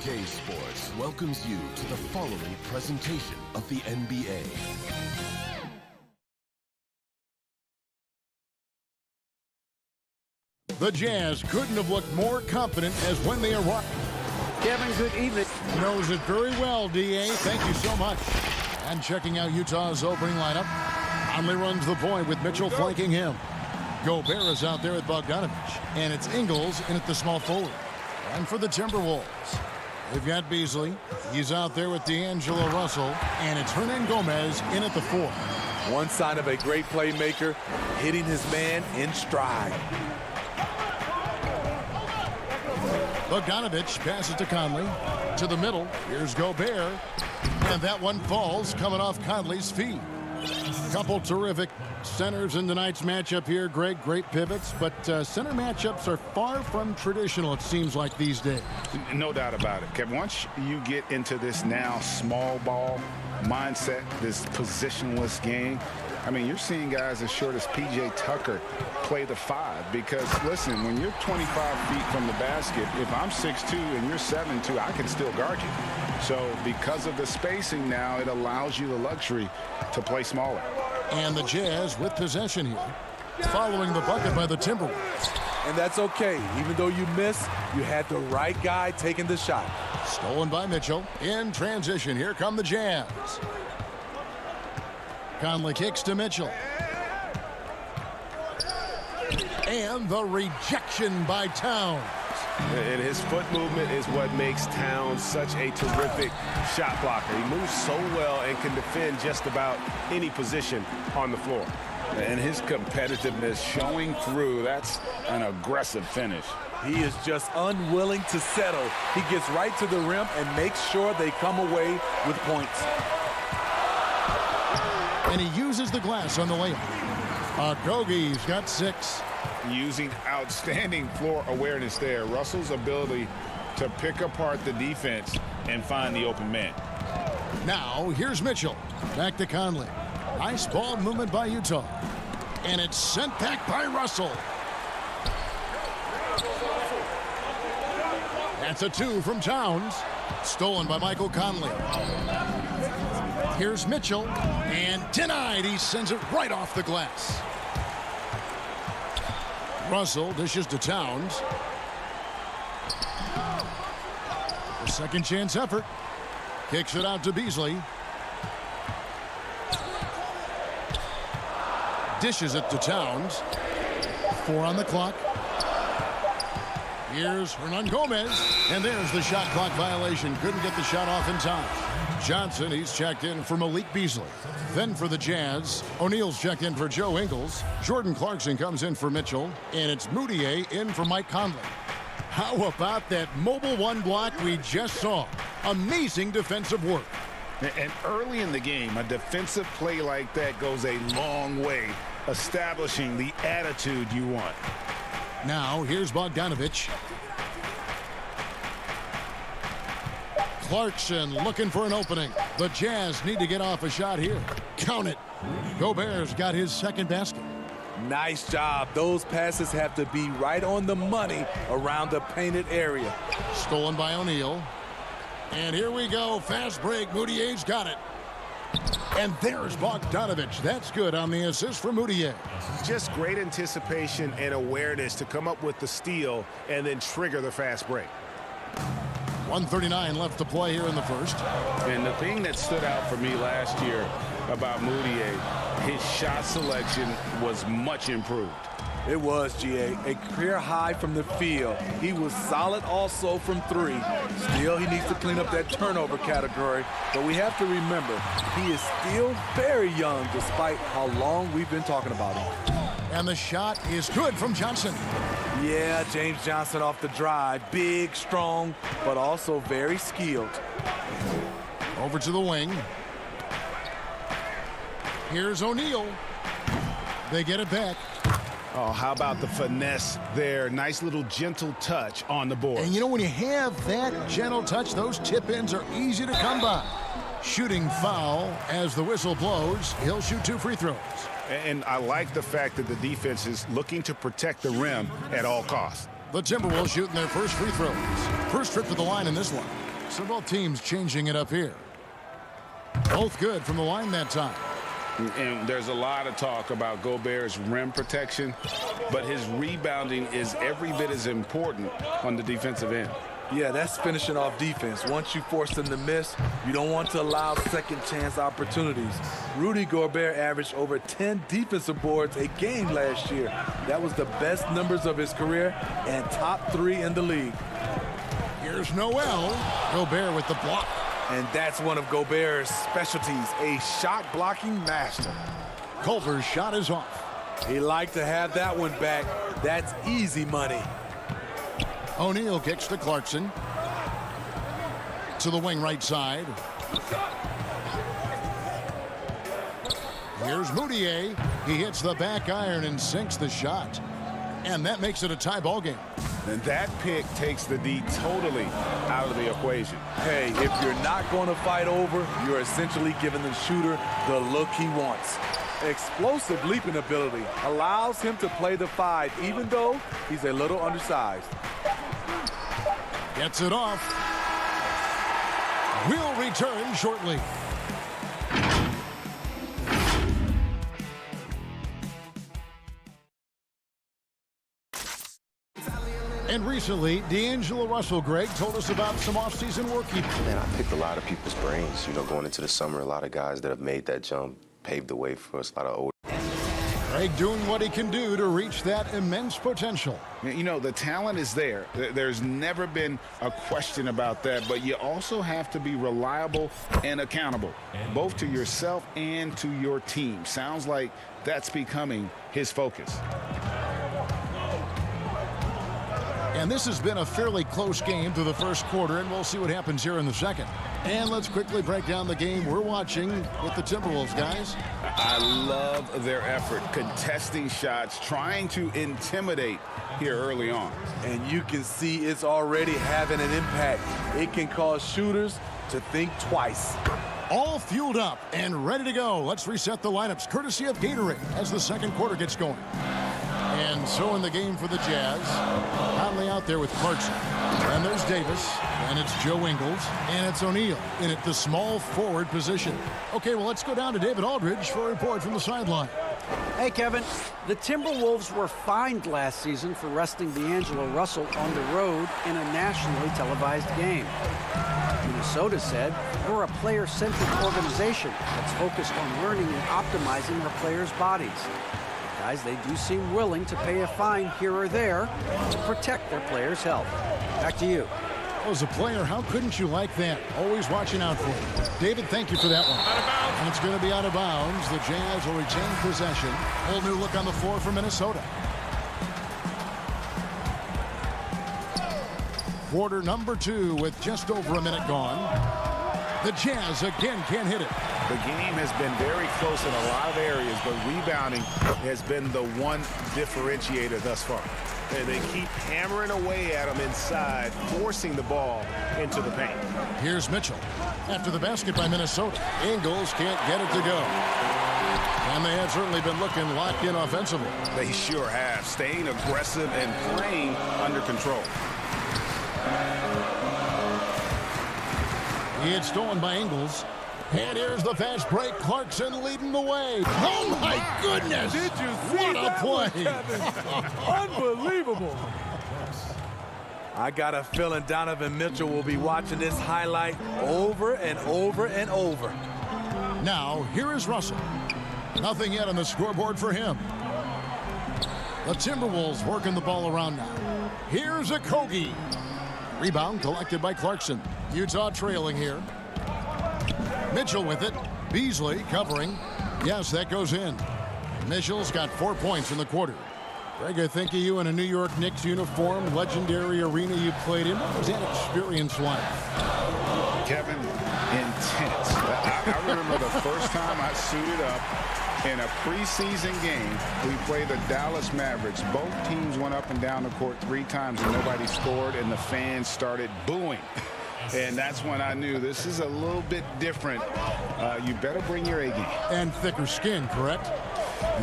CLA Sports welcomes you to the following presentation of the NBA. The Jazz couldn't have looked more confident as when they arrived. Kevin, good evening. Knows it very well, D.A. Thank you so much. And checking out Utah's opening lineup, Conley runs the point with Mitchell flanking him. Gobert is out there with Bogdanovich, and it's Ingles in at the small forward. And for the Timberwolves, they've got Beasley. He's out there with D'Angelo Russell, and it's Hernan Gomez in at the 4. One sign of a great playmaker, hitting his man in stride. Bogdanovich passes to Conley. To the middle, here's Gobert. And that one falls, coming off Conley's feet. Couple terrific centers in tonight's matchup here, Greg. Great pivots, but center matchups are far from traditional, it seems like, these days. No doubt about it, Kevin. Once you get into this now small ball mindset, this positionless game, I mean, you're seeing guys as short as P.J. Tucker play the 5 because, listen, when you're 25 feet from the basket, if I'm 6'2" and you're 7'2", I can still guard you. So because of the spacing now, it allows you the luxury to play smaller. And the Jazz with possession here, following the bucket by the Timberwolves. And that's okay. Even though you miss, you had the right guy taking the shot. Stolen by Mitchell. In transition, here come the Jazz. Conley kicks to Mitchell. And the rejection by Towns. And his foot movement is what makes Towns such a terrific shot blocker. He moves so well and can defend just about any position on the floor. And his competitiveness showing through. That's an aggressive finish. He is just unwilling to settle. He gets right to the rim and makes sure they come away with points. And he uses the glass on the layup. Okogie's got 6. Using outstanding floor awareness there. Russell's ability to pick apart the defense and find the open man. Now, here's Mitchell. Back to Conley. Nice ball movement by Utah. And it's sent back by Russell. That's a 2 from Towns. Stolen by Michael Conley. Here's Mitchell. And denied. He sends it right off the glass. Russell dishes to Towns. A second chance effort. Kicks it out to Beasley. Dishes it to Towns. 4 on the clock. Here's Hernan Gomez. And there's the shot clock violation. Couldn't get the shot off in time. Johnson, he's checked in for Malik Beasley. Then for the Jazz, O'Neal's checked in for Joe Ingles. Jordan Clarkson comes in for Mitchell. And it's Moutier in for Mike Conley. How about that mobile 1 block we just saw? Amazing defensive work. And early in the game, a defensive play like that goes a long way, establishing the attitude you want. Now, here's Bogdanovich. Clarkson looking for an opening. The Jazz need to get off a shot here. Count it. Gobert's got his second basket. Nice job. Those passes have to be right on the money around the painted area. Stolen by O'Neal. And here we go. Fast break. Moutier's got it. And there's Bogdanovich. That's good on the assist for Moutier. Just great anticipation and awareness to come up with the steal and then trigger the fast break. 1:39 left to play here in the first. And the thing that stood out for me last year about Moutier, his shot selection was much improved. It was, GA. A career high from the field. He was solid also from 3. Still, he needs to clean up that turnover category. But we have to remember, he is still very young despite how long we've been talking about him. And the shot is good from Johnson. Yeah, James Johnson off the drive. Big, strong, but also very skilled. Over to the wing. Here's O'Neal. They get it back. Oh, how about the finesse there? Nice little gentle touch on the board. And you know, when you have that gentle touch, those tip-ins are easy to come by. Shooting foul as the whistle blows. He'll shoot 2 free throws. And I like the fact that the defense is looking to protect the rim at all costs. The Timberwolves shooting their first free throws. First trip to the line in this one. So both teams changing it up here. Both good from the line that time. And there's a lot of talk about Gobert's rim protection, but his rebounding is every bit as important on the defensive end. Yeah, that's finishing off defense. Once you force them to miss, you don't want to allow second chance opportunities. Rudy Gobert averaged over 10 defensive boards a game last year. That was the best numbers of his career and top 3 in the league. Here's Noel. Gobert with the block. And that's one of Gobert's specialties, a shot blocking master. Culver's shot is off. He liked to have that one back. That's easy money. O'Neal kicks to Clarkson. To the wing right side. Here's Moutier. He hits the back iron and sinks the shot. And that makes it a tie ball game. And that pick takes the D totally out of the equation. Hey, if you're not going to fight over, you're essentially giving the shooter the look he wants. Explosive leaping ability allows him to play the 5, even though he's a little undersized. Gets it off. We'll return shortly. And recently, D'Angelo Russell, Greg, told us about some off-season work he did. Man, I picked a lot of people's brains, going into the summer. A lot of guys that have made that jump, paved the way for us, a lot of old. Greg doing what he can do to reach that immense potential. The talent is there. There's never been a question about that, but you also have to be reliable and accountable, both to yourself and to your team. Sounds like that's becoming his focus. And this has been a fairly close game through the first quarter, and we'll see what happens here in the second. And let's quickly break down the game we're watching with the Timberwolves, guys. I love their effort, contesting shots, trying to intimidate here early on. And you can see it's already having an impact. It can cause shooters to think twice. All fueled up and ready to go. Let's reset the lineups, courtesy of Gatorade, as the second quarter gets going. And so in the game for the Jazz, Conley out there with Clarkson. And there's Davis, and it's Joe Ingles, and it's O'Neal in at the small forward position. Okay, well, let's go down to David Aldridge for a report from the sideline. Hey, Kevin. The Timberwolves were fined last season for resting D'Angelo Russell on the road in a nationally televised game. Minnesota said, we're a player-centric organization that's focused on learning and optimizing our players' bodies. Guys, they do seem willing to pay a fine here or there to protect their players' health. Back to you. Well, as a player, how couldn't you like that? Always watching out for it. David, thank you for that one. Out of bounds. And it's going to be out of bounds. The Jazz will retain possession. Whole new look on the floor for Minnesota. Quarter number 2 with just over a minute gone. The Jazz again can't hit it. The game has been very close in a lot of areas, but rebounding has been the one differentiator thus far. And they keep hammering away at him inside, forcing the ball into the paint. Here's Mitchell. After the basket by Minnesota, Ingles can't get it to go. And they have certainly been looking locked in offensively. They sure have, staying aggressive and playing under control. It's stolen by Ingles. And here's the fast break. Clarkson leading the way. Oh, my goodness. Did you see what that a play? One, unbelievable. I got a feeling Donovan Mitchell will be watching this highlight over and over and over. Now, here is Russell. Nothing yet on the scoreboard for him. The Timberwolves working the ball around now. Here's Okogie. Rebound collected by Clarkson. Utah trailing here. Mitchell with it. Beasley covering. Yes, that goes in. Mitchell's got 4 points in the quarter. Greg, I think of you in a New York Knicks uniform, legendary arena you played in. What was that experience like? Kevin, intense. I remember the first time I suited up in a preseason game. We played the Dallas Mavericks. Both teams went up and down the court 3 times and nobody scored, and the fans started booing. And that's when I knew this is a little bit different. You better bring your A game. And thicker skin, correct?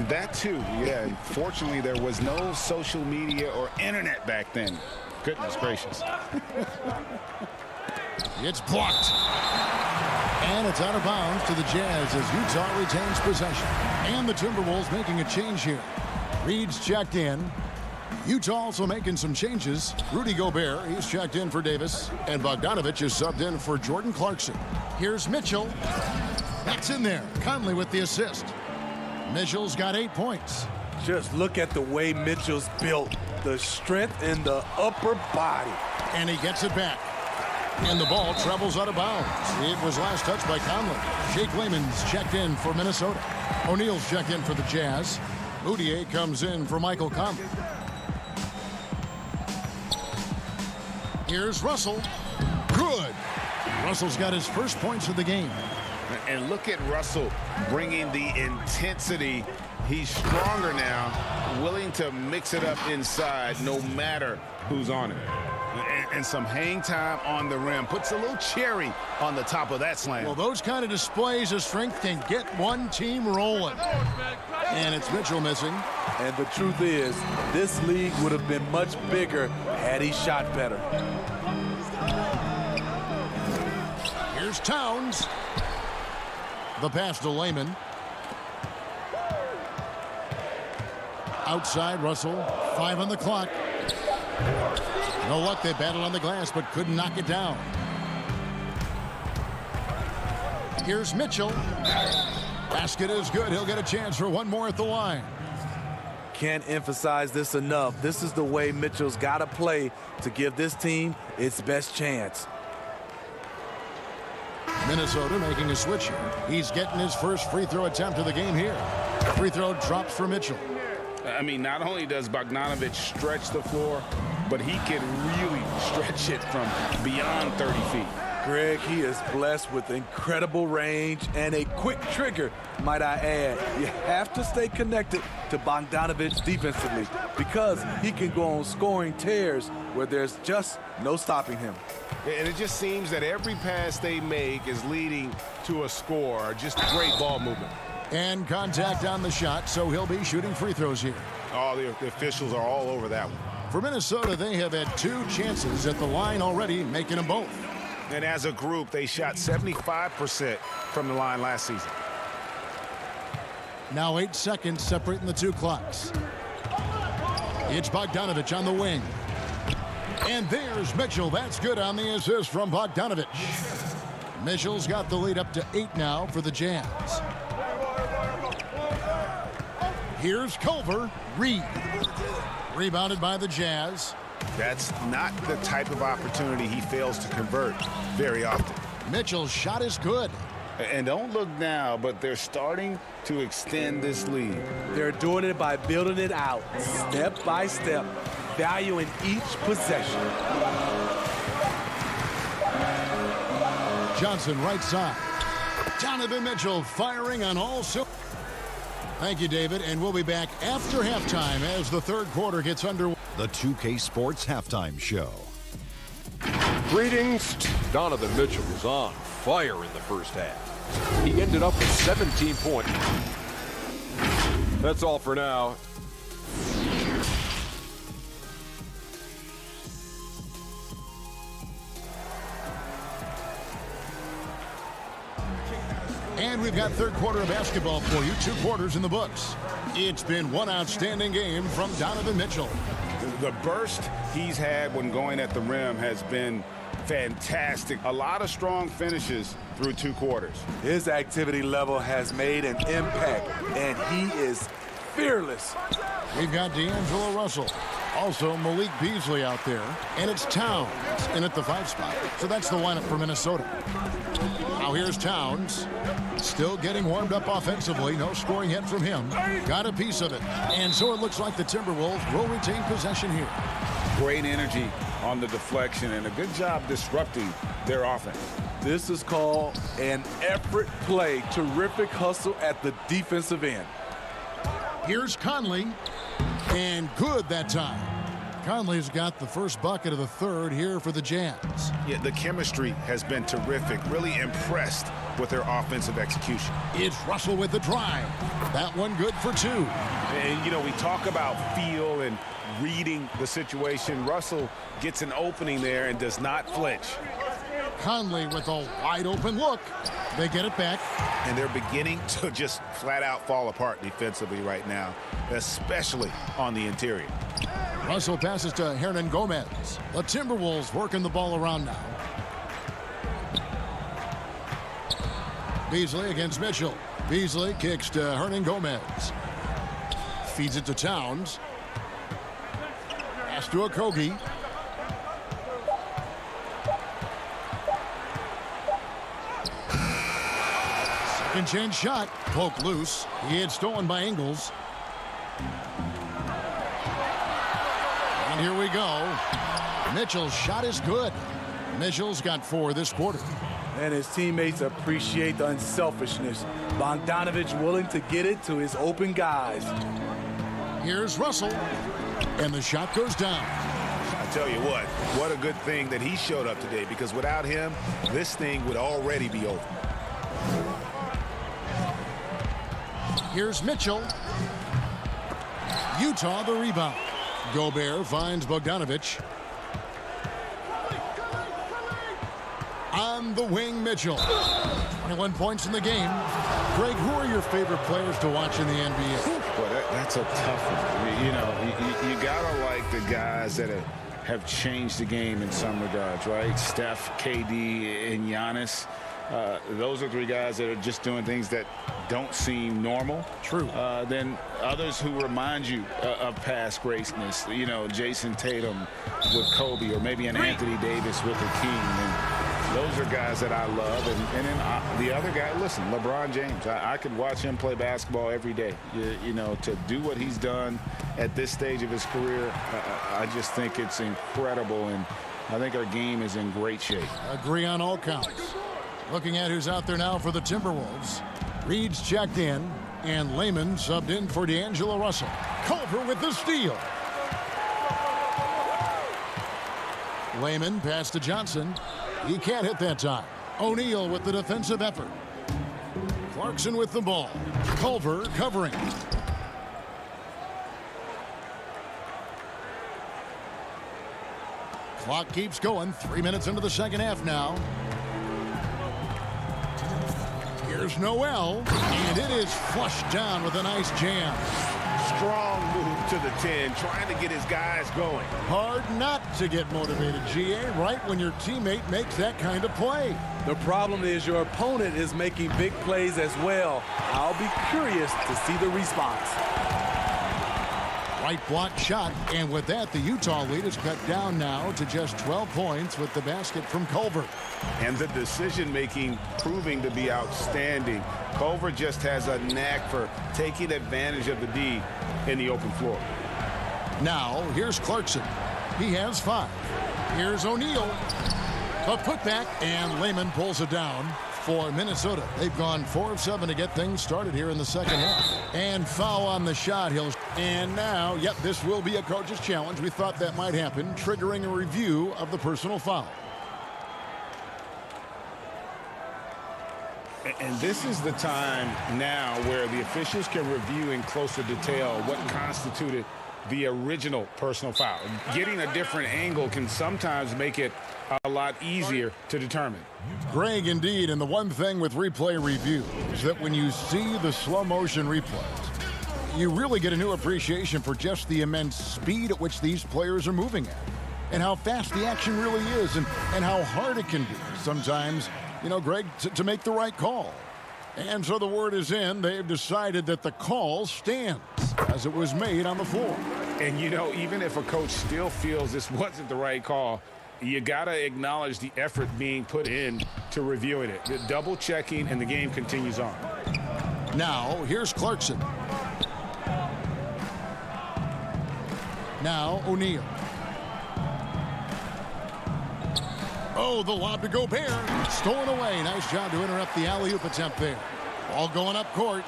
That too, yeah. Fortunately, there was no social media or internet back then. Goodness gracious. It's blocked. And it's out of bounds to the Jazz as Utah retains possession. And the Timberwolves making a change here. Reed's checked in. Utah also making some changes. Rudy Gobert, he's checked in for Davis. And Bogdanovich is subbed in for Jordan Clarkson. Here's Mitchell. That's in there. Conley with the assist. Mitchell's got 8 points. Just look at the way Mitchell's built. The strength in the upper body. And he gets it back. And the ball travels out of bounds. It was last touched by Conley. Jake Layman's checked in for Minnesota. O'Neal's checked in for the Jazz. Moutier comes in for Michael Conley. Here's Russell. Good. Russell's got his first points of the game. And look at Russell bringing the intensity. He's stronger now, willing to mix it up inside no matter who's on it. And some hang time on the rim. Puts a little cherry on the top of that slam. Well, those kind of displays of strength can get one team rolling. And it's Mitchell missing. And the truth is, this league would have been much bigger had he shot better. Here's Towns. The pass to Layman. Outside, Russell. 5 on the clock. No luck, they battled on the glass, but couldn't knock it down. Here's Mitchell. Basket is good. He'll get a chance for one more at the line. Can't emphasize this enough. This is the way Mitchell's got to play to give this team its best chance. Minnesota making a switch here. He's getting his first free throw attempt of the game here. Free throw drops for Mitchell. I mean, not only does Bogdanovich stretch the floor, but he can really stretch it from beyond 30 feet. Greg, he is blessed with incredible range and a quick trigger, might I add. You have to stay connected to Bogdanovich defensively because he can go on scoring tears where there's just no stopping him. And it just seems that every pass they make is leading to a score. Just great ball movement. And contact on the shot, so he'll be shooting free throws here. Oh, the officials are all over that one. For Minnesota, they have had 2 chances at the line already, making them both. And as a group, they shot 75% from the line last season. Now 8 seconds separating the 2 clocks. It's Bogdanovich on the wing. And there's Mitchell. That's good on the assist from Bogdanovich. Mitchell's got the lead up to 8 now for the Jazz. Here's Culver. Reed. Rebounded by the Jazz. That's not the type of opportunity he fails to convert very often. Mitchell's shot is good. And don't look now, but they're starting to extend this lead. They're doing it by building it out, step by step, valuing each possession. Johnson right side. Donovan Mitchell firing on all cylinders. Thank you, David, and we'll be back after halftime as the third quarter gets underway. The 2K Sports Halftime Show. Greetings. Donovan Mitchell was on fire in the first half. He ended up with 17 points. That's all for now. And we've got third quarter of basketball for you. 2 quarters in the books. It's been one outstanding game from Donovan Mitchell. The burst he's had when going at the rim has been fantastic. A lot of strong finishes through 2 quarters. His activity level has made an impact, and he is fearless. We've got D'Angelo Russell. Also, Malik Beasley out there. And it's Towns in at the 5 spot. So that's the lineup for Minnesota. Now here's Towns. Still getting warmed up offensively. No scoring yet from him. Got a piece of it. And so it looks like the Timberwolves will retain possession here. Great energy on the deflection and a good job disrupting their offense. This is called an effort play. Terrific hustle at the defensive end. Here's Conley. And good that time. Conley's got the first bucket of the third here for the Jazz. Yeah, the chemistry has been terrific. Really impressed with their offensive execution. It's Russell with the drive. That one good for 2. And, you know, we talk about feel and reading the situation. Russell gets an opening there and does not flinch. Conley with a wide open look. They get it back. And they're beginning to just flat out fall apart defensively right now, especially on the interior. Russell passes to Hernan Gomez. The Timberwolves working the ball around now. Beasley against Mitchell. Beasley kicks to Hernan Gomez. Feeds it to Towns. Pass to Okogie. Second chance shot. Poke loose. He had stolen by Ingles. And here we go. Mitchell's shot is good. Mitchell's got 4 this quarter. And his teammates appreciate the unselfishness. Bogdanovich willing to get it to his open guys. Here's Russell. And the shot goes down. I tell you what a good thing that he showed up today, because without him, this thing would already be over. Here's Mitchell. Utah the rebound. Gobert finds Bogdanovich. On the wing, Mitchell. 21 points in the game. Greg, who are your favorite players to watch in the NBA? Well, that's a tough one. You know, you gotta like the guys that have changed the game in some regards, right? Steph, KD, and Giannis. Those are 3 guys that are just doing things that don't seem normal. True. Then others who remind you of past greatness. You know, Jason Tatum with Kobe, or maybe an Anthony Davis with the King. And those are guys that I love. And then the other guy, listen, LeBron James. I could watch him play basketball every day. You know, to do what he's done at this stage of his career, I just think it's incredible. And I think our game is in great shape. Agree on all counts. Looking at who's out there now for the Timberwolves. Reed's checked in, and Layman subbed in for D'Angelo Russell. Culver with the steal. Layman pass to Johnson. He can't hit that time. O'Neal with the defensive effort. Clarkson with the ball. Culver covering. Clock keeps going. 3 minutes into the second half now. Here's Noel, and it is flushed down with a nice jam. Strong move to the 10, trying to get his guys going. Hard not to get motivated, GA, right when your teammate makes that kind of play. The problem is your opponent is making big plays as well. I'll be curious to see the response. Right block shot, and with that, the Utah lead is cut down now to just 12 points with the basket from Culver. And the decision-making proving to be outstanding. Culver just has a knack for taking advantage of the D in the open floor. Now, here's Clarkson. He has 5. Here's O'Neal. A putback, and Layman pulls it down for Minnesota. They've gone 4 of 7 to get things started here in the second half. And foul on the shot. And now, yep, this will be a coach's challenge. We thought that might happen, triggering a review of the personal foul. And this is the time now where the officials can review in closer detail what constituted the original personal foul. Getting a different angle can sometimes make it a lot easier to determine. Greg, indeed, and the one thing with replay review is that when you see the slow motion replays, you really get a new appreciation for just the immense speed at which these players are moving at, and how fast the action really is, and how hard it can be sometimes, you know, Greg, to make the right call. And so the word is in. They've decided that the call stands as it was made on the floor. And, you know, even if a coach still feels this wasn't the right call, you got to acknowledge the effort being put in to reviewing it. The double checking, and the game continues on. Now, here's Clarkson. Now, O'Neal. Oh, the lob to Gobert. Stolen away. Nice job to interrupt the alley-oop attempt there. Ball going up court.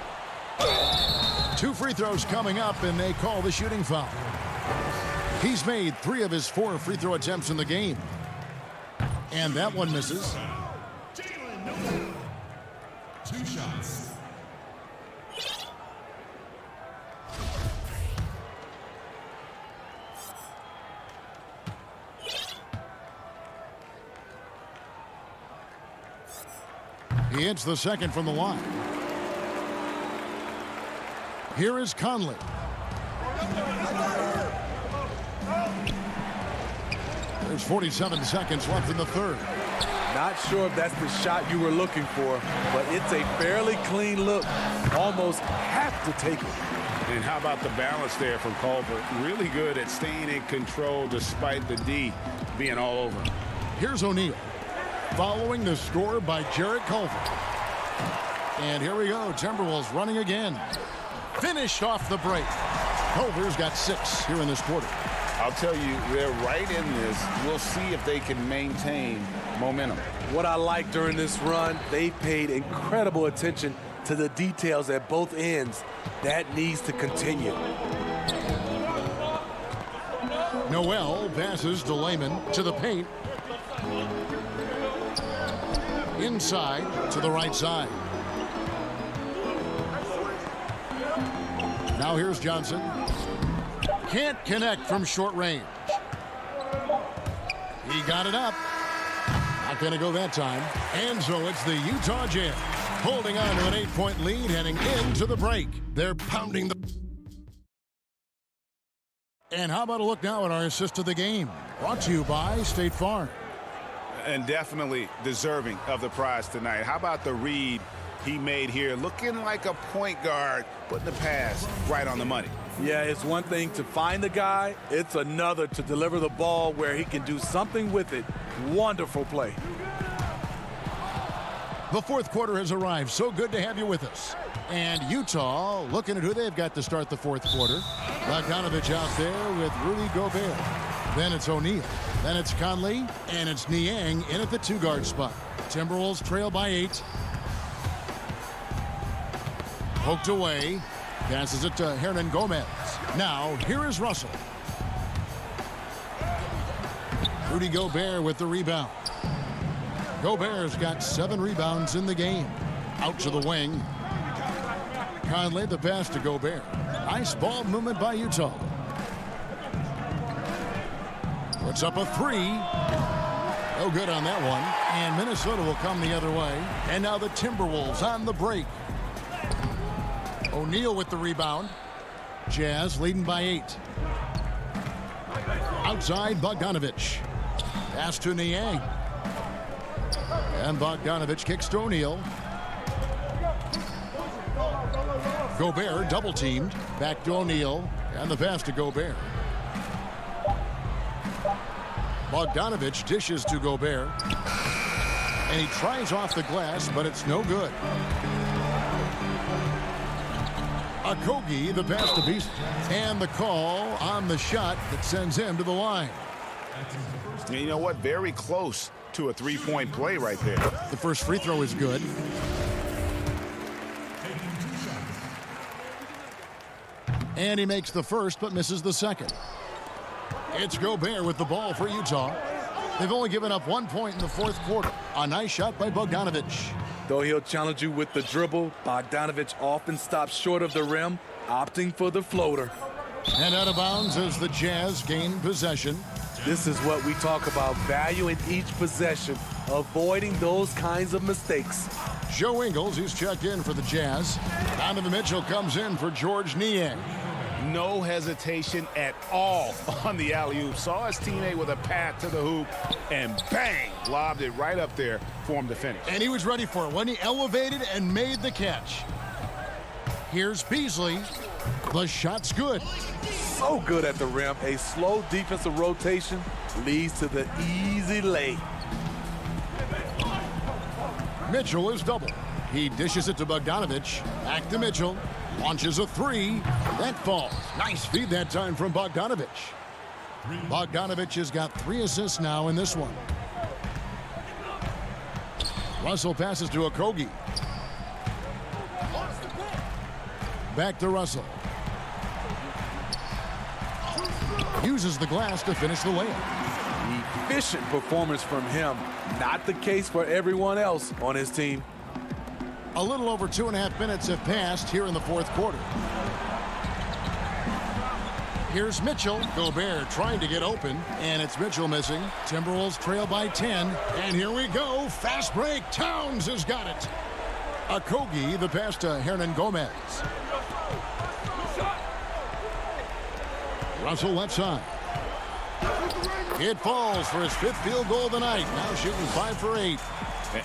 2 free throws coming up, and they call the shooting foul. He's made 3 of his 4 free throw attempts in the game. And that one misses. 2 shots. He hits the second from the line. Here is Conley. There's 47 seconds left in the third. Not sure if that's the shot you were looking for, but it's a fairly clean look. Almost have to take it. And how about the balance there from Culver? Really good at staying in control despite the D being all over. Here's O'Neal. Following the score by Jarrett Culver. And here we go. Timberwolves running again. Finished off the break. Culver's got 6 here in this quarter. I'll tell you, they're right in this. We'll see if they can maintain momentum. What I like during this run, they paid incredible attention to the details at both ends. That needs to continue. Noel passes to Layman to the paint. Inside to the right side. Now here's Johnson. Can't connect from short range. He got it up. Not going to go that time. And so it's the Utah Jazz holding on to an 8-point lead heading into the break. They're pounding the... And how about a look now at our assist of the game? Brought to you by State Farm. And definitely deserving of the prize tonight. How about the read he made here? Looking like a point guard, putting the pass right on the money. Yeah, it's one thing to find the guy. It's another to deliver the ball where he can do something with it. Wonderful play. The fourth quarter has arrived. So good to have you with us. And Utah looking at who they've got to start the fourth quarter. Bogdanovich out there with Rudy Gobert. Then it's O'Neal. Then it's Conley. And it's Niang in at the 2-guard spot. Timberwolves trail by 8. Poked away. Passes it to Hernan Gomez. Now, here is Russell. Rudy Gobert with the rebound. Gobert's got 7 rebounds in the game. Out to the wing. Conley the pass to Gobert. Nice ball movement by Utah. Puts up a 3. No good on that one. And Minnesota will come the other way. And now the Timberwolves on the break. O'Neal with the rebound. Jazz leading by 8. Outside Bogdanovich. Pass to Niang. And Bogdanovich kicks to O'Neal. Gobert double teamed. Back to O'Neal. And the pass to Gobert. Bogdanovich dishes to Gobert. And he tries off the glass, but it's no good. Okogie, the pass to Beasley. And the call on the shot that sends him to the line. And you know what? Very close to a 3-point play right there. The first free throw is good. And he makes the first, but misses the second. It's Gobert with the ball for Utah. They've only given up 1 point in the fourth quarter. A nice shot by Bogdanovich. Though he'll challenge you with the dribble, Bogdanovich often stops short of the rim, opting for the floater. And out of bounds as the Jazz gain possession. This is what we talk about, value in each possession, avoiding those kinds of mistakes. Joe Ingles, he's checked in for the Jazz. Donovan Mitchell comes in for Georges Niang. No hesitation at all on the alley-oop. Saw his teammate with a path to the hoop, and bang, lobbed it right up there for him to finish. And he was ready for it when he elevated and made the catch. Here's Beasley. The shot's good. So good at the rim. A slow defensive rotation leads to the easy lay. Mitchell is double. He dishes it to Bogdanovich. Back to Mitchell. Launches a 3. That falls. Nice feed that time from Bogdanovich. Bogdanovich has got 3 assists now in this one. Russell passes to Okogie. Back to Russell. Uses the glass to finish the layup. Efficient performance from him. Not the case for everyone else on his team. A little over 2.5 minutes have passed here in the fourth quarter. Here's Mitchell. Gobert trying to get open, and it's Mitchell missing. Timberwolves trail by 10, and here we go. Fast break. Towns has got it. Okogie, the pass to Hernan Gomez. Russell left side. It falls for his 5th field goal of the night. Now shooting 5 for 8.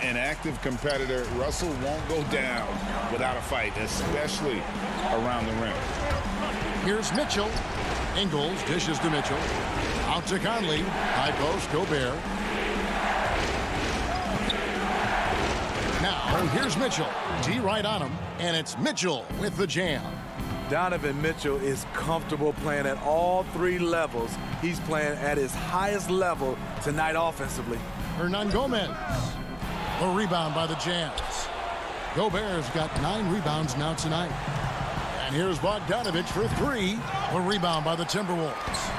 An active competitor, Russell won't go down without a fight, especially around the rim. Here's Mitchell. Ingles dishes to Mitchell. Out to Conley. High post, Gobert. Now, here's Mitchell. D right on him, and it's Mitchell with the jam. Donovan Mitchell is comfortable playing at all 3 levels. He's playing at his highest level tonight offensively. Hernan Gomez. A rebound by the Jazz. Gobert's got 9 rebounds now tonight. And here's Bogdanovich for 3. A rebound by the Timberwolves.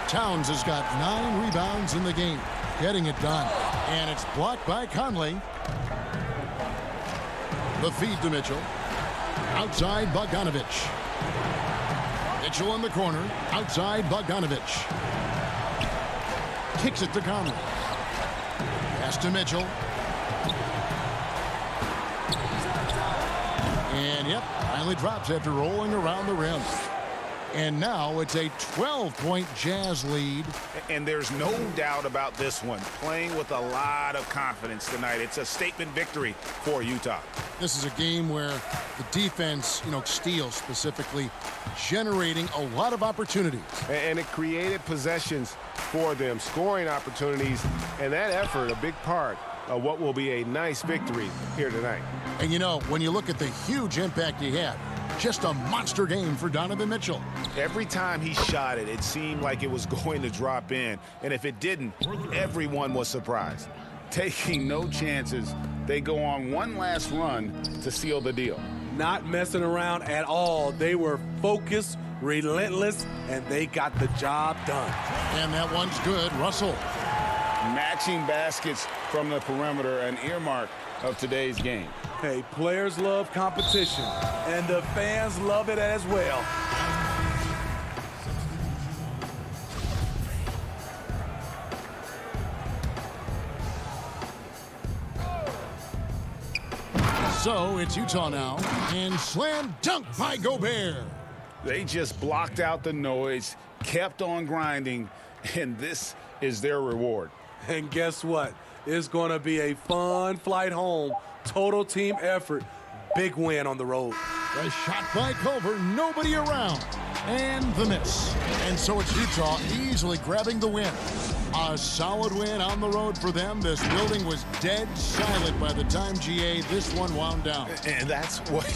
Towns has got 9 rebounds in the game. Getting it done. And it's blocked by Conley. The feed to Mitchell. Outside Bogdanovich. Mitchell in the corner. Outside Bogdanovich. Kicks it to Conley. Pass to Mitchell. And yep, finally drops after rolling around the rim. And now it's a 12-point Jazz lead. And there's no doubt about this one. Playing with a lot of confidence tonight. It's a statement victory for Utah. This is a game where the defense, steals specifically, generating a lot of opportunities. And it created possessions for them, scoring opportunities, and that effort, a big part of what will be a nice victory here tonight. And when you look at the huge impact he had, just a monster game for Donovan Mitchell. Every time he shot it, it seemed like it was going to drop in. And if it didn't, everyone was surprised. Taking no chances, they go on one last run to seal the deal. Not messing around at all. They were focused, relentless, and they got the job done. And that one's good. Russell. Matching baskets from the perimeter, an earmark of today's game. Hey, players love competition, and the fans love it as well. So it's Utah now, and slam dunk by Gobert. They just blocked out the noise, kept on grinding, and this is their reward. And guess what? It's going to be a fun flight home. Total team effort. Big win on the road. The shot by Culver, nobody around. And the miss. And so it's Utah easily grabbing the win. A solid win on the road for them. This building was dead silent by the time, GA, this one wound down. And that's what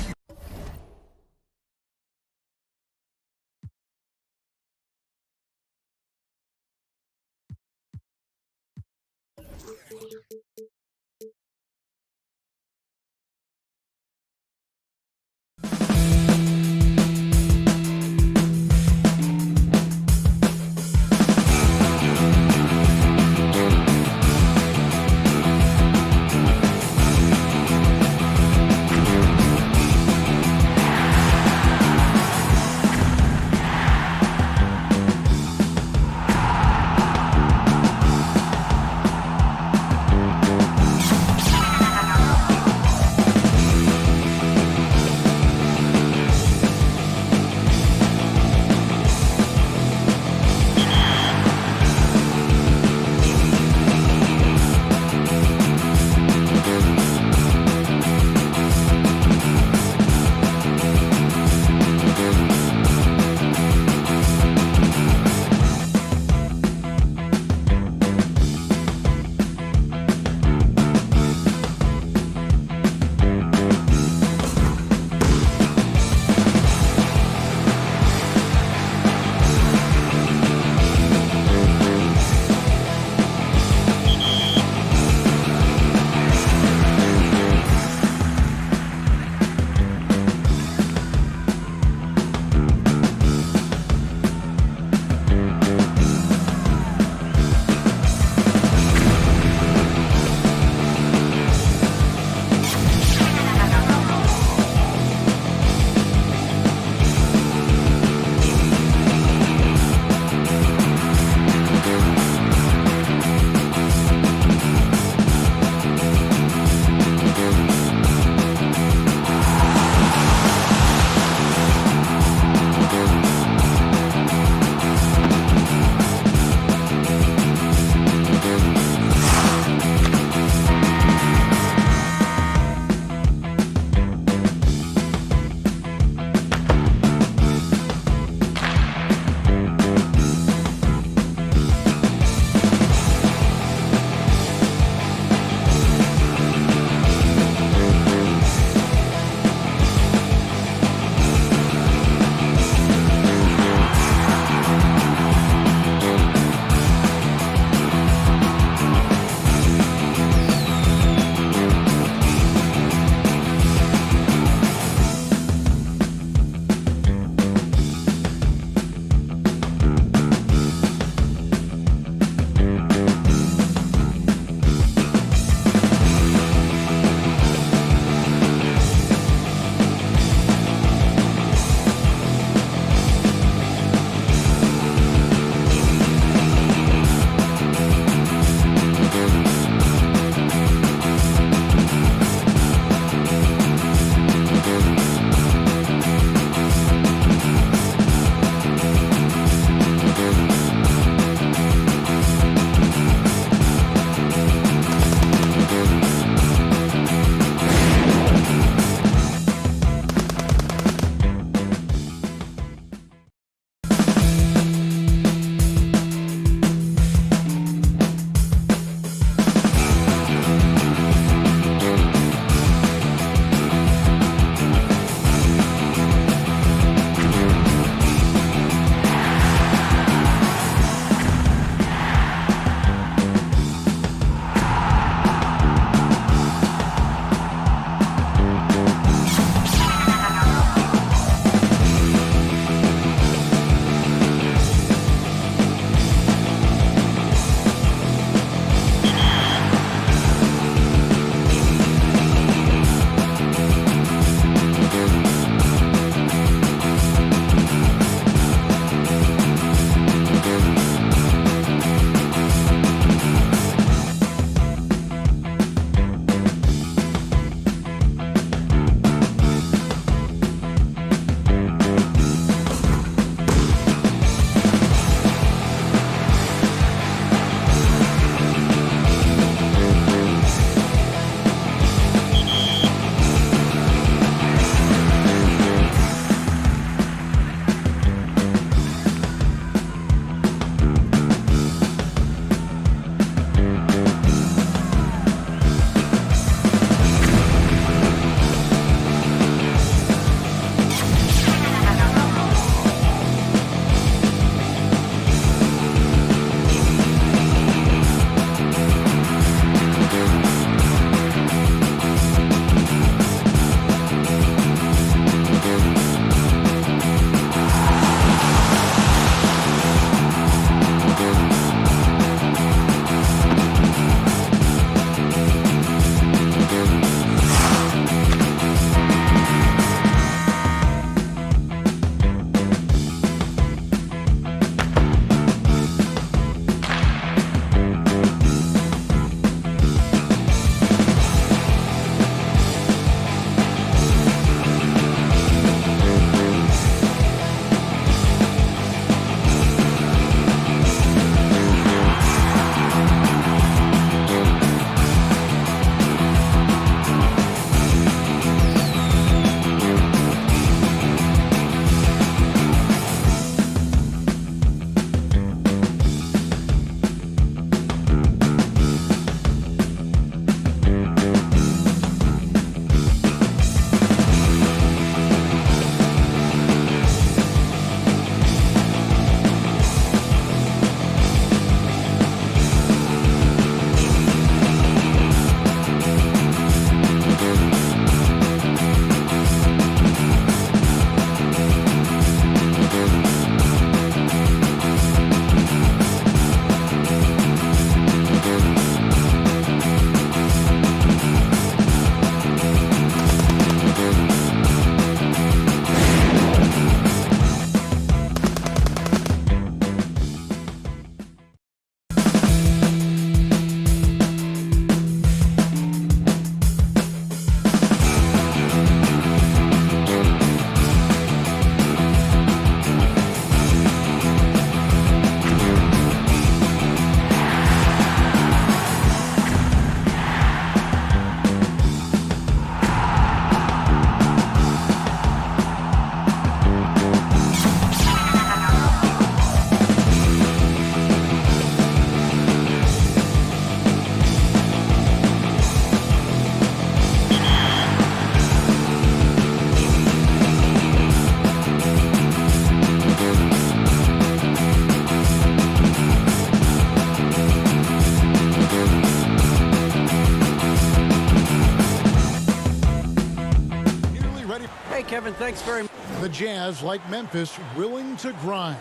Kevin. Thanks very much. The Jazz, like Memphis, willing to grind.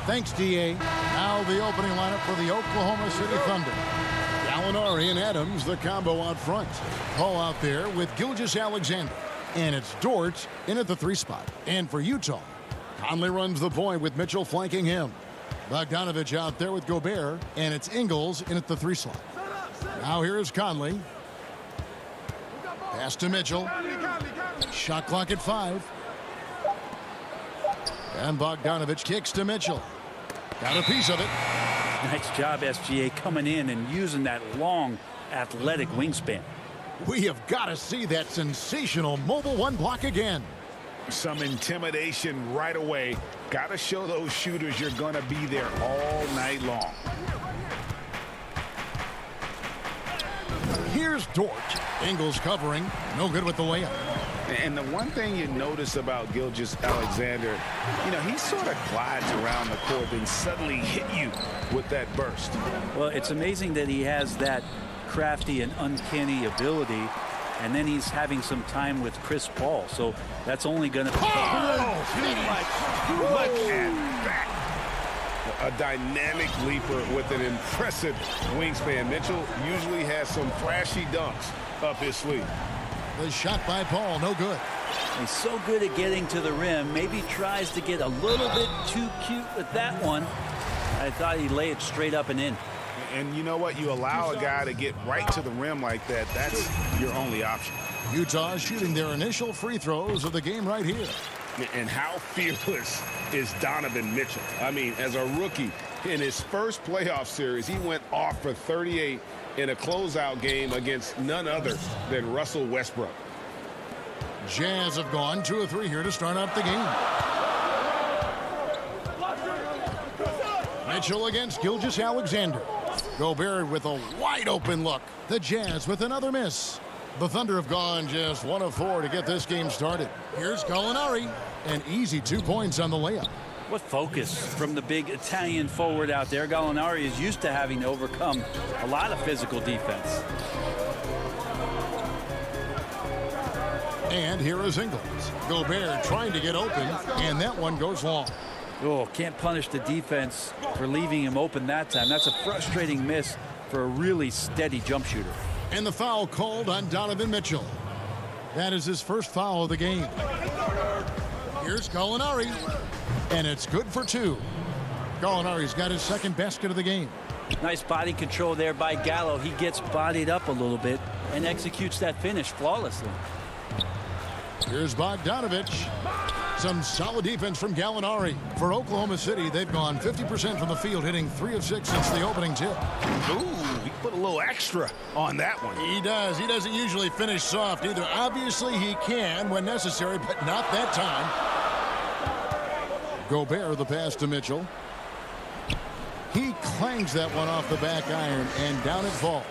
Thanks, D.A. Now the opening lineup for the Oklahoma City Thunder. Gallinari and Adams, the combo out front. Paul out there with Gilgeous-Alexander. And it's Dort in at the 3 spot. And for Utah, Conley runs the point with Mitchell flanking him. Bogdanovich out there with Gobert. And it's Ingles in at the 3 slot. Now here is Conley. Pass to Mitchell. Shot clock at 5. And Bogdanovich kicks to Mitchell. Got a piece of it. Nice job, SGA, coming in and using that long, athletic wingspan. We have got to see that sensational mobile 1 block again. Some intimidation right away. Got to show those shooters you're going to be there all night long. Here's Dort. Ingles covering. No good with the layup. And the one thing you notice about Gilgeous-Alexander, he sort of glides around the court and suddenly hit you with that burst. Well, it's amazing that he has that crafty and uncanny ability, and then he's having some time with Chris Paul. So that's only going to... Look at that. A dynamic leaper with an impressive wingspan. Mitchell usually has some flashy dunks up his sleeve. The shot by Paul, no good. He's so good at getting to the rim. Maybe tries to get a little bit too cute with that one. I thought he'd lay it straight up and in. And you know what? You allow a guy to get right to the rim like that. That's your only option. Utah shooting their initial free throws of the game right here. And how fearless is Donovan Mitchell? I mean, as a rookie, in his first playoff series, he went off for 38 in a closeout game against none other than Russell Westbrook. Jazz have gone 2 of 3 here to start out the game. Mitchell against Gilgeous-Alexander. Gobert with a wide open look. The Jazz with another miss. The Thunder have gone just 1 of 4 to get this game started. Here's Gallinari. An easy 2 points on the layup. What focus from the big Italian forward out there. Gallinari is used to having to overcome a lot of physical defense. And here is Ingles. Gobert trying to get open, and that one goes long. Oh, can't punish the defense for leaving him open that time. That's a frustrating miss for a really steady jump shooter. And the foul called on Donovan Mitchell. That is his first foul of the game. Here's Gallinari. And it's good for 2. Gallinari's got his second basket of the game. Nice body control there by Gallo. He gets bodied up a little bit and executes that finish flawlessly. Here's Bogdanovich. Some solid defense from Gallinari. For Oklahoma City, they've gone 50% from the field, hitting 3 of 6 since the opening tip. Ooh, he put a little extra on that one. He does. He doesn't usually finish soft either. Obviously, he can when necessary, but not that time. Gobert, the pass to Mitchell. He clangs that one off the back iron, and down it falls.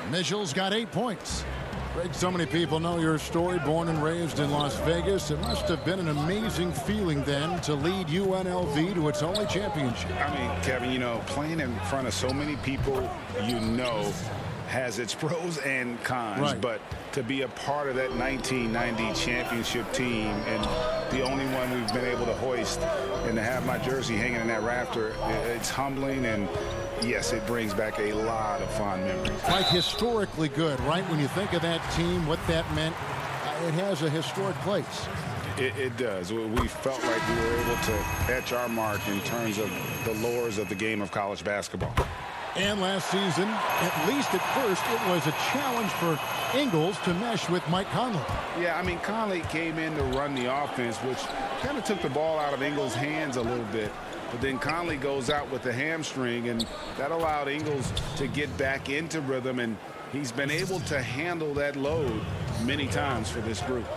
Mitchell's got 8 points. Greg, so many people know your story. Born and raised in Las Vegas. It must have been an amazing feeling then to lead UNLV to its only championship. I mean, Kevin, playing in front of so many people has its pros and cons. Right. But to be a part of that 1990 championship team and the only one we've been able to hoist and to have my jersey hanging in that rafter, it's humbling, and yes, it brings back a lot of fond memories. Like historically good, right? When you think of that team, what that meant, it has a historic place. It does. We felt like we were able to etch our mark in terms of the lures of the game of college basketball. And last season, at least at first, it was a challenge for Ingles to mesh with Mike Conley. Yeah, I mean, Conley came in to run the offense, which kind of took the ball out of Ingles' hands a little bit. But then Conley goes out with the hamstring, and that allowed Ingles to get back into rhythm, and he's been able to handle that load many times for this group.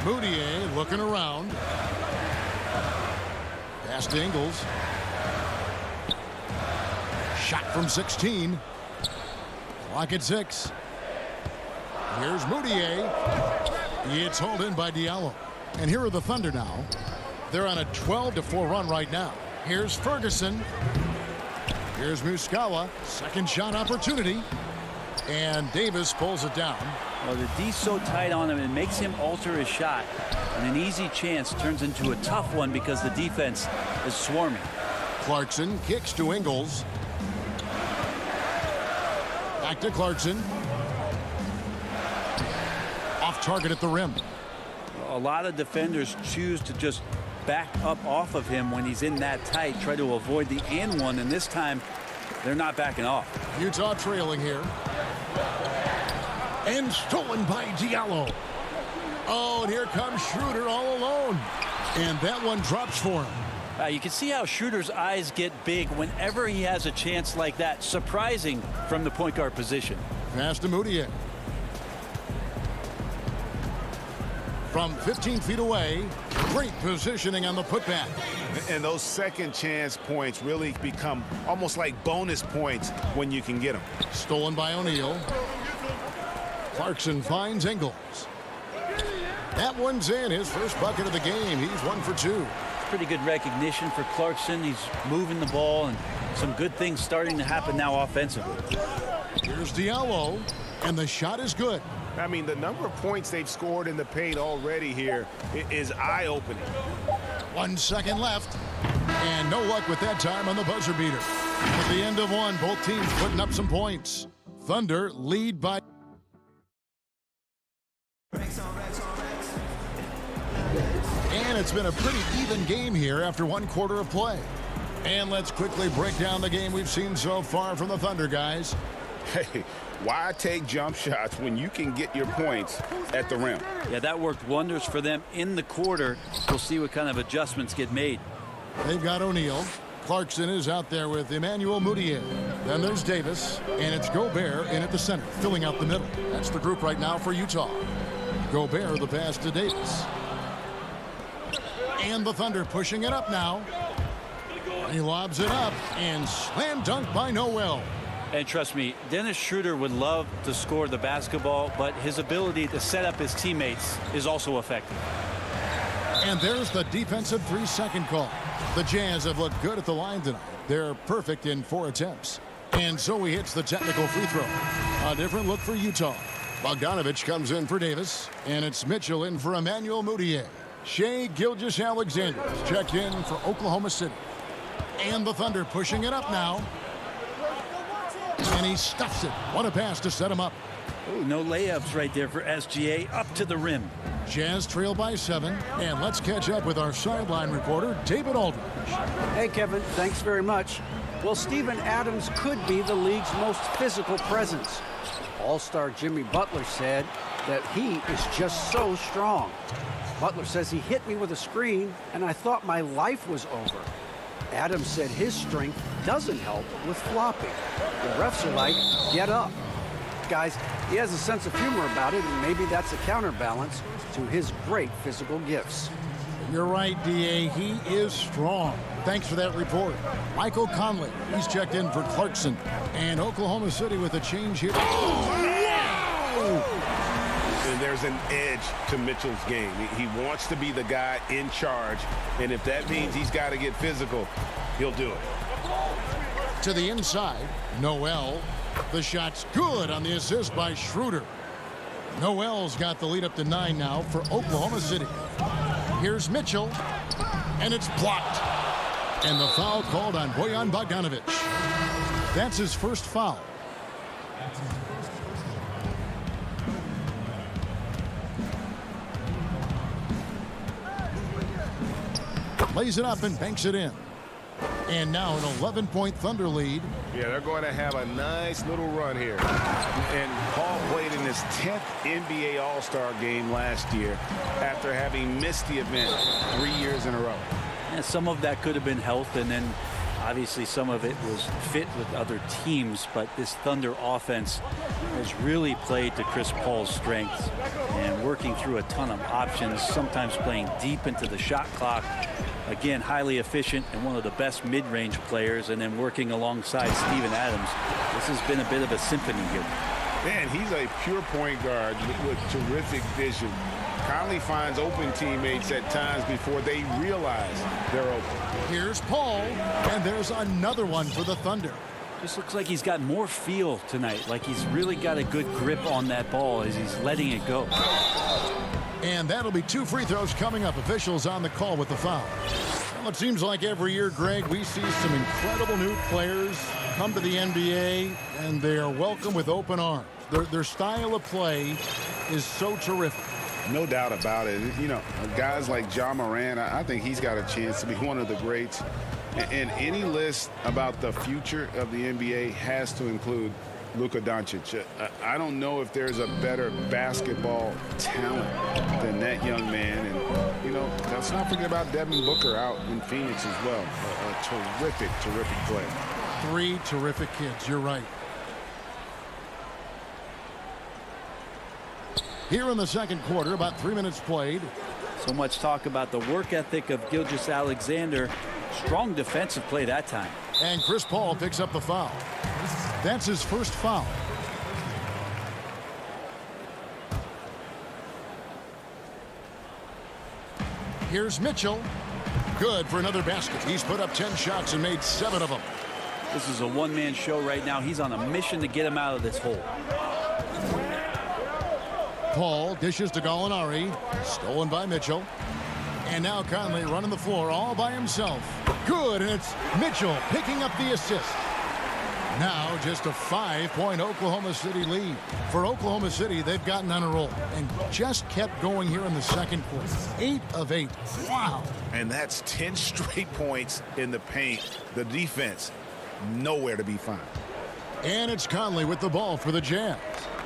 Moutier looking around. Pass to Ingles. Shot from 16. Clock at 6. Here's Moutier. It's hauled in by Diallo. And here are the Thunder now. They're on a 12-4 run right now. Here's Ferguson. Here's Muscala. Second shot opportunity. And Davis pulls it down. Well, the D's so tight on him, it makes him alter his shot. And an easy chance turns into a tough one because the defense is swarming. Clarkson kicks to Ingles. Back to Clarkson. Off target at the rim. A lot of defenders choose to just back up off of him when he's in that tight, try to avoid the and one, and this time they're not backing off. Utah trailing here. And stolen by Diallo. Oh, and here comes Schroeder all alone. And that one drops for him. You can see how Schroeder's eyes get big whenever he has a chance like that. Surprising from the point guard position. Pass to Moutier. From 15 feet away, great positioning on the putback. And those second chance points really become almost like bonus points when you can get them. Stolen by O'Neal. Clarkson finds Ingles. That one's in, his first bucket of the game. He's 1 for 2. Pretty good recognition for Clarkson. He's moving the ball, and some good things starting to happen now offensively. Here's Diallo, and the shot is good. I mean, the number of points they've scored in the paint already here is eye-opening. 1 second left, and no luck with that time on the buzzer beater. At the end of one, both teams putting up some points. Thunder lead by... And it's been a pretty even game here after 1 quarter of play. And let's quickly break down the game we've seen so far from the Thunder, guys. Hey, why take jump shots when you can get your points at the rim? Yeah, that worked wonders for them in the quarter. We'll see what kind of adjustments get made. They've got O'Neal. Clarkson is out there with Emmanuel Moutier. Then there's Davis, and it's Gobert in at the center, filling out the middle. That's the group right now for Utah. Gobert the pass to Davis. And the Thunder pushing it up now. He lobs it up, and slam dunk by Noel. And trust me, Dennis Schroeder would love to score the basketball, but his ability to set up his teammates is also effective. And there's the defensive 3-second call. The Jazz have looked good at the line tonight. They're perfect in 4 attempts. And so he hits the technical free throw. A different look for Utah. Bogdanovich comes in for Davis, and it's Mitchell in for Emmanuel Moutier. Shai Gilgeous-Alexander checked in for Oklahoma City. And the Thunder pushing it up now. And he stuffs it. What a pass to set him up. Ooh, no layups right there for SGA up to the rim. Jazz trail by 7. And let's catch up with our sideline reporter, David Aldridge. Hey, Kevin, thanks very much. Well, Steven Adams could be the league's most physical presence. All-star Jimmy Butler said that he is just so strong. Butler says he hit me with a screen, and I thought my life was over. Adams said his strength doesn't help with flopping. The refs are like, get up. Guys, he has a sense of humor about it, and maybe that's a counterbalance to his great physical gifts. You're right, D.A. He is strong. Thanks for that report. Michael Conley, he's checked in for Clarkson. And Oklahoma City with a change here. And there's an edge to Mitchell's game. He wants to be the guy in charge, and if that means he's got to get physical, he'll do it. To the inside, Noel. The shot's good on the assist by Schroeder. Noel's got the lead up to 9 now for Oklahoma City. Here's Mitchell, and it's blocked. And the foul called on Bojan Bogdanovich. That's his first foul. Lays it up and banks it in. And now an 11-point Thunder lead. Yeah, they're going to have a nice little run here. And Paul played in his 10th NBA All-Star game last year after having missed the event 3 years in a row. And some of that could have been health, and then obviously some of it was fit with other teams, but this Thunder offense has really played to Chris Paul's strengths and working through a ton of options, sometimes playing deep into the shot clock. Again, highly efficient and one of the best mid-range players, and then working alongside Steven Adams. This has been a bit of a symphony here. Man, he's a pure point guard with terrific vision. Conley finds open teammates at times before they realize they're open. Here's Paul, and there's another one for the Thunder. Just looks like he's got more feel tonight, like he's really got a good grip on that ball as he's letting it go. And that'll be 2 free throws coming up. Officials on the call with the foul. Well, it seems like every year, Greg, we see some incredible new players come to the NBA, and they are welcome with open arms. Their style of play is so terrific. No doubt about it. You know, guys like Ja Morant, I think he's got a chance to be one of the greats. And any list about the future of the NBA has to include Luka Doncic. I don't know if there's a better basketball talent than that young man. And, you know, let's not forget about Devin Booker out in Phoenix as well. A terrific, terrific player. 3 terrific kids. You're right. Here in the second quarter, about 3 minutes played. So much talk about the work ethic of Gilgeous-Alexander. Strong defensive play that time. And Chris Paul picks up the foul. That's his first foul. Here's Mitchell. Good for another basket. He's put up 10 shots and made 7 of them. This is a one-man show right now. He's on a mission to get him out of this hole. Paul dishes to Gallinari. Stolen by Mitchell. And now Conley running the floor all by himself. Good, and it's Mitchell picking up the assist. Now just a 5-point Oklahoma City lead. For Oklahoma City, they've gotten on a roll and just kept going here in the second quarter. 8 of 8. Wow. And that's 10 straight points in the paint. The defense, nowhere to be found. And it's Conley with the ball for the Jazz.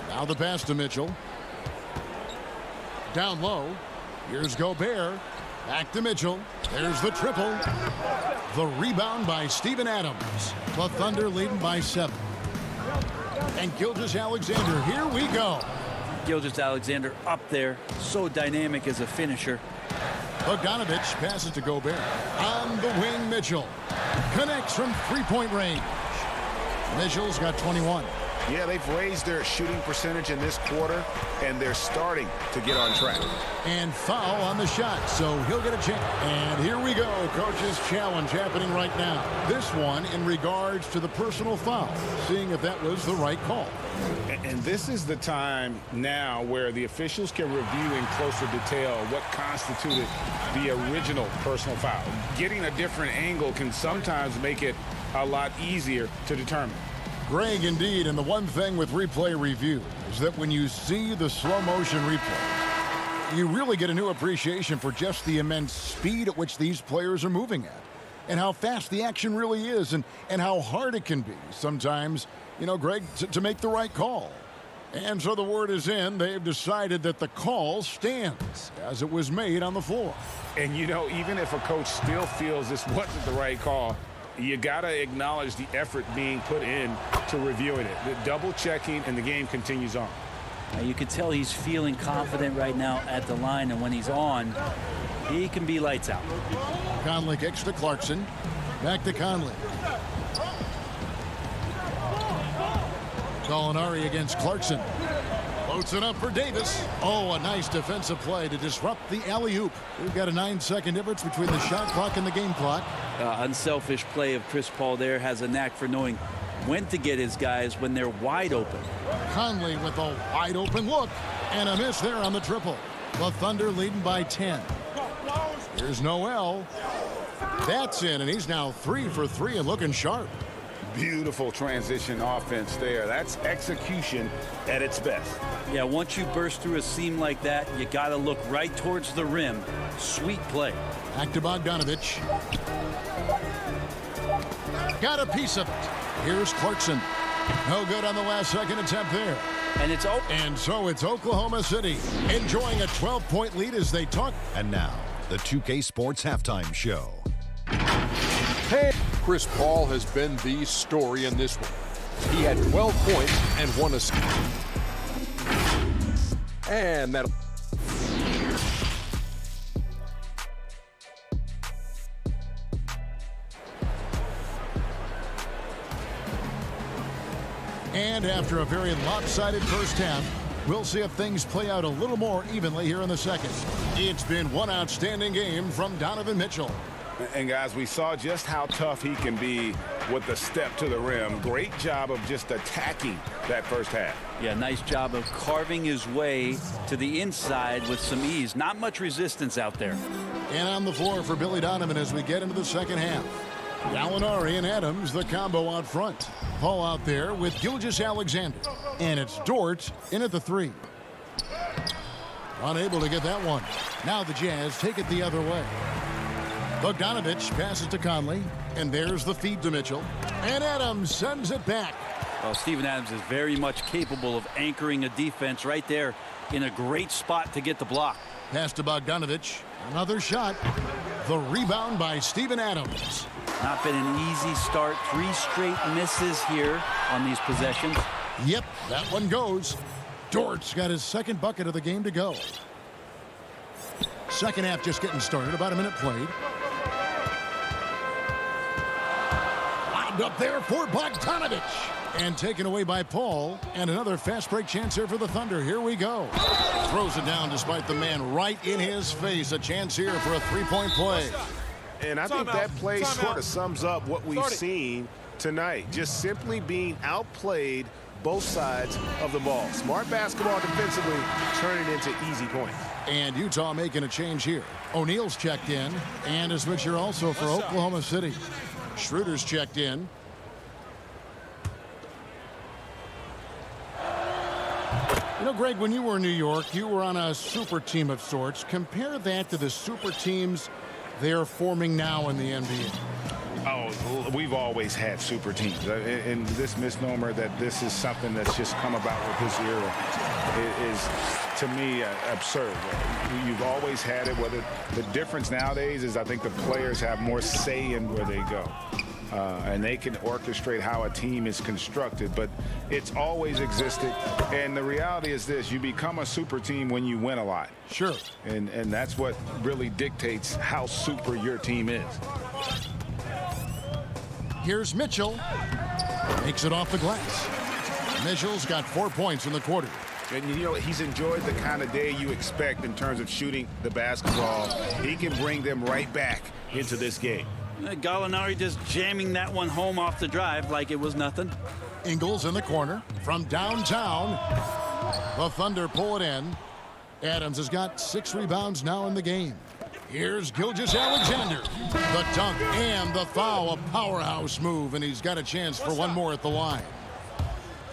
Now the pass to Mitchell. Down low. Here's Gobert. Back to Mitchell. There's the triple. The rebound by Steven Adams. The Thunder leading by 7. And Gilgeous-Alexander, here we go. Gilgeous-Alexander up there, so dynamic as a finisher. Bogdanovich passes to Gobert. On the wing, Mitchell. Connects from 3-point range. Mitchell's got 21. Yeah, they've raised their shooting percentage in this quarter, and they're starting to get on track. And foul on the shot, so he'll get a chance. And here we go, coach's challenge happening right now. This one in regards to the personal foul, seeing if that was the right call. And this is the time now where the officials can review in closer detail what constituted the original personal foul. Getting a different angle can sometimes make it a lot easier to determine. Greg, indeed, and the one thing with replay review is that when you see the slow motion replay, you really get a new appreciation for just the immense speed at which these players are moving at and how fast the action really is and how hard it can be sometimes, you know, Greg, to make the right call. And so the word is in. They've decided that the call stands as it was made on the floor. And, you know, even if a coach still feels this wasn't the right call, you got to acknowledge the effort being put in to reviewing it. The double checking, and the game continues on. You can tell he's feeling confident right now at the line, and when he's on, he can be lights out. Conley kicks to Clarkson. Back to Conley. Gallinari against Clarkson. Floats it up for Davis. Oh, a nice defensive play to disrupt the alley-oop. We've got a 9-second difference between the shot clock and the game clock. Unselfish play of Chris Paul there. Has a knack for knowing when to get his guys when they're wide open. Conley with a wide open look. And a miss there on the triple. The Thunder leading by 10. Here's Noel. That's in, and he's now 3 for 3 and looking sharp. Beautiful transition offense there. That's execution at its best. Yeah, once you burst through a seam like that, you got to look right towards the rim. Sweet play. Back to Bogdanovich. Got a piece of it. Here's Clarkson. No good on the last second attempt there. And it's open. And so it's Oklahoma City enjoying a 12-point lead as they talk. And now, the 2K Sports Halftime Show. Hey, Chris Paul has been the story in this one. He had 12 points and 1 assist. And that. And after a very lopsided first half, we'll see if things play out a little more evenly here in the second. It's been one outstanding game from Donovan Mitchell. And guys, we saw just how tough he can be with a step to the rim. Great job of just attacking that first half. Yeah, nice job of carving his way to the inside with some ease. Not much resistance out there. And on the floor for Billy Donovan as we get into the second half. Gallinari and Adams, the combo out front. Paul out there with Gilgeous-Alexander. And it's Dort in at the 3. Unable to get that one. Now the Jazz take it the other way. Bogdanovich passes to Conley. And there's the feed to Mitchell. And Adams sends it back. Well, Steven Adams is very much capable of anchoring a defense right there in a great spot to get the block. Pass to Bogdanovich. Another shot. The rebound by Steven Adams. Not been an easy start. 3 straight misses here on these possessions. Yep, that one goes. Dort's got his second bucket of the game to go. Second half just getting started. About a minute played. Lobbed up there for Bogdanovich. And taken away by Paul. And another fast break chance here for the Thunder. Here we go. Throws it down despite the man right in his face. A chance here for a 3-point play. And I think that play sort of sums up what we've seen tonight. Just simply being outplayed both sides of the ball. Smart basketball defensively, turning into easy points. And Utah making a change here. O'Neal's checked in. And a switcher also for Oklahoma City. Schroeder's checked in. You know, Greg, when you were in New York, you were on a super team of sorts. Compare that to the super teams they're forming now in the NBA. Oh, we've always had super teams. And this misnomer that this is something that's just come about with this era is, to me, absurd. You've always had it. Whether the difference nowadays is I think the players have more say in where they go. And they can orchestrate how a team is constructed, but it's always existed. And the reality is this: you become a super team when you win a lot. Sure. And that's what really dictates how super your team is. Here's Mitchell. Makes it off the glass. Mitchell's got 4 points in the quarter. And, you know, he's enjoyed the kind of day you expect in terms of shooting the basketball. He can bring them right back into this game. Gallinari just jamming that one home off the drive like it was nothing. Ingles in the corner from downtown. The Thunder pull it in. Adams has got 6 rebounds now in the game. Here's Gilgeous-Alexander. The dunk and the foul. A powerhouse move, and he's got a chance for one more at the line.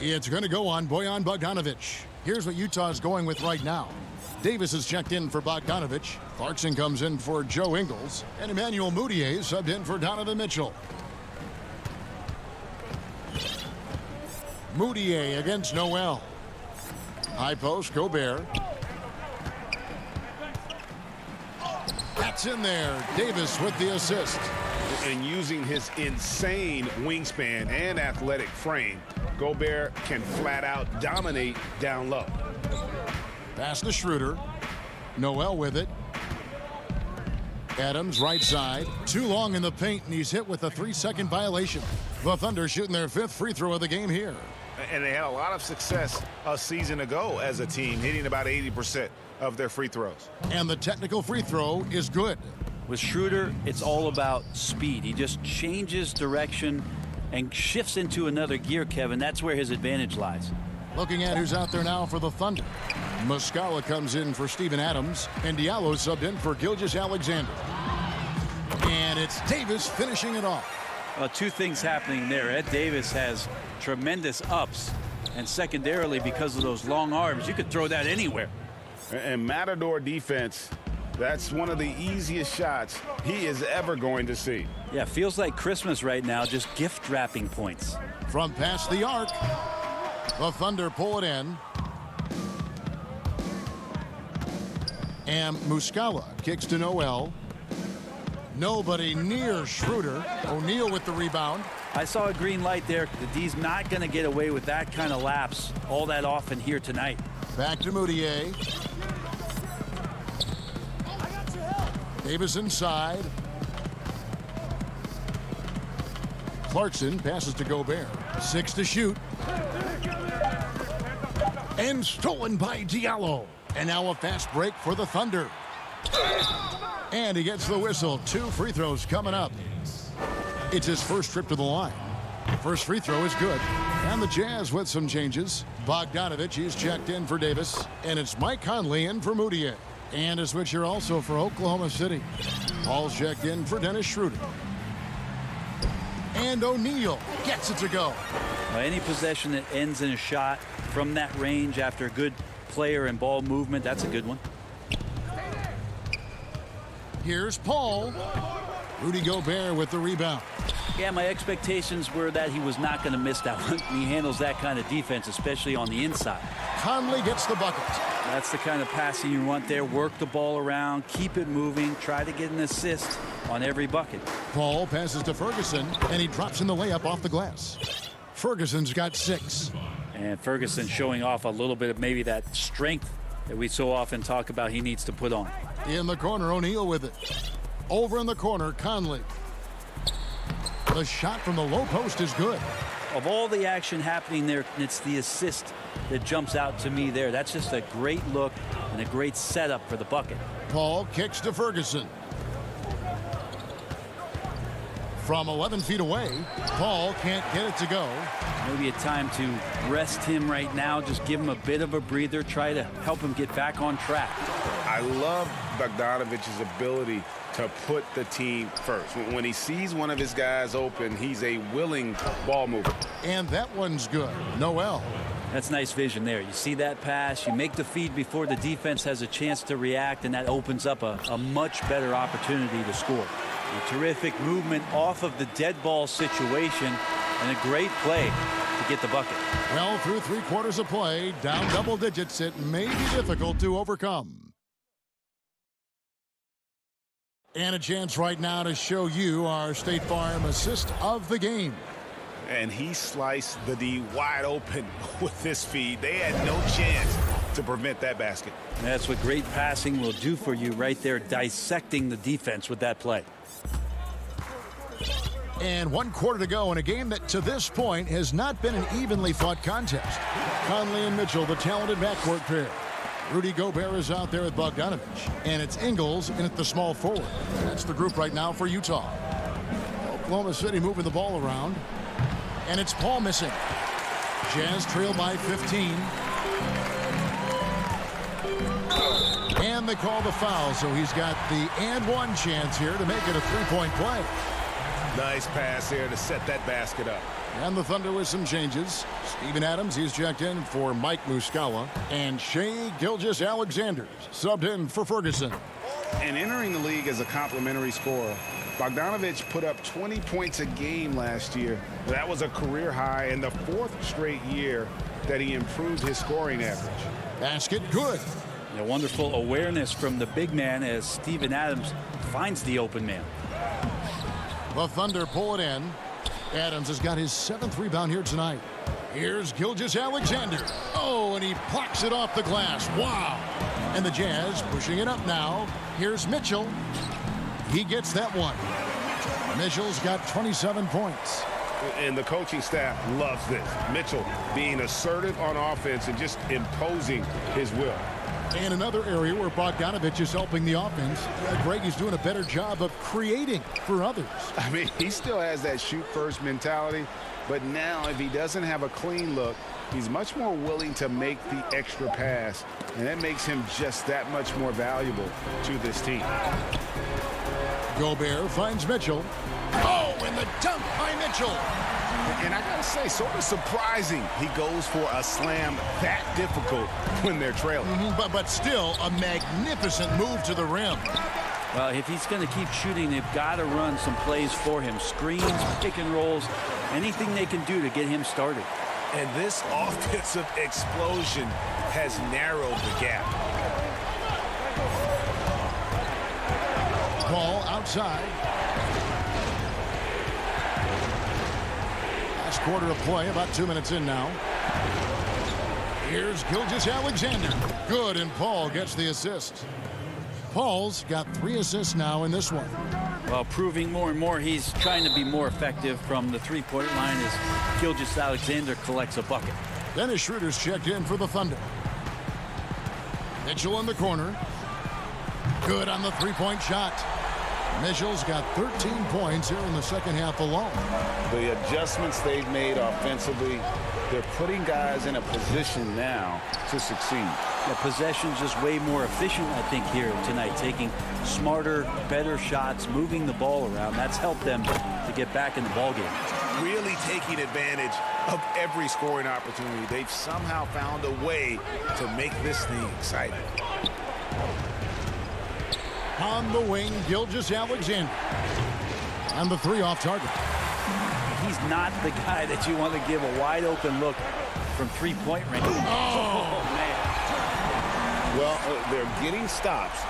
It's going to go on Bojan Bogdanovich. Here's what Utah's going with right now. Davis is checked in for Bogdanovich. Clarkson comes in for Joe Ingles. And Emmanuel Mudiay subbed in for Donovan Mitchell. Mudiay against Noel. High post, Gobert. That's in there. Davis with the assist. And using his insane wingspan and athletic frame, Gobert can flat out dominate down low. Pass to Schroeder. Noel with it. Adams right side. Too long in the paint, and he's hit with a 3-second violation. The Thunder shooting their 5th free throw of the game here. And they had a lot of success a season ago as a team, hitting about 80% of their free throws. And the technical free throw is good. With Schroeder, it's all about speed. He just changes direction and shifts into another gear, Kevin. That's where his advantage lies. Looking at who's out there now for the Thunder. Muscala comes in for Steven Adams, and Diallo subbed in for Gilgeous-Alexander. And it's Davis finishing it off. 2 things happening there. Ed Davis has tremendous ups, and secondarily, because of those long arms, you could throw that anywhere. And Matador defense, that's one of the easiest shots he is ever going to see. Yeah, feels like Christmas right now, just gift wrapping points. From past the arc, the Thunder pull it in. And Muscala kicks to Noel. Nobody near Schroeder. O'Neal with the rebound. I saw a green light there. The D's not going to get away with that kind of lapse all that often here tonight. Back to Mudiay. Davis inside. Clarkson passes to Gobert. 6 to shoot. And stolen by Diallo. And now a fast break for the Thunder. And he gets the whistle. 2 free throws coming up. It's his first trip to the line. First free throw is good. And the Jazz with some changes. Bogdanovich is checked in for Davis. And it's Mike Conley in for Moutier. And a switcher also for Oklahoma City. Paul's checked in for Dennis Schroeder. And O'Neal gets it to go. Any possession that ends in a shot from that range after a good player and ball movement, that's a good one. Here's Paul. Rudy Gobert with the rebound. Yeah, my expectations were that he was not going to miss that one. He handles that kind of defense, especially on the inside. Conley gets the bucket. That's the kind of passing you want there. Work the ball around, keep it moving, try to get an assist on every bucket. Paul passes to Ferguson, and he drops in the layup off the glass. Ferguson's got 6. And Ferguson showing off a little bit of maybe that strength that we so often talk about he needs to put on. In the corner, O'Neal with it. Over in the corner, Conley. The shot from the low post is good. Of all the action happening there, it's the assist that jumps out to me there. That's just a great look and a great setup for the bucket. Paul kicks to Ferguson. From 11 feet away, Paul can't get it to go. Maybe a time to rest him right now. Just give him a bit of a breather. Try to help him get back on track. I love Bogdanovich's ability to put the team first. When he sees one of his guys open, he's a willing ball mover. And that one's good. Noel. That's nice vision there. You see that pass, you make the feed before the defense has a chance to react, and that opens up a much better opportunity to score. A terrific movement off of the dead ball situation, and a great play to get the bucket. Well, through 3 quarters of play, down double digits, it may be difficult to overcome. And a chance right now to show you our State Farm assist of the game. And he sliced the D wide open with this feed. They had no chance to prevent that basket. That's what great passing will do for you right there, dissecting the defense with that play. And 1 quarter to go in a game that to this point has not been an evenly fought contest. Conley and Mitchell, the talented backcourt pair. Rudy Gobert is out there with Bogdanovich. And it's Ingles in at the small forward. That's the group right now for Utah. Oklahoma City moving the ball around. And it's Paul missing. Jazz trail by 15. And they call the foul, so he's got the and one chance here to make it a three-point play. Nice pass here to set that basket up. And the Thunder with some changes. Steven Adams, he's checked in for Mike Muscala. And Shai Gilgeous-Alexander subbed in for Ferguson. And entering the league as a complimentary scorer, Bogdanovich put up 20 points a game last year. That was a career high in the 4th straight year that he improved his scoring average. Basket good. A wonderful awareness from the big man as Steven Adams finds the open man. The Thunder pull it in. Adams has got his 7th rebound here tonight. Here's Gilgeous-Alexander. Oh, and he plucks it off the glass. Wow. And the Jazz pushing it up now. Here's Mitchell. He gets that one. Mitchell's got 27 points. And the coaching staff loves this. Mitchell being assertive on offense and just imposing his will. And another area where Bogdanovich is helping the offense. Greg is doing a better job of creating for others. I mean, he still has that shoot-first mentality, but now if he doesn't have a clean look, he's much more willing to make the extra pass, and that makes him just that much more valuable to this team. Gobert finds Mitchell. Oh, and the dunk by Mitchell. And I gotta say, sort of surprising he goes for a slam that difficult when they're trailing. But still a magnificent move to the rim. Well, if he's going to keep shooting, they've got to run some plays for him. Screens, pick and rolls, anything they can do to get him started. And this offensive explosion has narrowed the gap. Ball outside. Last quarter of play, about 2 minutes in now. Here's Gilgeous-Alexander. Good, and Paul gets the assist. Paul's got 3 assists now in this one. Well, proving more and more he's trying to be more effective from the three-point line as Gilgeous-Alexander collects a bucket. Dennis Schroeder's checked in for the Thunder. Mitchell in the corner. Good on the three-point shot. Mitchell's got 13 points here in the second half alone. The adjustments they've made offensively, they're putting guys in a position now to succeed. The possession's just way more efficient, I think, here tonight. Taking smarter, better shots, moving the ball around. That's helped them to get back in the ballgame. Really taking advantage of every scoring opportunity. They've somehow found a way to make this thing exciting. On the wing, Gilgeous-Alexander. And the three off target. He's not the guy that you want to give a wide open look from three-point range. Oh, man. Well, they're getting stops,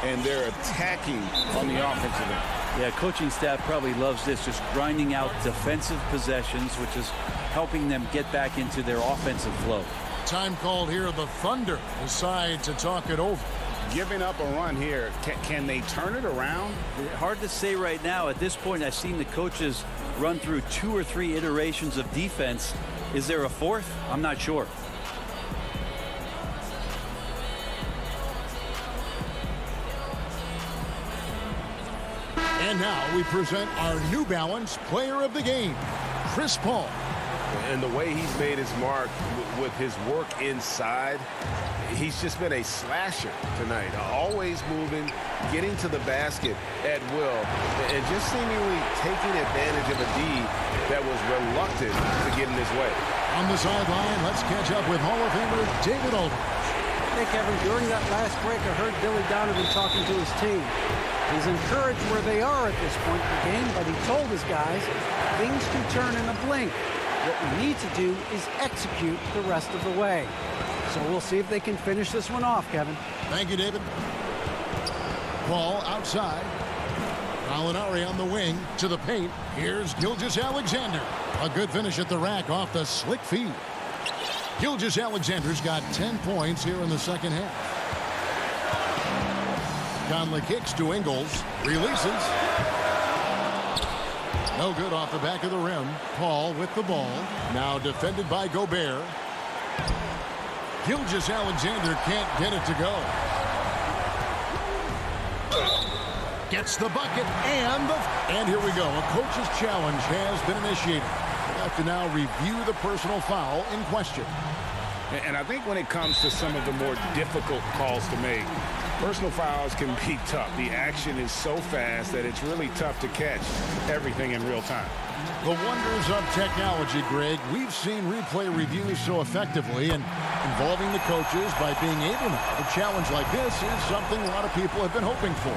and they're attacking on the offensive end. Yeah, coaching staff probably loves this, just grinding out defensive possessions, which is helping them get back into their offensive flow. Time called here. The Thunder decide to talk it over. Giving up a run here, can they turn it around? Hard to say right now. At this point, I've seen the coaches run through 2 or 3 iterations of defense. Is there a fourth? I'm not sure. And now we present our New Balance Player of the Game, Chris Paul. And the way he's made his mark with his work inside, he's just been a slasher tonight. Always moving, getting to the basket at will, and just seemingly taking advantage of a D that was reluctant to get in his way. On the sideline, let's catch up with Hall of Famer David Aldridge. Hey, Kevin, during that last break, I heard Billy Donovan talking to his team. He's encouraged where they are at this point in the game, but he told his guys things can turn in a blink. What we need to do is execute the rest of the way. So we'll see if they can finish this one off, Kevin. Thank you, David. Ball outside. Gallinari on the wing to the paint. Here's Gilgeous-Alexander. A good finish at the rack off the slick feed. Gilgeous-Alexander's got 10 points here in the second half. Conley kicks to Ingles. Releases. No good off the back of the rim. Paul with the ball. Now defended by Gobert. Gilgeous-Alexander can't get it to go. Gets the bucket and here we go. A coach's challenge has been initiated. We'll have to now review the personal foul in question. And I think when it comes to some of the more difficult calls to make, personal fouls can be tough. The action is so fast that it's really tough to catch everything in real time. The wonders of technology, Greg. We've seen replay reviews so effectively, and involving the coaches by being able to challenge like this is something a lot of people have been hoping for.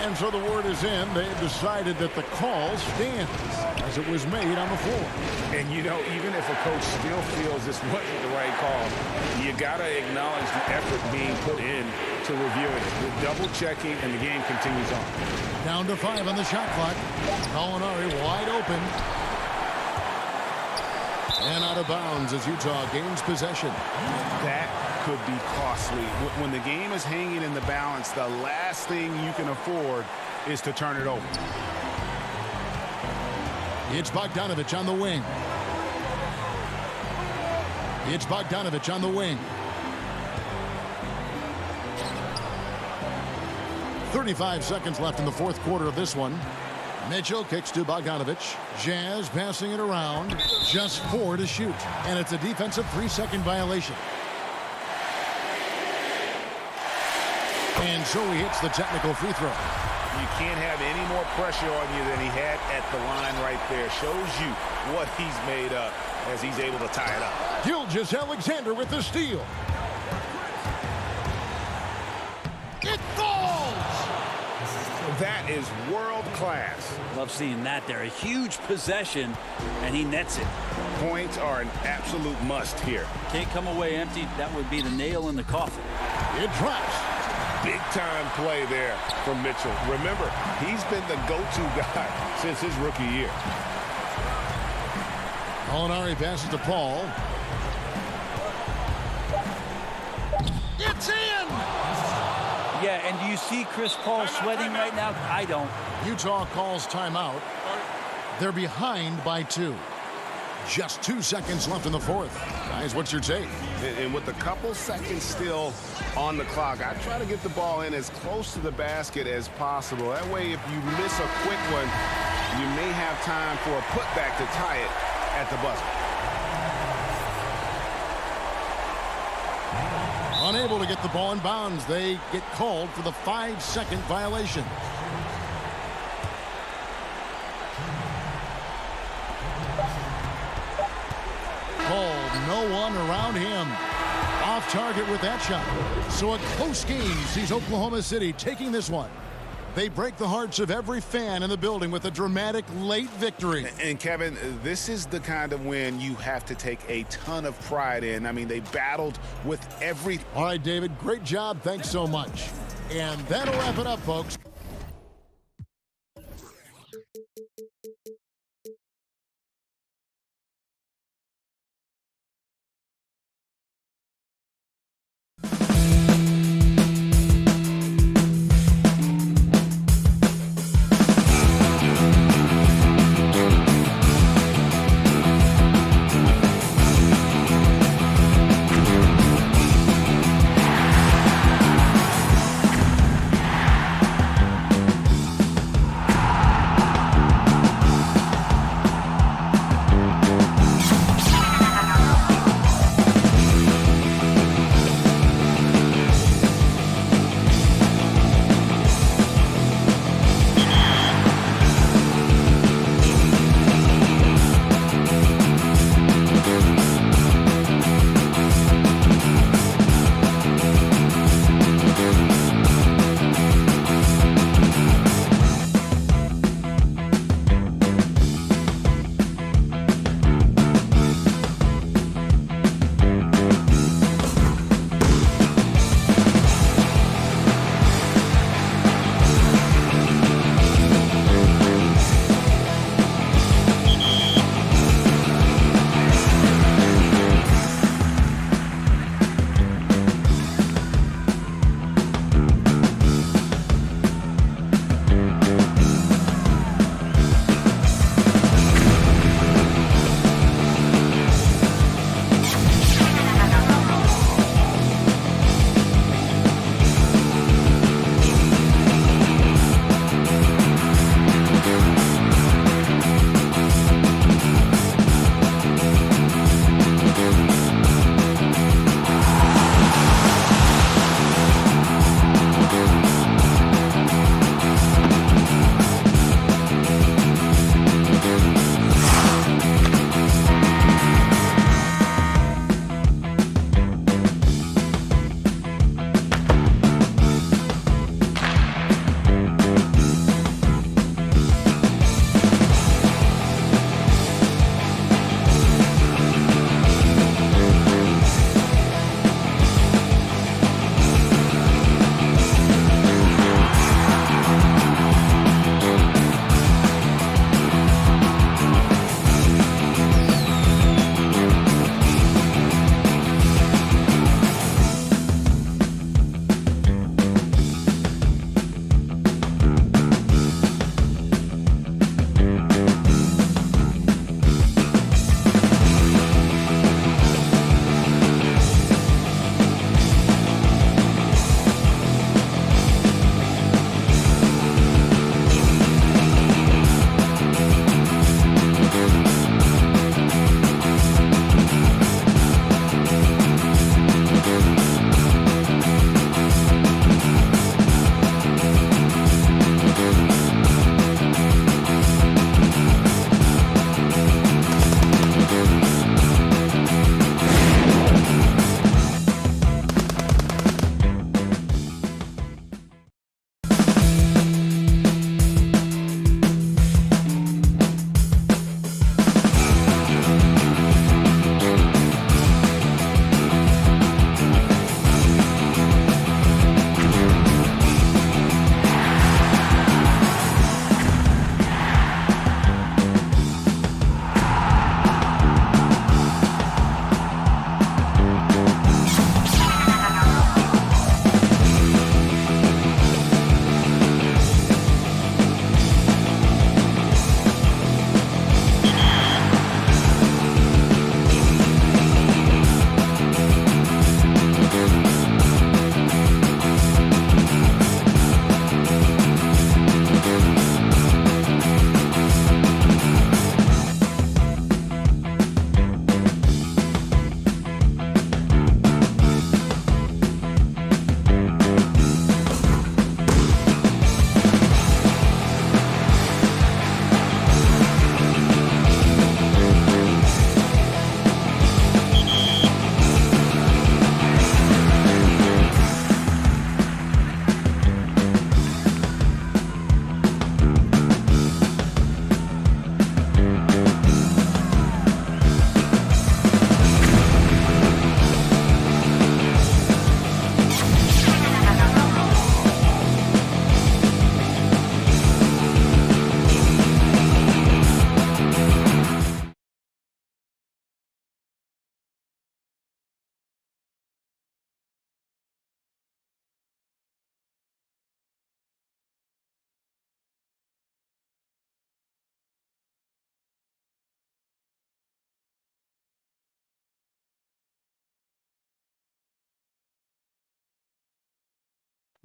And so the word is in. They've decided that the call stands as it was made on the floor. And, you know, even if a coach still feels this wasn't the right call, you got to acknowledge the effort being put in to reviewing it. We're double-checking, and the game continues on. Down to 5 on the shot clock. Gallinari wide open. And out of bounds as Utah gains possession. That could be costly. When the game is hanging in the balance, the last thing you can afford is to turn it over. It's Bogdanovich on the wing. It's Bogdanovich on the wing. 35 seconds left in the fourth quarter of this one. Mitchell kicks to Bogdanovich. Jazz passing it around. Just 4 to shoot. And it's a defensive 3-second violation. And so he hits the technical free throw. You can't have any more pressure on you than he had at the line right there. Shows you what he's made up as he's able to tie it up. Gilgeous-Alexander with the steal. It falls! That is world class. Love seeing that there. A huge possession, and he nets it. Points are an absolute must here. Can't come away empty. That would be the nail in the coffin. It drops. Big-time play there from Mitchell. Remember, he's been the go-to guy since his rookie year. Gallinari passes to Paul. It's in! Yeah, and do you see Chris Paul sweating right now? I don't. Utah calls timeout. They're behind by 2. Just 2 seconds left in the fourth. Guys, what's your take? And with a couple seconds still on the clock, I try to get the ball in as close to the basket as possible. That way, if you miss a quick one, you may have time for a putback to tie it at the buzzer. Unable to get the ball in bounds. They get called for the 5-second violation. No one around him. Off target with that shot. So a close game sees Oklahoma City taking this one. They break the hearts of every fan in the building with a dramatic late victory. And Kevin, this is the kind of win you have to take a ton of pride in. I mean, they battled with every... All right, David, great job. Thanks so much. And that'll wrap it up, folks.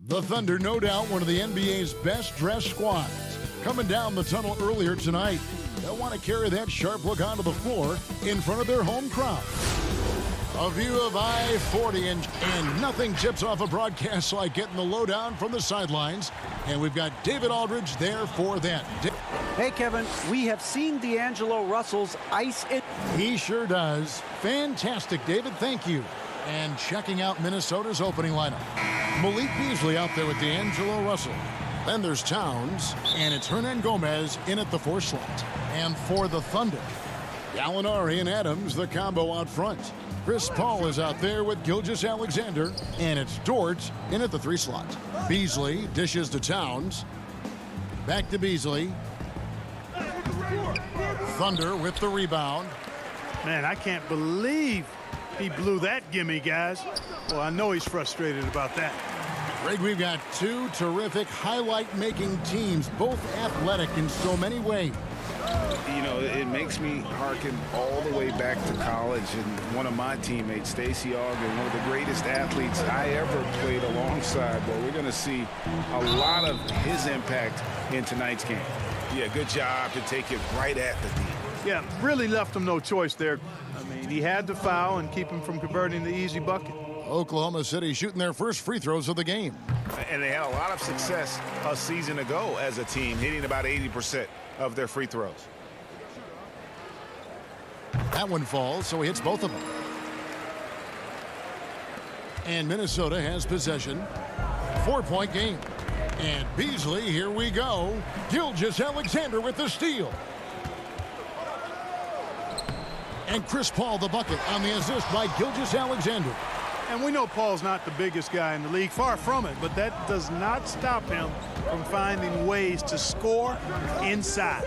The Thunder, no doubt, one of the NBA's best-dressed squads. Coming down the tunnel earlier tonight, they'll want to carry that sharp look onto the floor in front of their home crowd. A view of I-40, and nothing tips off a broadcast like getting the lowdown from the sidelines. And we've got David Aldridge there for that. Hey, Kevin, we have seen D'Angelo Russell's ice it. He sure does. Fantastic, David. Thank you. And checking out Minnesota's opening lineup. Malik Beasley out there with D'Angelo Russell. Then there's Towns, and it's Hernan Gomez in at the 4 slot. And for the Thunder, Gallinari and Adams, the combo out front. Chris Paul is out there with Gilgeous-Alexander, and it's Dort in at the 3 slot. Beasley dishes to Towns. Back to Beasley. Thunder with the rebound. Man, I can't believe he blew that gimme, guys. Well, I know he's frustrated about that. Greg, we've got 2 terrific highlight-making teams, both athletic in so many ways. You know, it makes me hearken all the way back to college, and one of my teammates, Stacey Ogden, one of the greatest athletes I ever played alongside. Well, we're going to see a lot of his impact in tonight's game. Yeah, good job to take it right at the D. Yeah, really left him no choice there. I mean, he had to foul and keep him from converting the easy bucket. Oklahoma City shooting their first free throws of the game. And they had a lot of success a season ago as a team, hitting about 80% of their free throws. That one falls, so he hits both of them. And Minnesota has possession. 4-point game. And Beasley, here we go. Gilgeous-Alexander with the steal. And Chris Paul the bucket on the assist by Gilgeous-Alexander. And we know Paul's not the biggest guy in the league, far from it, but that does not stop him from finding ways to score inside.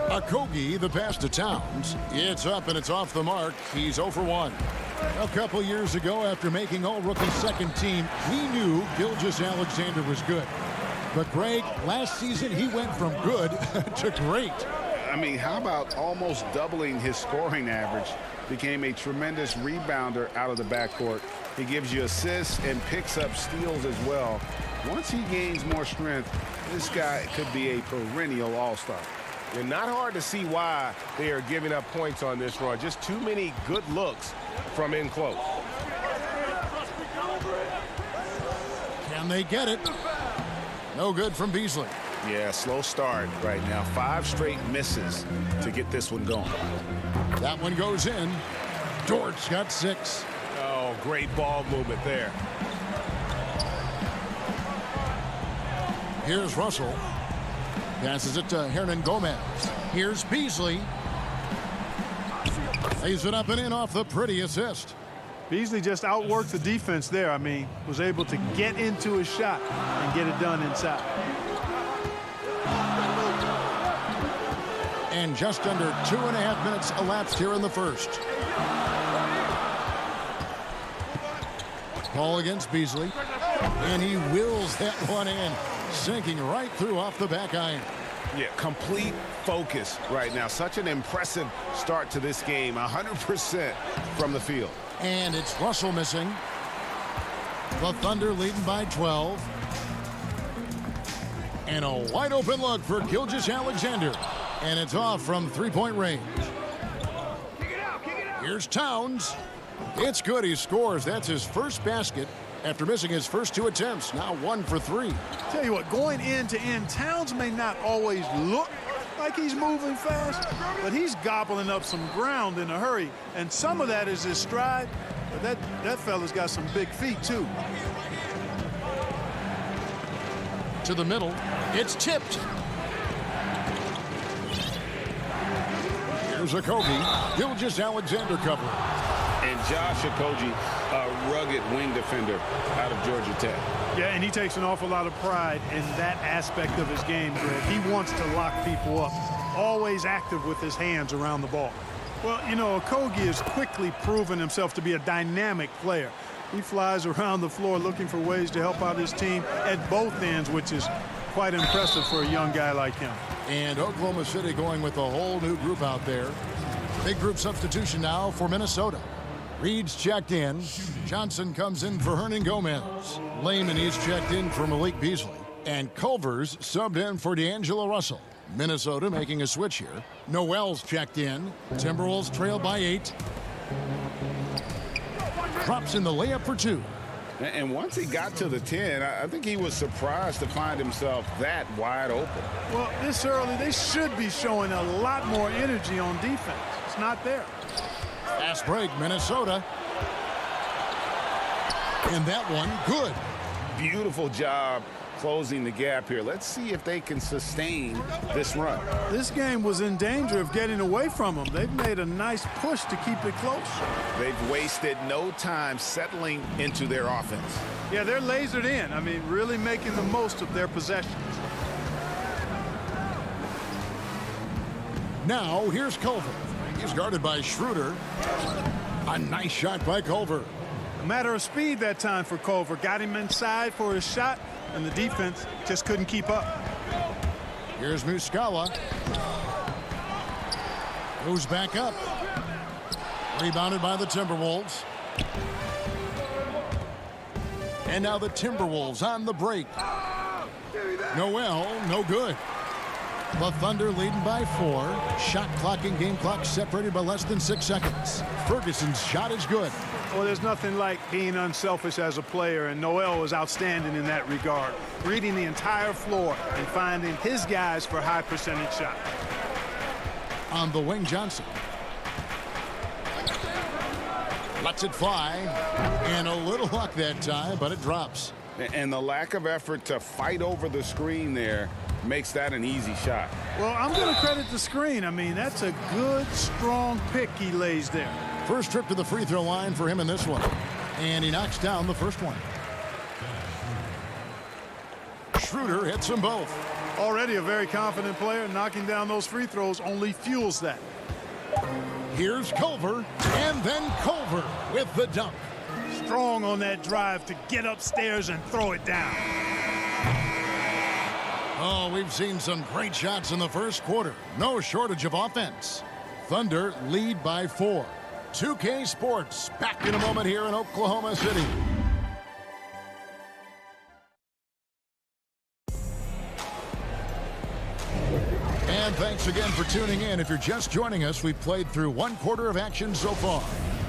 Okogie, the pass to Towns. It's up and it's off the mark. He's 0 for 1. A couple years ago, after making all-rookie second team, we knew Gilgeous-Alexander was good. But, Greg, last season he went from good to great. I mean, how about almost doubling his scoring average? Became a tremendous rebounder out of the backcourt. He gives you assists and picks up steals as well. Once he gains more strength, this guy could be a perennial all-star. And not hard to see why they are giving up points on this run. Just too many good looks from in close. Can they get it? No good from Beasley. Yeah, slow start right now. 5 straight misses to get this one going. That one goes in. Dort's got 6. Oh, great ball movement there. Here's Russell. Passes it to Hernan Gomez. Here's Beasley. Lays it up and in off the pretty assist. Beasley just outworked the defense there. I mean, was able to get into his shot and get it done inside. And just under 2.5 minutes elapsed here in the first. Ball against Beasley. And he wills that one in. Sinking right through off the back iron. Yeah, complete focus right now. Such an impressive start to this game. 100% from the field. And it's Russell missing. The Thunder leading by 12. And a wide open look for Gilgeous-Alexander. And it's off from 3-point range. Here's Towns. It's good. He scores. That's his first basket after missing his first 2 attempts. Now 1 for 3. Tell you what, going end to end, Towns may not always look like he's moving fast, but he's gobbling up some ground in a hurry. And some of that is his stride, but that fella's got some big feet too. To the middle. It's tipped. Here's Okogie. Gilgeous-Alexander covering. And Josh Okogie, a rugged wing defender out of Georgia Tech. Yeah, and he takes an awful lot of pride in that aspect of his game, Greg. He wants to lock people up. Always active with his hands around the ball. Well, you know, Okogie has quickly proven himself to be a dynamic player. He flies around the floor looking for ways to help out his team at both ends, which is quite impressive for a young guy like him. And Oklahoma City going with a whole new group out there. Big group substitution now for Minnesota. Reed's checked in. Johnson comes in for Hernan Gomez. Lehman is checked in for Malik Beasley. And Culver's subbed in for D'Angelo Russell. Minnesota making a switch here. Noel's checked in. Timberwolves trail by 8. Drops in the layup for 2. And once he got to the 10, I think he was surprised to find himself that wide open. Well, this early, they should be showing a lot more energy on defense. It's not there. Fast break, Minnesota. And that one, good. Beautiful job closing the gap here. Let's see if they can sustain this run. This game was in danger of getting away from them. They've made a nice push to keep it close. They've wasted no time settling into their offense. Yeah, they're lasered in. I mean, really making the most of their possessions. Now, here's Culver. He's guarded by Schroeder. A nice shot by Culver. A matter of speed that time for Culver. Got him inside for his shot, and the defense just couldn't keep up. Here's Muscala. Goes back up. Rebounded by the Timberwolves. And now the Timberwolves on the break. Noel, no good. The Thunder leading by 4. Shot clock and game clock separated by less than 6 seconds. Ferguson's shot is good. Well, there's nothing like being unselfish as a player, and Noel was outstanding in that regard. Reading the entire floor and finding his guys for high percentage shots. On the wing, Johnson. Lets it fly. And a little luck that time, but it drops. And the lack of effort to fight over the screen there makes that an easy shot. Well, I'm going to credit the screen. I mean, that's a good, strong pick he lays there. First trip to the free throw line for him in this one. And he knocks down the first one. Schroeder hits them both. Already a very confident player. Knocking down those free throws only fuels that. Here's Culver. And then Culver with the dunk. Strong on that drive to get upstairs and throw it down. Oh, we've seen some great shots in the first quarter. No shortage of offense. Thunder lead by 4. 2K Sports back in a moment here in Oklahoma City. And thanks again for tuning in. If you're just joining us, we've played through 1 quarter of action so far.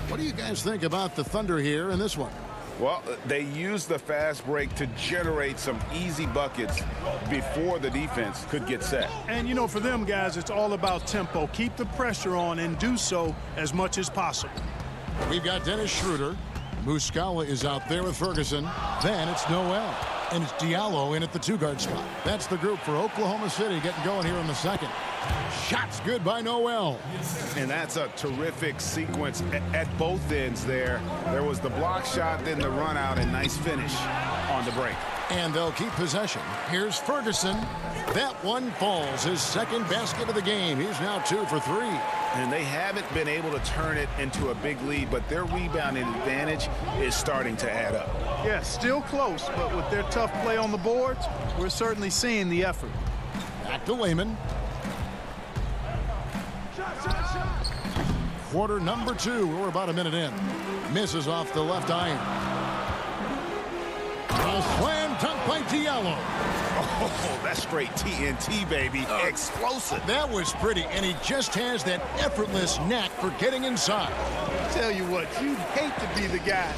What do you guys think about the Thunder here in this one? Well, they used the fast break to generate some easy buckets before the defense could get set. And, you know, for them guys, it's all about tempo. Keep the pressure on and do so as much as possible. We've got Dennis Schroeder. Muscala is out there with Ferguson. Then it's Noel. And it's Diallo in at the 2-guard spot. That's the group for Oklahoma City getting going here in the second. Shots good by Noel. And that's a terrific sequence at both ends there. There was the block shot, then the run out, and nice finish on the break. And they'll keep possession. Here's Ferguson. That one falls. His second basket of the game. He's now 2 for 3. And they haven't been able to turn it into a big lead, but their rebounding advantage is starting to add up. Yeah, still close, but with their tough play on the boards, we're certainly seeing the effort. Back to Lehman. Quarter number 2. We're about a minute in. Misses off the left iron. A slam dunk by Diallo. Oh, that's straight TNT, baby. Explosive. That was pretty, and he just has that effortless knack for getting inside. Tell you what, you'd hate to be the guy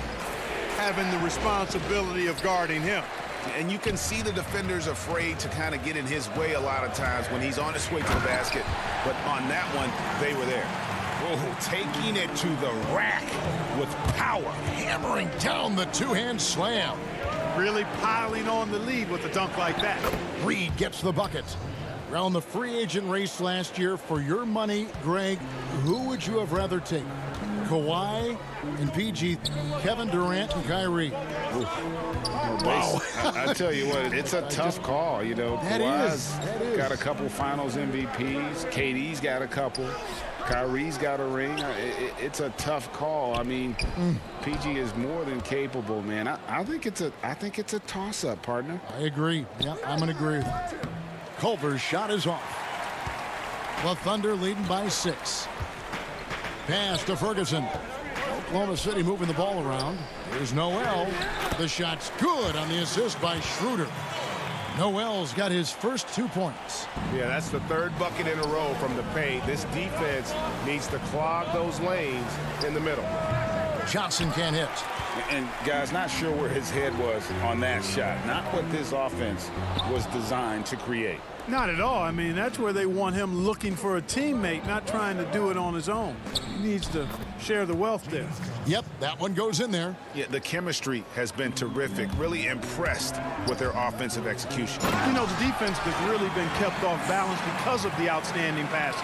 having the responsibility of guarding him. And you can see the defenders afraid to kind of get in his way a lot of times when he's on his way to the basket. But on that one, they were there. Oh, taking it to the rack with power, hammering down the 2-hand slam. Really piling on the lead with a dunk like that. Reed gets the bucket. Around the free agent race last year, for your money, Greg, who would you have rather take? Kawhi and PG, Kevin Durant and Kyrie. Wow. I tell you what, it's a tough call. You know, Kawhi's got a couple finals MVPs. KD's got a couple. Kyrie's got a ring. It's a tough call. I mean, PG is more than capable, man. I think it's a toss-up, partner. I agree. Yeah, I'm going to agree with you. Culver's shot is off. The Thunder leading by 6. Pass to Ferguson. Oklahoma City moving the ball around. Here's Noel. The shot's good on the assist by Schroeder. Noel's got his first 2 points. Yeah, that's the third bucket in a row from the paint. This defense needs to clog those lanes in the middle. Johnson can't hit. And, guys, not sure where his head was on that shot. Not what this offense was designed to create. Not at all. I mean, that's where they want him looking for a teammate, not trying to do it on his own. He needs to share the wealth there. Yep, that one goes in there. Yeah, the chemistry has been terrific. Really impressed with their offensive execution. You know, the defense has really been kept off balance because of the outstanding passes.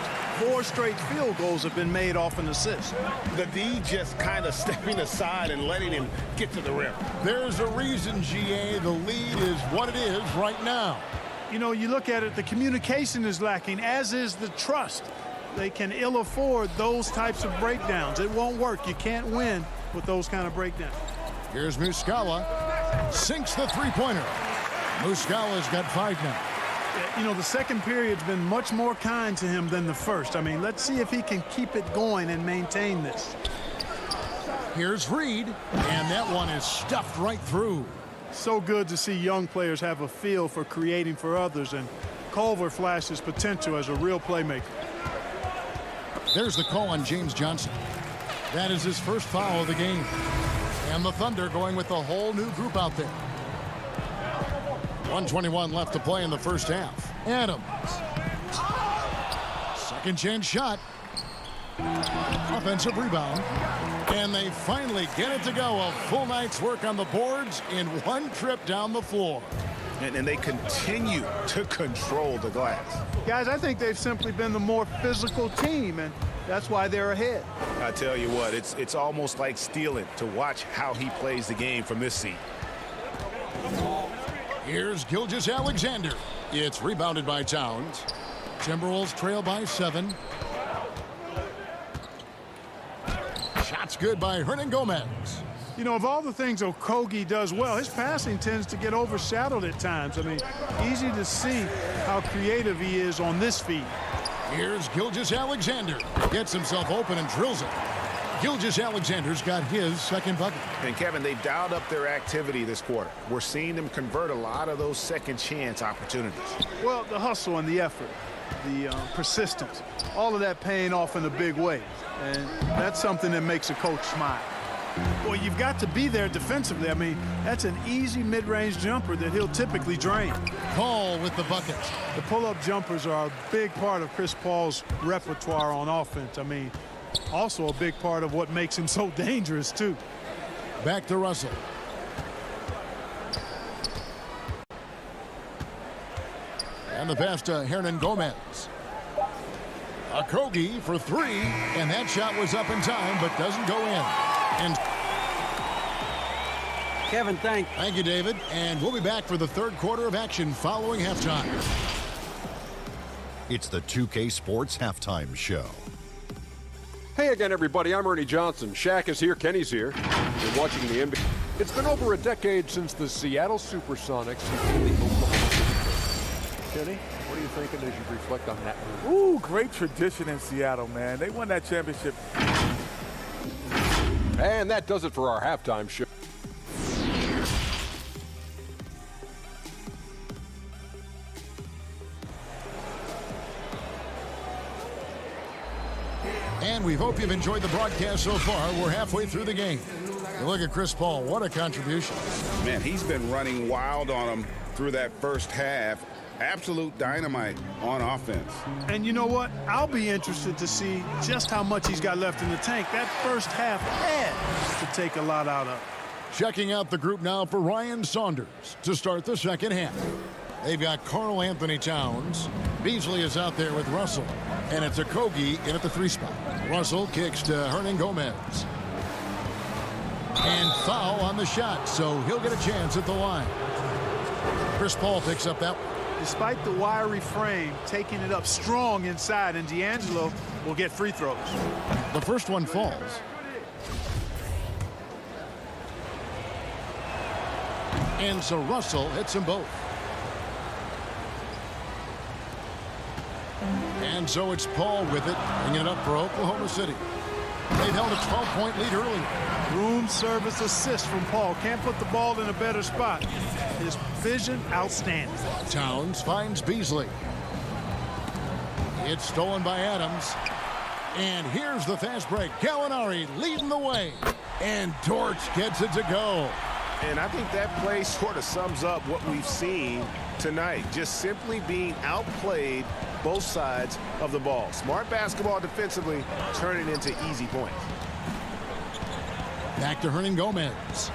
4 straight field goals have been made off an assist. The D just kind of stepping aside and letting him get to the rim. There's a reason, GA, the lead is what it is right now. You know, you look at it, the communication is lacking, as is the trust. They can ill afford those types of breakdowns. It won't work. You can't win with those kind of breakdowns. Here's Muscala. Sinks the three-pointer. Muscala's got 5 now. You know, the second period's been much more kind to him than the first. I mean, let's see if he can keep it going and maintain this. Here's Reed, and that one is stuffed right through. So good to see young players have a feel for creating for others, and Culver flashed his potential as a real playmaker. There's the call on James Johnson. That is his first foul of the game. And the Thunder going with a whole new group out there. 1:21 left to play in the first half. Adams. Second chance shot. Offensive rebound. And they finally get it to go. A full night's work on the boards in one trip down the floor. And they continue to control the glass. Guys, I think they've simply been the more physical team, and that's why they're ahead. I tell you what, it's almost like stealing to watch how he plays the game from this seat. Here's Gilgeous-Alexander. It's rebounded by Towns. Timberwolves trail by 7. Shot's good by Hernangomez. You know, of all the things Okogie does well, his passing tends to get overshadowed at times. I mean, easy to see how creative he is on this feed. Here's Gilgeous-Alexander. Gets himself open and drills it. Gilgeous-Alexander's got his second bucket. And, Kevin, they've dialed up their activity this quarter. We're seeing them convert a lot of those second chance opportunities. Well, the hustle and the effort, the persistence, all of that paying off in a big way. And that's something that makes a coach smile. Well, you've got to be there defensively. I mean, that's an easy mid-range jumper that he'll typically drain. Paul with the bucket. The pull-up jumpers are a big part of Chris Paul's repertoire on offense. I mean, also a big part of what makes him so dangerous, too. Back to Russell. And the pass to Hernangomez. Okogie for 3, and that shot was up in time, but doesn't go in. And Kevin, thank you, David. And we'll be back for the third quarter of action following halftime. It's the 2K Sports Halftime Show. Hey again, everybody. I'm Ernie Johnson. Shaq is here. Kenny's here. You're watching the NBA. It's been over a decade since the Seattle Supersonics defeated the Oklahoma City. Kenny, what are you thinking as you reflect on that move? Ooh, great tradition in Seattle, man. They won that championship. And that does it for our halftime show. And we hope you've enjoyed the broadcast so far. We're halfway through the game. You look at Chris Paul. What a contribution. Man, he's been running wild on them through that first half. Absolute dynamite on offense. And you know what? I'll be interested to see just how much he's got left in the tank. That first half had to take a lot out of. Checking out the group now for Ryan Saunders to start the second half. They've got Karl Anthony Towns. Beasley is out there with Russell. And it's Okogie in at the 3 spot. Russell kicks to Hernangomez. And foul on the shot, so he'll get a chance at the line. Chris Paul picks up that one. Despite the wiry frame, taking it up strong inside, and D'Angelo will get free throws. The first one falls. And so Russell hits them both. And so it's Paul with it, bringing it up for Oklahoma City. They've held a 12-point lead earlier. Room service assist from Paul. Can't put the ball in a better spot. His vision, outstanding. Towns finds Beasley. It's stolen by Adams. And here's the fast break. Gallinari leading the way. And Dort gets it to go. And I think that play sort of sums up what we've seen tonight. Just simply being outplayed both sides of the ball. Smart basketball defensively, turning into easy points. Back to Hernangomez.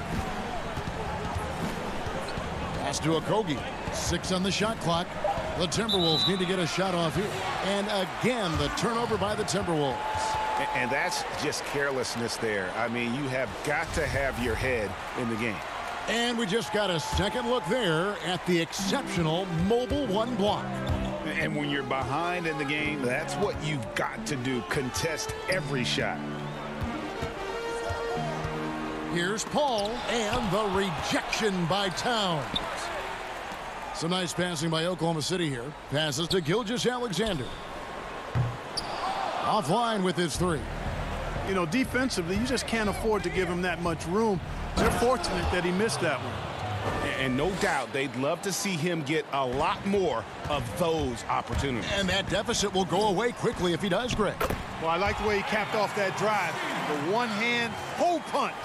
Pass to Okogie. 6 on the shot clock. The Timberwolves need to get a shot off here. And again, the turnover by the Timberwolves. And that's just carelessness there. I mean, you have got to have your head in the game. And we just got a second look there at the exceptional Mobile 1 block. And when you're behind in the game, that's what you've got to do. Contest every shot. Here's Paul and the rejection by Towns. Some nice passing by Oklahoma City here. Passes to Gilgeous-Alexander. Offline with his 3. You know, defensively, you just can't afford to give him that much room. They're fortunate that he missed that one. And no doubt they'd love to see him get a lot more of those opportunities. And that deficit will go away quickly if he does, Greg. Well, I like the way he capped off that drive. The one-hand hole punch.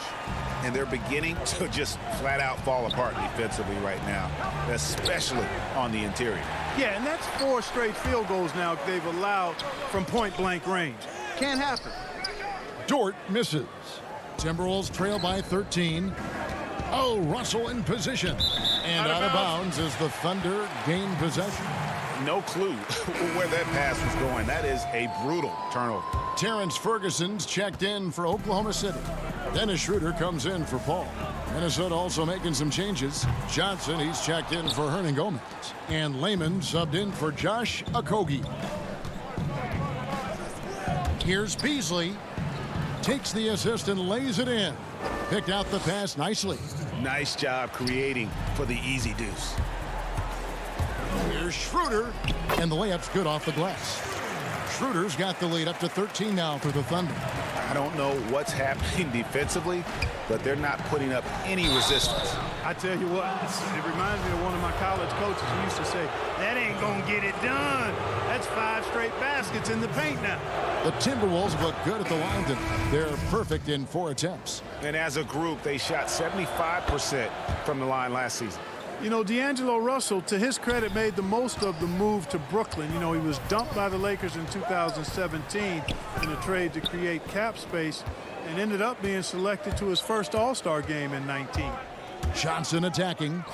And they're beginning to just flat out fall apart defensively right now, especially on the interior. Yeah, and that's 4 straight field goals now they've allowed from point-blank range. Can't happen. Dort misses. Timberwolves trail by 13. Oh, Russell in position. And out of bounds as the Thunder gain possession. No clue where that pass was going. That is a brutal turnover. Terrence Ferguson's checked in for Oklahoma City. Dennis Schroeder comes in for Paul. Minnesota also making some changes. Johnson, he's checked in for Hernangomez. And Lehman subbed in for Josh Okogie. Here's Beasley. Takes the assist and lays it in. Picked out the pass nicely. Nice job creating for the easy deuce. Here's Schroeder. And the layup's good off the glass. Schroeder's got the lead up to 13 now for the Thunder. I don't know what's happening defensively, but they're not putting up any resistance. I tell you what, it reminds me of one of my college coaches who used to say, that ain't gonna get it done. That's 5 straight baskets in the paint now. The Timberwolves look good at the line tonight. They're perfect in 4 attempts. And as a group, they shot 75% from the line last season. You know, D'Angelo Russell, to his credit, made the most of the move to Brooklyn. You know, he was dumped by the Lakers in 2017 in a trade to create cap space and ended up being selected to his first All-Star game in 19. Johnson attacking.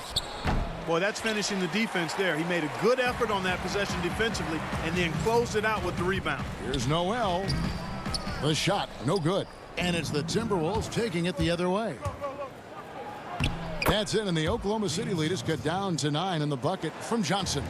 Boy, that's finishing the defense there. He made a good effort on that possession defensively and then closed it out with the rebound. Here's Noel. The shot, no good. And it's the Timberwolves taking it the other way. That's it, and the Oklahoma City lead is cut down to 9 in the bucket from Johnson.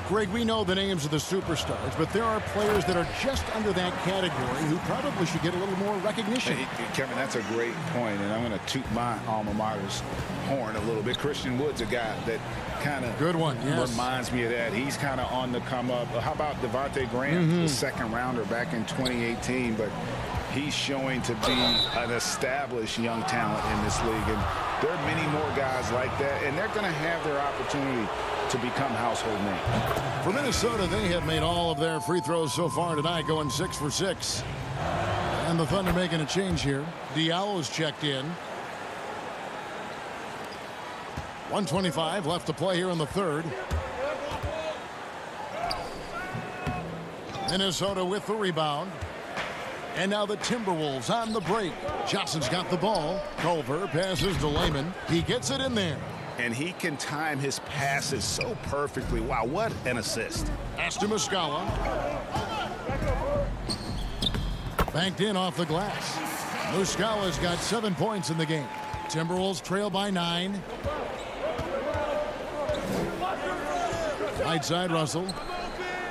Greg, we know the names of the superstars, but there are players that are just under that category who probably should get a little more recognition. Hey, Kevin, that's a great point, and I'm going to toot my alma mater's horn a little bit. Christian Wood's a guy that kind of good one, yes. Reminds me of that. He's kind of on the come up. How about Devontae Graham, the second rounder back in 2018, but he's showing to be an established young talent in this league, and there are many more guys like that, and they're going to have their opportunity to become household names. For Minnesota, they have made all of their free throws so far tonight, going 6 for 6. And the Thunder making a change here. Diallo's checked in. 1:25 left to play here in the third. Minnesota with the rebound. And now the Timberwolves on the break. Johnson's got the ball. Culver passes to Lehman. He gets it in there. And he can time his passes so perfectly. Wow, what an assist. Pass to Muscala. Banked in off the glass. Muscala's got 7 points in the game. Timberwolves trail by 9. Right side Russell.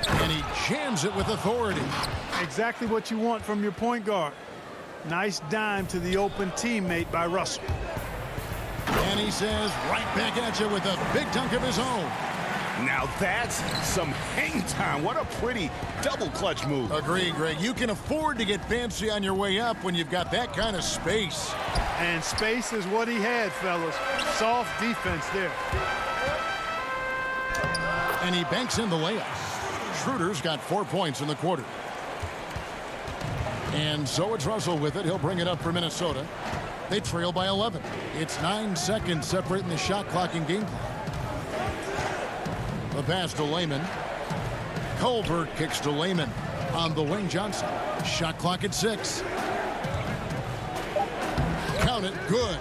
And he jams it with authority. Exactly what you want from your point guard. Nice dime to the open teammate by Russell. And he says right back at you with a big dunk of his own. Now that's some hang time. What a pretty double clutch move. Agree, Greg. You can afford to get fancy on your way up when you've got that kind of space. And space is what he had, fellas. Soft defense there. And he banks in the layup. Schroeder's got 4 points in the quarter. And so it's Russell with it. He'll bring it up for Minnesota. They trail by 11. It's 9 seconds separating the shot clock and game clock. The pass to Lehman. Colbert kicks to Lehman on the wing. Johnson. Shot clock at 6. Count it. Good.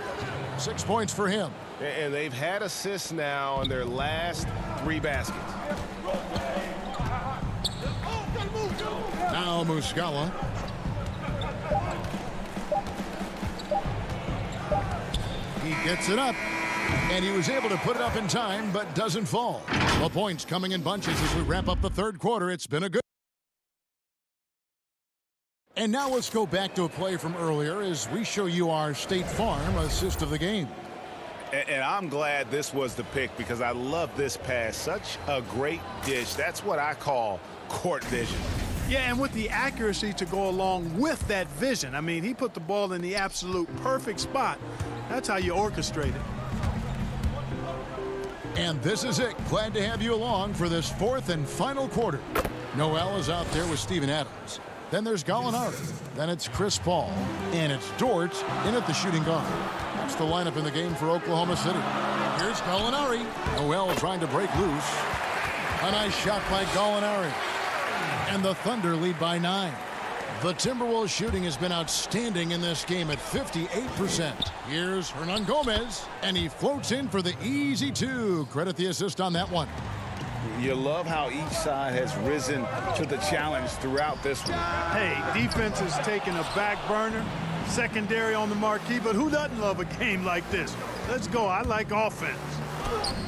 6 points for him. And they've had assists now in their last 3 baskets. Now Muscala. He gets it up. And he was able to put it up in time, but doesn't fall. The points coming in bunches as we wrap up the third quarter. It's been a good. And now let's go back to a play from earlier as we show you our State Farm assist of the game. And I'm glad this was the pick because I love this pass. Such a great dish. That's what I call court vision. Yeah, and with the accuracy to go along with that vision. I mean, he put the ball in the absolute perfect spot. That's how you orchestrate it. And this is it. Glad to have you along for this fourth and final quarter. Noel is out there with Steven Adams. Then there's Gallinari. Then it's Chris Paul. And it's Dort in at the shooting guard. That's the lineup in the game for Oklahoma City. Here's Gallinari. Noel trying to break loose. A nice shot by Gallinari. And the Thunder lead by 9. The Timberwolves shooting has been outstanding in this game at 58%. Here's Hernan Gomez, and he floats in for the easy 2. Credit the assist on that one. You love how each side has risen to the challenge throughout this one. Hey, defense is taking a back burner, secondary on the marquee, but who doesn't love a game like this? Let's go. I like offense.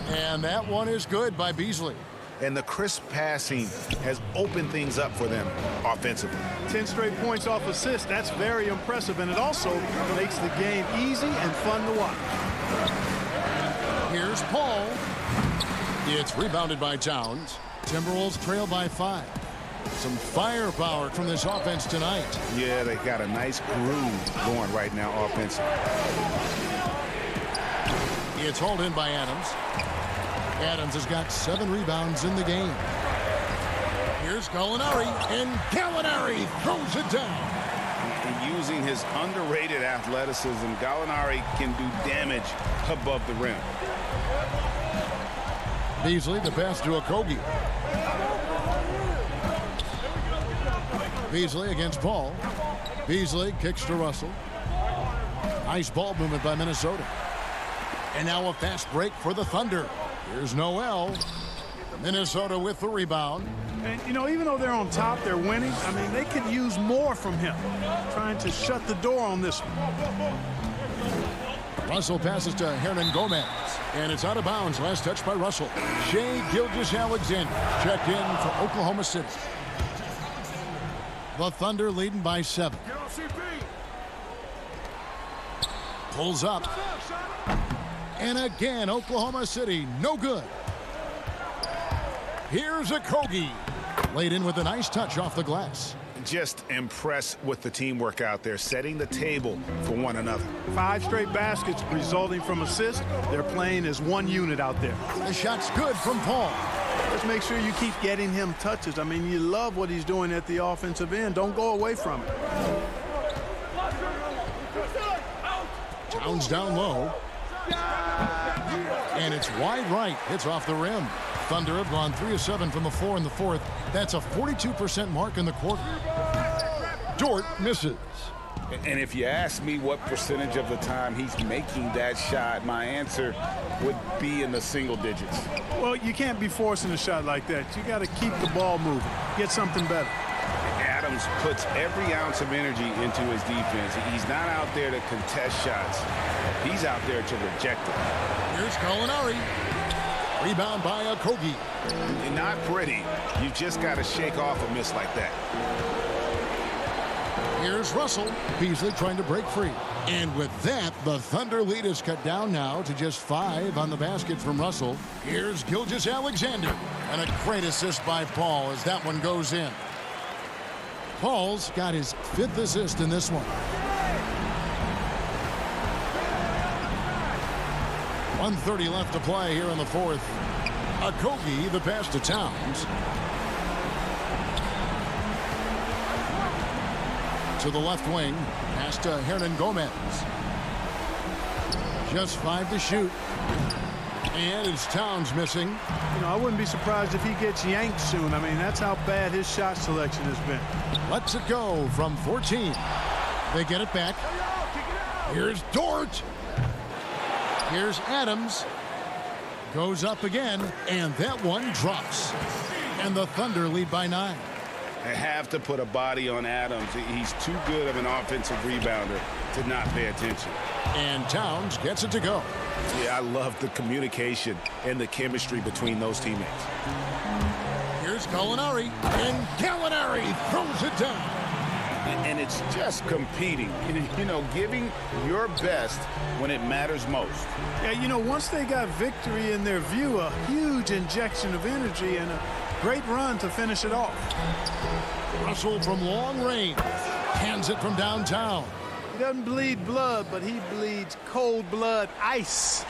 And that one is good by Beasley. And the crisp passing has opened things up for them offensively. 10 straight points off assists. That's very impressive, and it also makes the game easy and fun to watch. Here's Paul. It's rebounded by Towns. Timberwolves trail by 5. Some firepower from this offense tonight. Yeah, they got a nice groove going right now offensively. It's hauled in by Adams. Adams has got 7 rebounds in the game. Here's Gallinari, and Gallinari throws it down. And using his underrated athleticism, Gallinari can do damage above the rim. Beasley, the pass to Okogie. Beasley against Paul. Beasley kicks to Russell. Nice ball movement by Minnesota. And now a fast break for the Thunder. Here's Noel. Minnesota with the rebound. And, you know, even though they're on top, they're winning. I mean, they could use more from him. Trying to shut the door on this one. Russell passes to Hernan Gomez. And it's out of bounds. Last touch by Russell. Shai Gilgeous-Alexander checked in for Oklahoma City. The Thunder leading by 7. Pulls up. And again, Oklahoma City, no good. Here's Okogie. Laid in with a nice touch off the glass. Just impressed with the teamwork out there, setting the table for one another. 5 straight baskets resulting from assists. They're playing as one unit out there. The shot's good from Paul. Just make sure you keep getting him touches. I mean, you love what he's doing at the offensive end. Don't go away from it. Towns down low. And it's wide right. Hits off the rim. Thunder have gone 3 of 7 from the floor in the fourth. That's a 42% mark in the quarter. Dort misses. And if you ask me what percentage of the time he's making that shot, my answer would be in the single digits. Well, you can't be forcing a shot like that. You got to keep the ball moving. Get something better. Adams puts every ounce of energy into his defense. He's not out there to contest shots. He's out there to reject them. Here's Gallinari. Rebound by Okogie. Not pretty. You just got to shake off a miss like that. Here's Russell. Beasley trying to break free. And with that, the Thunder lead is cut down now to just 5 on the basket from Russell. Here's Gilgeous-Alexander. And a great assist by Paul as that one goes in. Paul's got his 5th assist in this one. 1:30 left to play here in the 4th. Okogie, the pass to Towns. To the left wing, pass to Hernan Gomez. Just 5 to shoot. And it's Towns missing. You know, I wouldn't be surprised if he gets yanked soon. I mean, that's how bad his shot selection has been. Lets it go from 14. They get it back. Here's Dort. Here's Adams. Goes up again, and that one drops. And the Thunder lead by 9. They have to put a body on Adams. He's too good of an offensive rebounder to not pay attention. And Towns gets it to go. Yeah, I love the communication and the chemistry between those teammates. Here's Gallinari, and Gallinari throws it down. And it's just competing, you know, giving your best when it matters most. Yeah, you know, once they got victory in their view, a huge injection of energy and a great run to finish it off. Russell from long range. Hands it from downtown. He doesn't bleed blood, but he bleeds cold blood ice.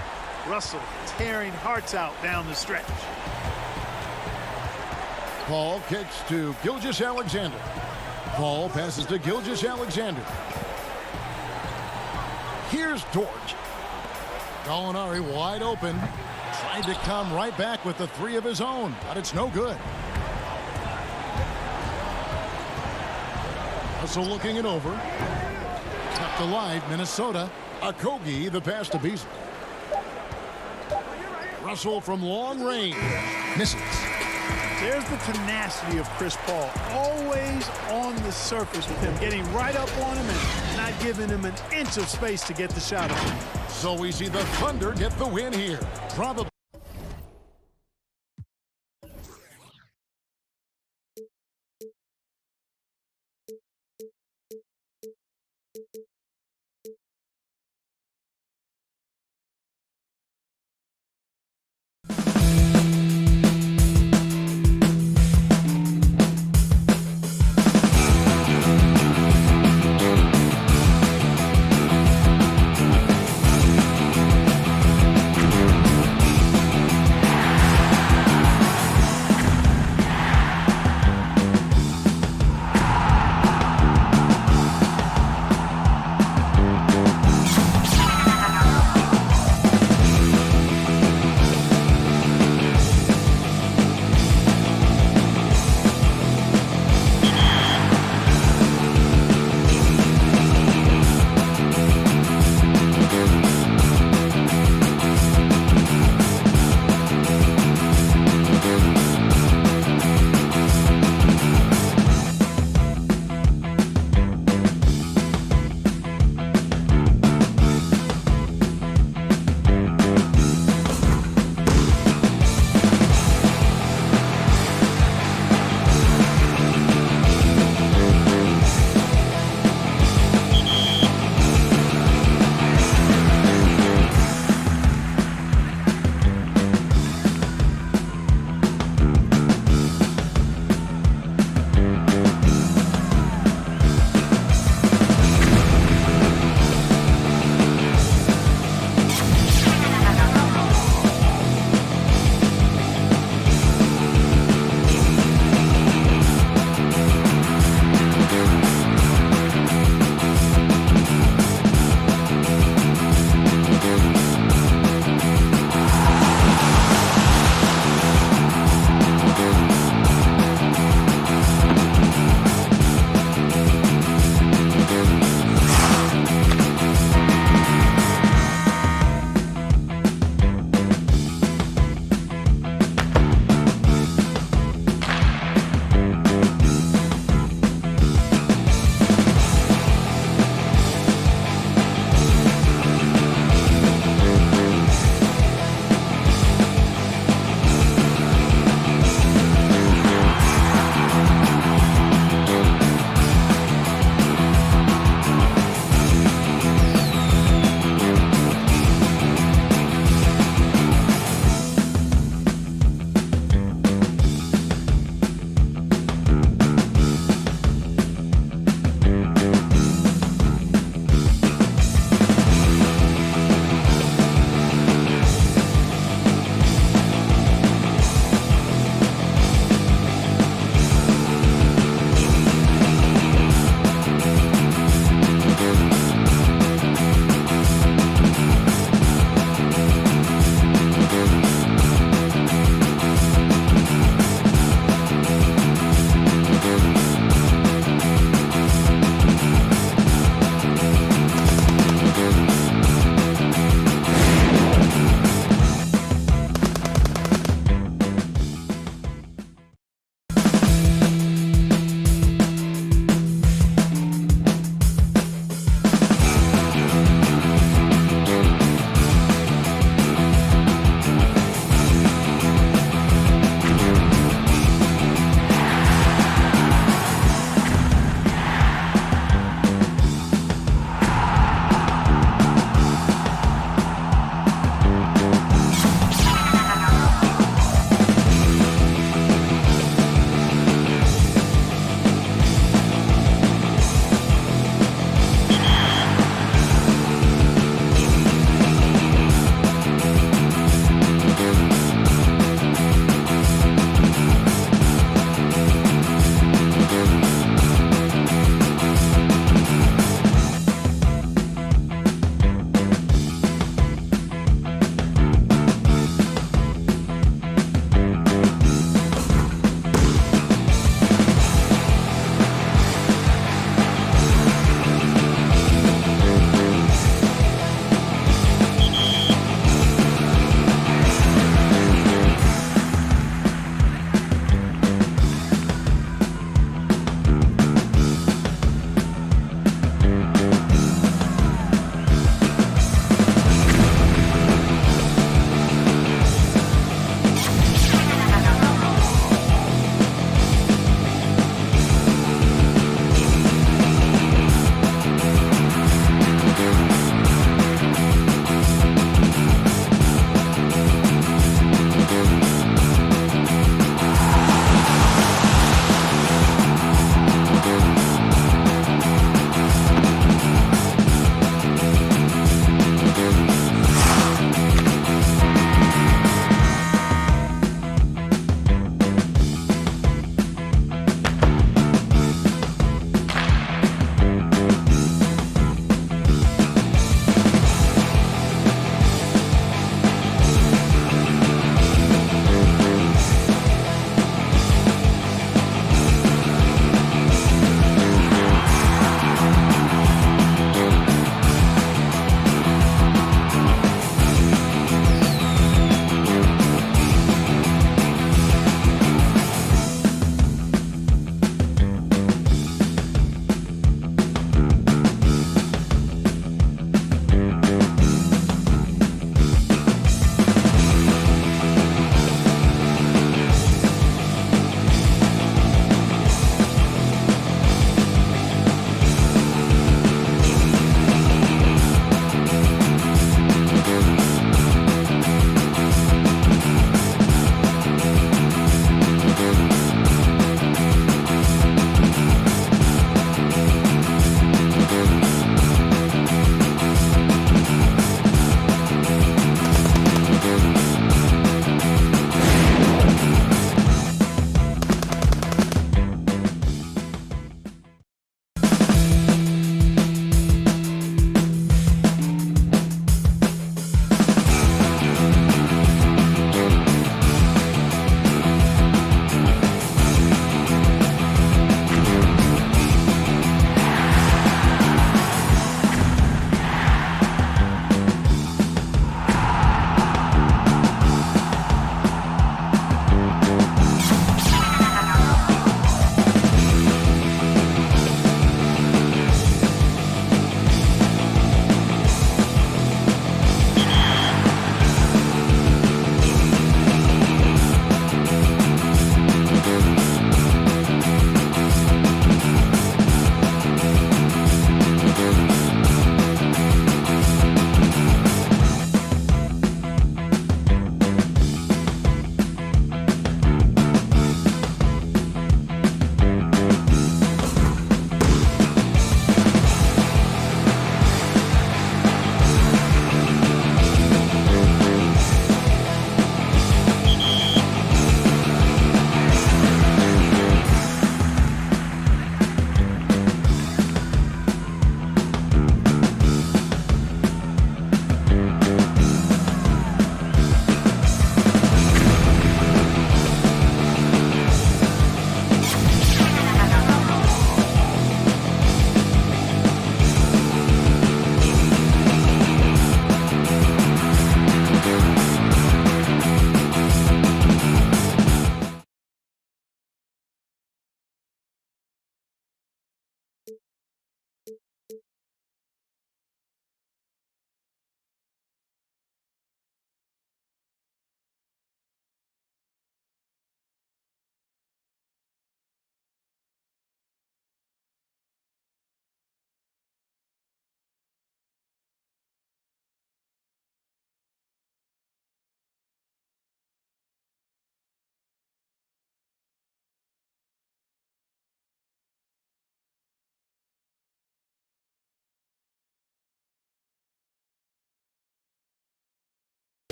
Russell tearing hearts out down the stretch. Paul kicks to Gilgeous-Alexander. Paul passes to Gilgeous-Alexander. Here's Dort. Gallinari wide open. Tried to come right back with the 3 of his own, but it's no good. Russell looking it over. Kept alive, Minnesota. Okogie, the pass to Beasley. Russell from long range. Misses. There's the tenacity of Chris Paul. Always on the surface with him, getting right up on him and not giving him an inch of space to get the shot off. So we see the Thunder get the win here. Probably.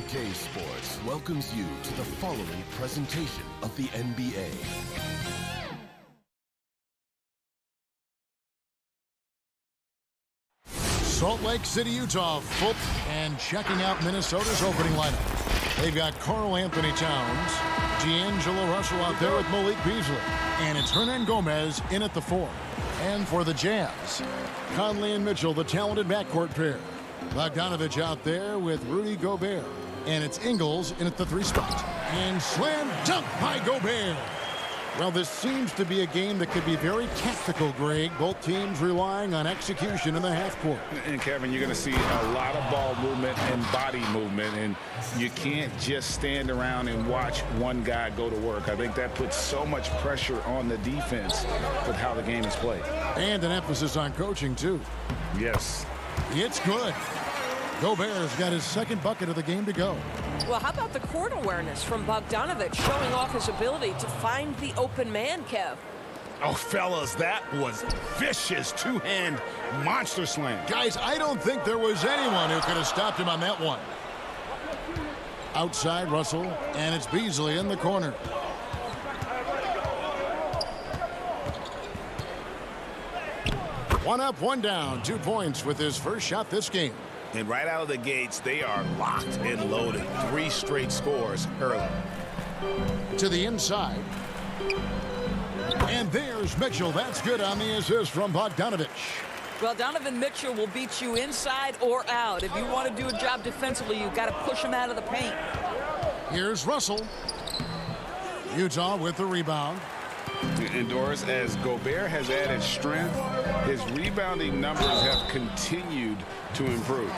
2K Sports welcomes you to the following presentation of the NBA. Salt Lake City, Utah, and checking out Minnesota's opening lineup. They've got Karl Anthony Towns, D'Angelo Russell out there with Malik Beasley, and it's Hernan Gomez in at the 4. And for the Jazz, Conley and Mitchell, the talented backcourt pair. Bogdanovich out there with Rudy Gobert, and it's Ingles in at the 3 spot. And slam dunk by Gobert. Well, this seems to be a game that could be very tactical, Greg. Both teams relying on execution in the half court. And, Kevin, you're going to see a lot of ball movement and body movement, and you can't just stand around and watch one guy go to work. I think that puts so much pressure on the defense with how the game is played. And an emphasis on coaching, too. Yes. It's good. Gobert's got his second bucket of the game to go. Well, how about the court awareness from Bogdanovich, showing off his ability to find the open man, Kev? Oh, fellas, that was vicious two-hand monster slam. Guys, I don't think there was anyone who could have stopped him on that one. Outside Russell, and it's Beasley in the corner. One up, one down, 2 points with his first shot this game. And right out of the gates, they are locked and loaded. 3 straight scores early. To the inside. And there's Mitchell. That's good on the assist from Bogdanovich. Well, Donovan Mitchell will beat you inside or out. If you want to do a job defensively, you've got to push him out of the paint. Here's Russell. Utah with the rebound. And Doris, as Gobert has added strength, his rebounding numbers have continued to improve.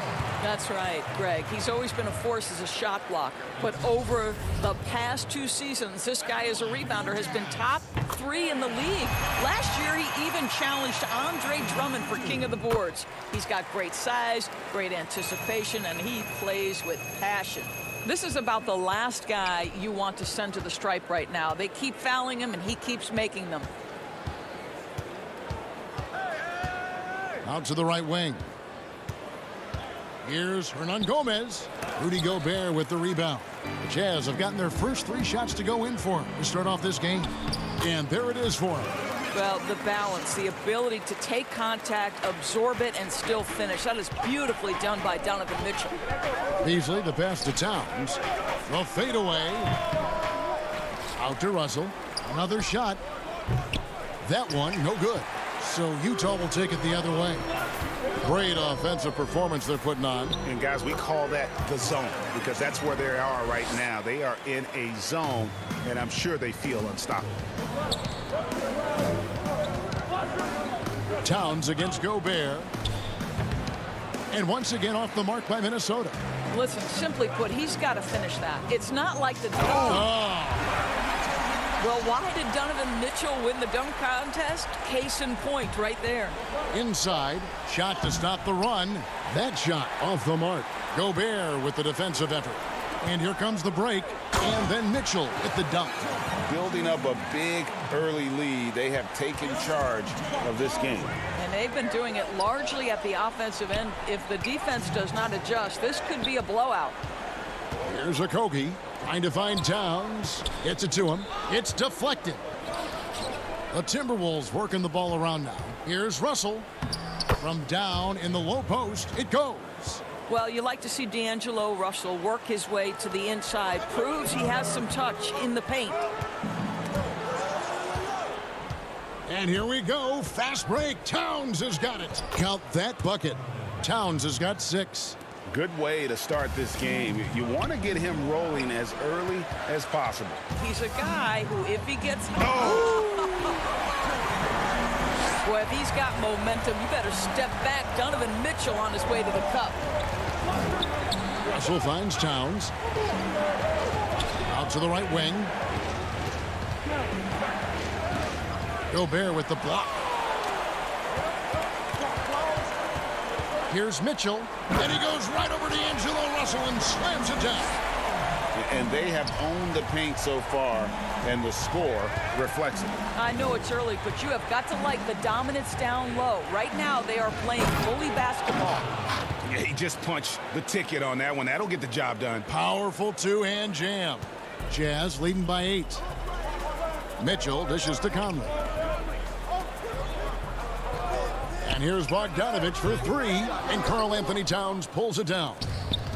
That's right, Greg. He's always been a force as a shot blocker. But over the past 2 seasons, this guy as a rebounder has been top 3 in the league. Last year, he even challenged Andre Drummond for king of the boards. He's got great size, great anticipation, and he plays with passion. This is about the last guy you want to send to the stripe right now. They keep fouling him, and he keeps making them. Out to the right wing. Here's Hernan Gomez. Rudy Gobert with the rebound. The Jazz have gotten their first 3 shots to go in for him to start off this game. And there it is for him. Well, the balance, the ability to take contact, absorb it, and still finish. That is beautifully done by Donovan Mitchell. Beasley, the pass to Towns. The fadeaway. Out to Russell. Another shot. That one, no good. So Utah will take it the other way. Great offensive performance they're putting on. And, guys, we call that the zone because that's where they are right now. They are in a zone, and I'm sure they feel unstoppable. Towns against Gobert. And once again off the mark by Minnesota. Listen, simply put, he's got to finish that. It's not like the... Well, why did Donovan Mitchell win the dunk contest? Case in point right there. Inside, shot to stop the run. That shot off the mark. Gobert with the defensive effort. And here comes the break. And then Mitchell with the dunk. Building up a big early lead, they have taken charge of this game. And they've been doing it largely at the offensive end. If the defense does not adjust, this could be a blowout. Here's Okogie trying to find Towns. Gets it to him. It's deflected. The Timberwolves working the ball around now. Here's Russell. From down in the low post, it goes. Well, you like to see D'Angelo Russell work his way to the inside. Proves he has some touch in the paint. And here we go. Fast break. Towns has got it. Count that bucket. Towns has got 6. Good way to start this game. You want to get him rolling as early as possible. He's a guy who, if he gets... Boy, if he's got momentum, you better step back. Donovan Mitchell on his way to the cup. Russell finds Towns. Out to the right wing. Gobert with the block. Here's Mitchell. And he goes right over to D'Angelo Russell and slams it down. And they have owned the paint so far, and the score reflects it. I know it's early, but you have got to like the dominance down low. Right now, they are playing bully basketball. Yeah, he just punched the ticket on that one. That'll get the job done. Powerful two-hand jam. Jazz leading by 8. Mitchell dishes to Conley. And here's Bogdanovich for 3, and Karl Anthony Towns pulls it down.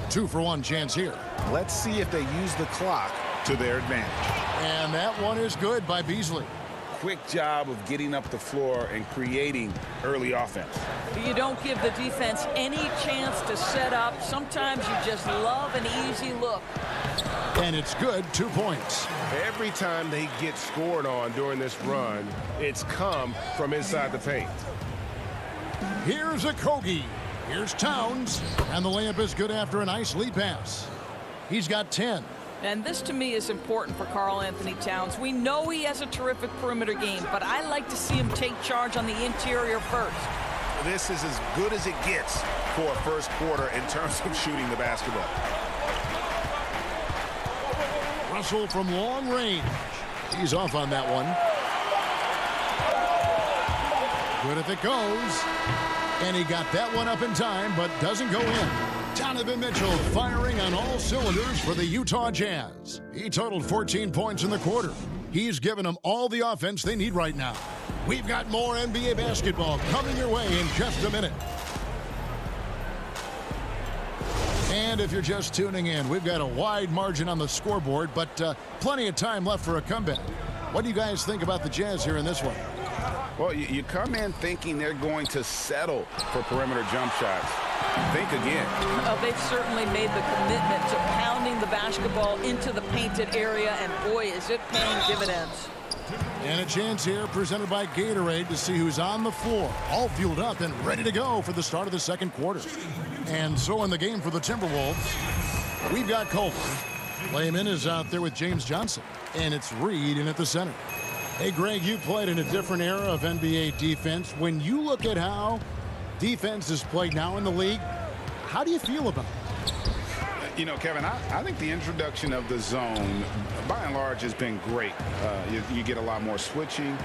2-for-1 chance here. Let's see if they use the clock to their advantage. And that one is good by Beasley. Quick job of getting up the floor and creating early offense. You don't give the defense any chance to set up. Sometimes you just love an easy look. And it's good, 2 points. Every time they get scored on during this run, it's come from inside the paint. Here's Okogie. Here's Towns. And the layup is good after a nice lead pass. He's got 10. And this, to me, is important for Karl Anthony Towns. We know he has a terrific perimeter game, but I like to see him take charge on the interior first. This is as good as it gets for a first quarter in terms of shooting the basketball. Russell from long range. He's off on that one. Good if it goes. And he got that one up in time, but doesn't go in. Donovan Mitchell firing on all cylinders for the Utah Jazz. He totaled 14 points in the quarter. He's given them all the offense they need right now. We've got more NBA basketball coming your way in just a minute. And if you're just tuning in, we've got a wide margin on the scoreboard, but plenty of time left for a comeback. What do you guys think about the Jazz here in this one? Well, you come in thinking they're going to settle for perimeter jump shots. Think again. Oh, they've certainly made the commitment to pounding the basketball into the painted area, and boy, is it paying dividends. And a chance here presented by Gatorade to see who's on the floor, all fueled up and ready to go for the start of the second quarter. And so in the game for the Timberwolves, we've got Culver. Layman is out there with James Johnson, and it's Reed in at the center. Hey, Greg, you played in a different era of NBA defense. When you look at how defense is played now in the league, how do you feel about it? You know, Kevin, I think the introduction of the zone, by and large, has been great. You get a lot more switching,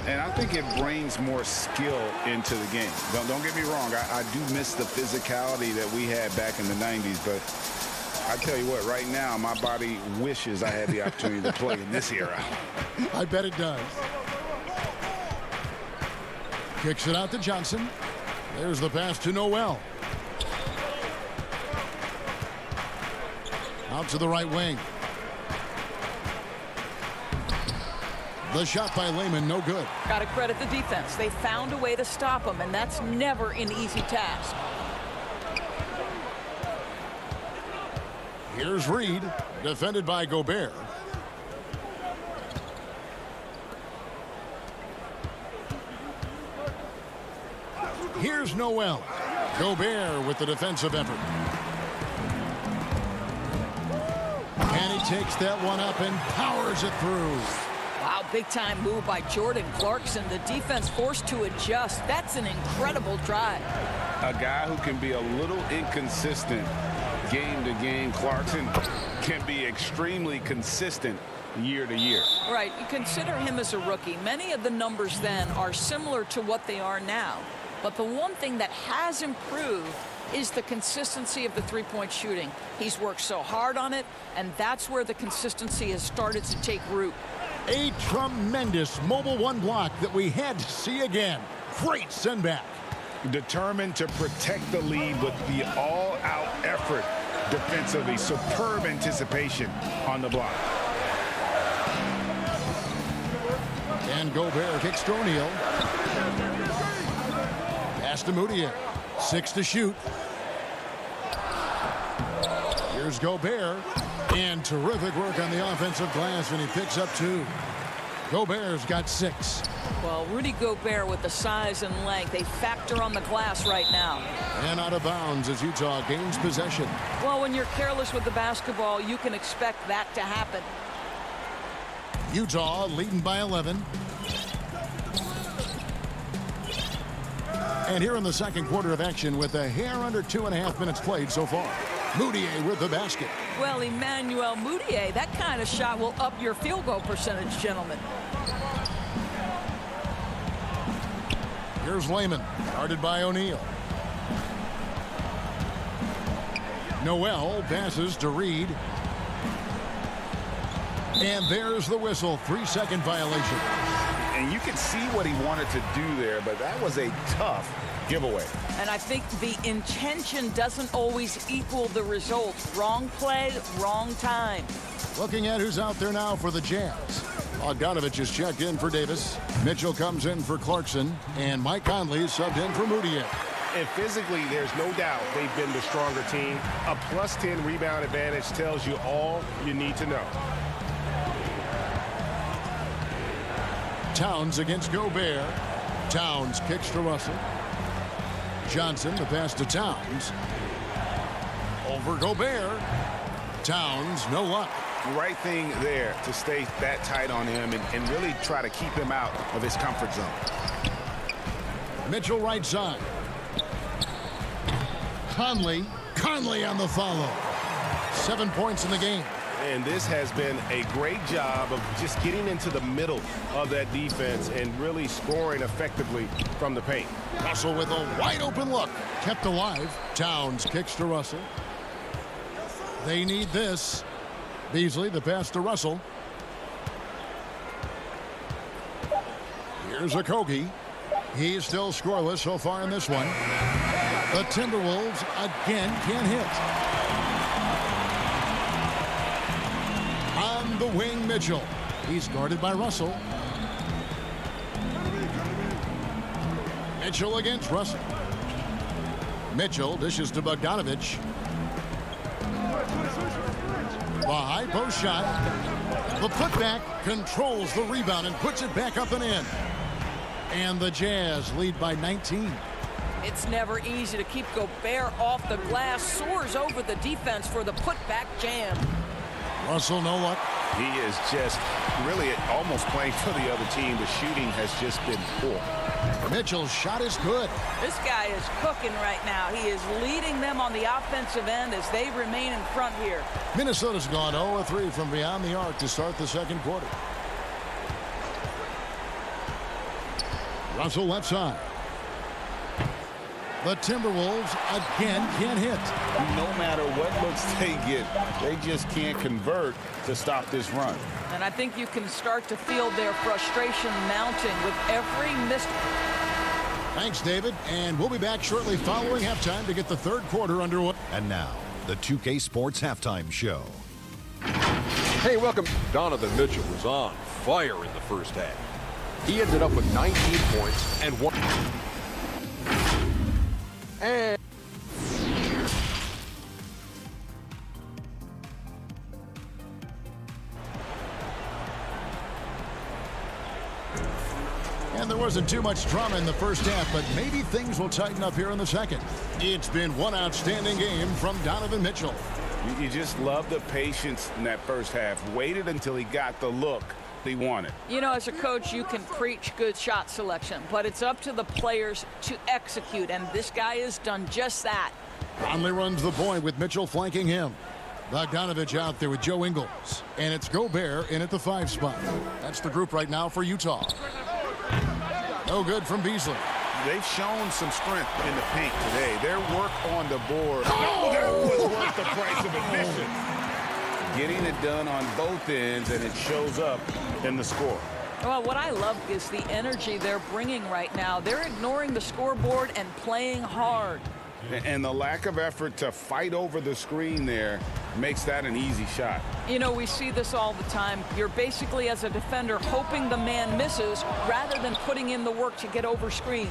and I think it brings more skill into the game. Don't get me wrong. I do miss the physicality that we had back in the 90s, but I tell you what, right now, my body wishes I had the opportunity to play in this era. I bet it does. Kicks it out to Johnson. There's the pass to Noel. Out to the right wing. The shot by Layman, no good. Got to credit the defense. They found a way to stop him, and that's never an easy task. Here's Reed, defended by Gobert. Here's Noel. Gobert with the defensive effort. And he takes that one up and powers it through. Wow, big-time move by Jordan Clarkson. The defense forced to adjust. That's an incredible drive. A guy who can be a little inconsistent game to game. Clarkson can be extremely consistent year to year. Right. You consider him as a rookie. Many of the numbers then are similar to what they are now. But the one thing that has improved is the consistency of the three-point shooting. He's worked so hard on it, and that's where the consistency has started to take root. A tremendous mobile one block that we had to see again. Great send back. Determined to protect the lead with the all-out effort defensively. Superb anticipation on the block. And Gobert kicks to O'Neal. Pass to Moutier. 6 to shoot. Here's Gobert. And terrific work on the offensive glass, and he picks up 2. Gobert's got 6. Well, Rudy Gobert with the size and length, they factor on the glass right now. And out of bounds as Utah gains possession. Well, when you're careless with the basketball, you can expect that to happen. Utah leading by 11. And here in the second quarter of action with a hair under 2.5 minutes played so far. Moutier with the basket. Well, Emmanuel Moutier, that kind of shot will up your field goal percentage, gentlemen. Here's Layman, guarded by O'Neal. Noel passes to Reed. And there's the whistle. 3-second violation. And you can see what he wanted to do there, but that was a tough giveaway. And I think the intention doesn't always equal the result. Wrong play, wrong time. Looking at who's out there now for the Jazz. Bogdanovich is checked in for Davis. Mitchell comes in for Clarkson. And Mike Conley is subbed in for Moutier. And physically, there's no doubt they've been the stronger team. A +10 rebound advantage tells you all you need to know. Towns against Gobert. Towns kicks to Russell. Johnson, the pass to Towns. Over Gobert. Towns, no luck. Right thing there to stay that tight on him and really try to keep him out of his comfort zone. Mitchell right side. Conley on the follow. 7 points in the game. And this has been a great job of just getting into the middle of that defense and really scoring effectively from the paint. Russell with a wide open look. Kept alive. Towns kicks to Russell. They need this. Beasley, the pass to Russell. Here's Okogie. He's still scoreless so far in this one. The Timberwolves again can't hit. On the wing, Mitchell. He's guarded by Russell. Mitchell against Russell. Mitchell dishes to Bogdanovich. The high post shot. The putback controls the rebound and puts it back up and in. And the Jazz lead by 19. It's never easy to keep Gobert off the glass. Soars over the defense for the putback jam. Russell, no luck. He is just really almost playing for the other team. The shooting has just been poor. Mitchell's shot is good. This guy is cooking right now. He is leading them on the offensive end as they remain in front here. Minnesota's gone 0-3 from beyond the arc to start the second quarter. Russell left side. The Timberwolves again can't hit. No matter what looks they get, they just can't convert to stop this run. And I think you can start to feel their frustration mounting with every missed. Thanks, David. And we'll be back shortly following halftime to get the third quarter underway. And now, the 2K Sports Halftime Show. Hey, welcome. Donovan Mitchell was on fire in the first half. He ended up with 19 points and one. And there wasn't too much drama in the first half, but maybe things will tighten up here in the second. It's been one outstanding game from Donovan Mitchell. You just love the patience in that first half. Waited until he got the look he wanted. You know, as a coach, you can preach good shot selection, but it's up to the players to execute, and this guy has done just that. Conley runs the point with Mitchell flanking him. Bogdanovich out there with Joe Ingles. And it's Gobert in at the 5 spot. That's the group right now for Utah. No good from Beasley. They've shown some strength in the paint today. Their work on the board. That was worth the price of admission. Getting it done on both ends, and it shows up in the score. Well, what I love is the energy they're bringing right now. They're ignoring the scoreboard and playing hard. And the lack of effort to fight over the screen there makes that an easy shot. You know, we see this all the time. You're basically, as a defender, hoping the man misses rather than putting in the work to get over screens.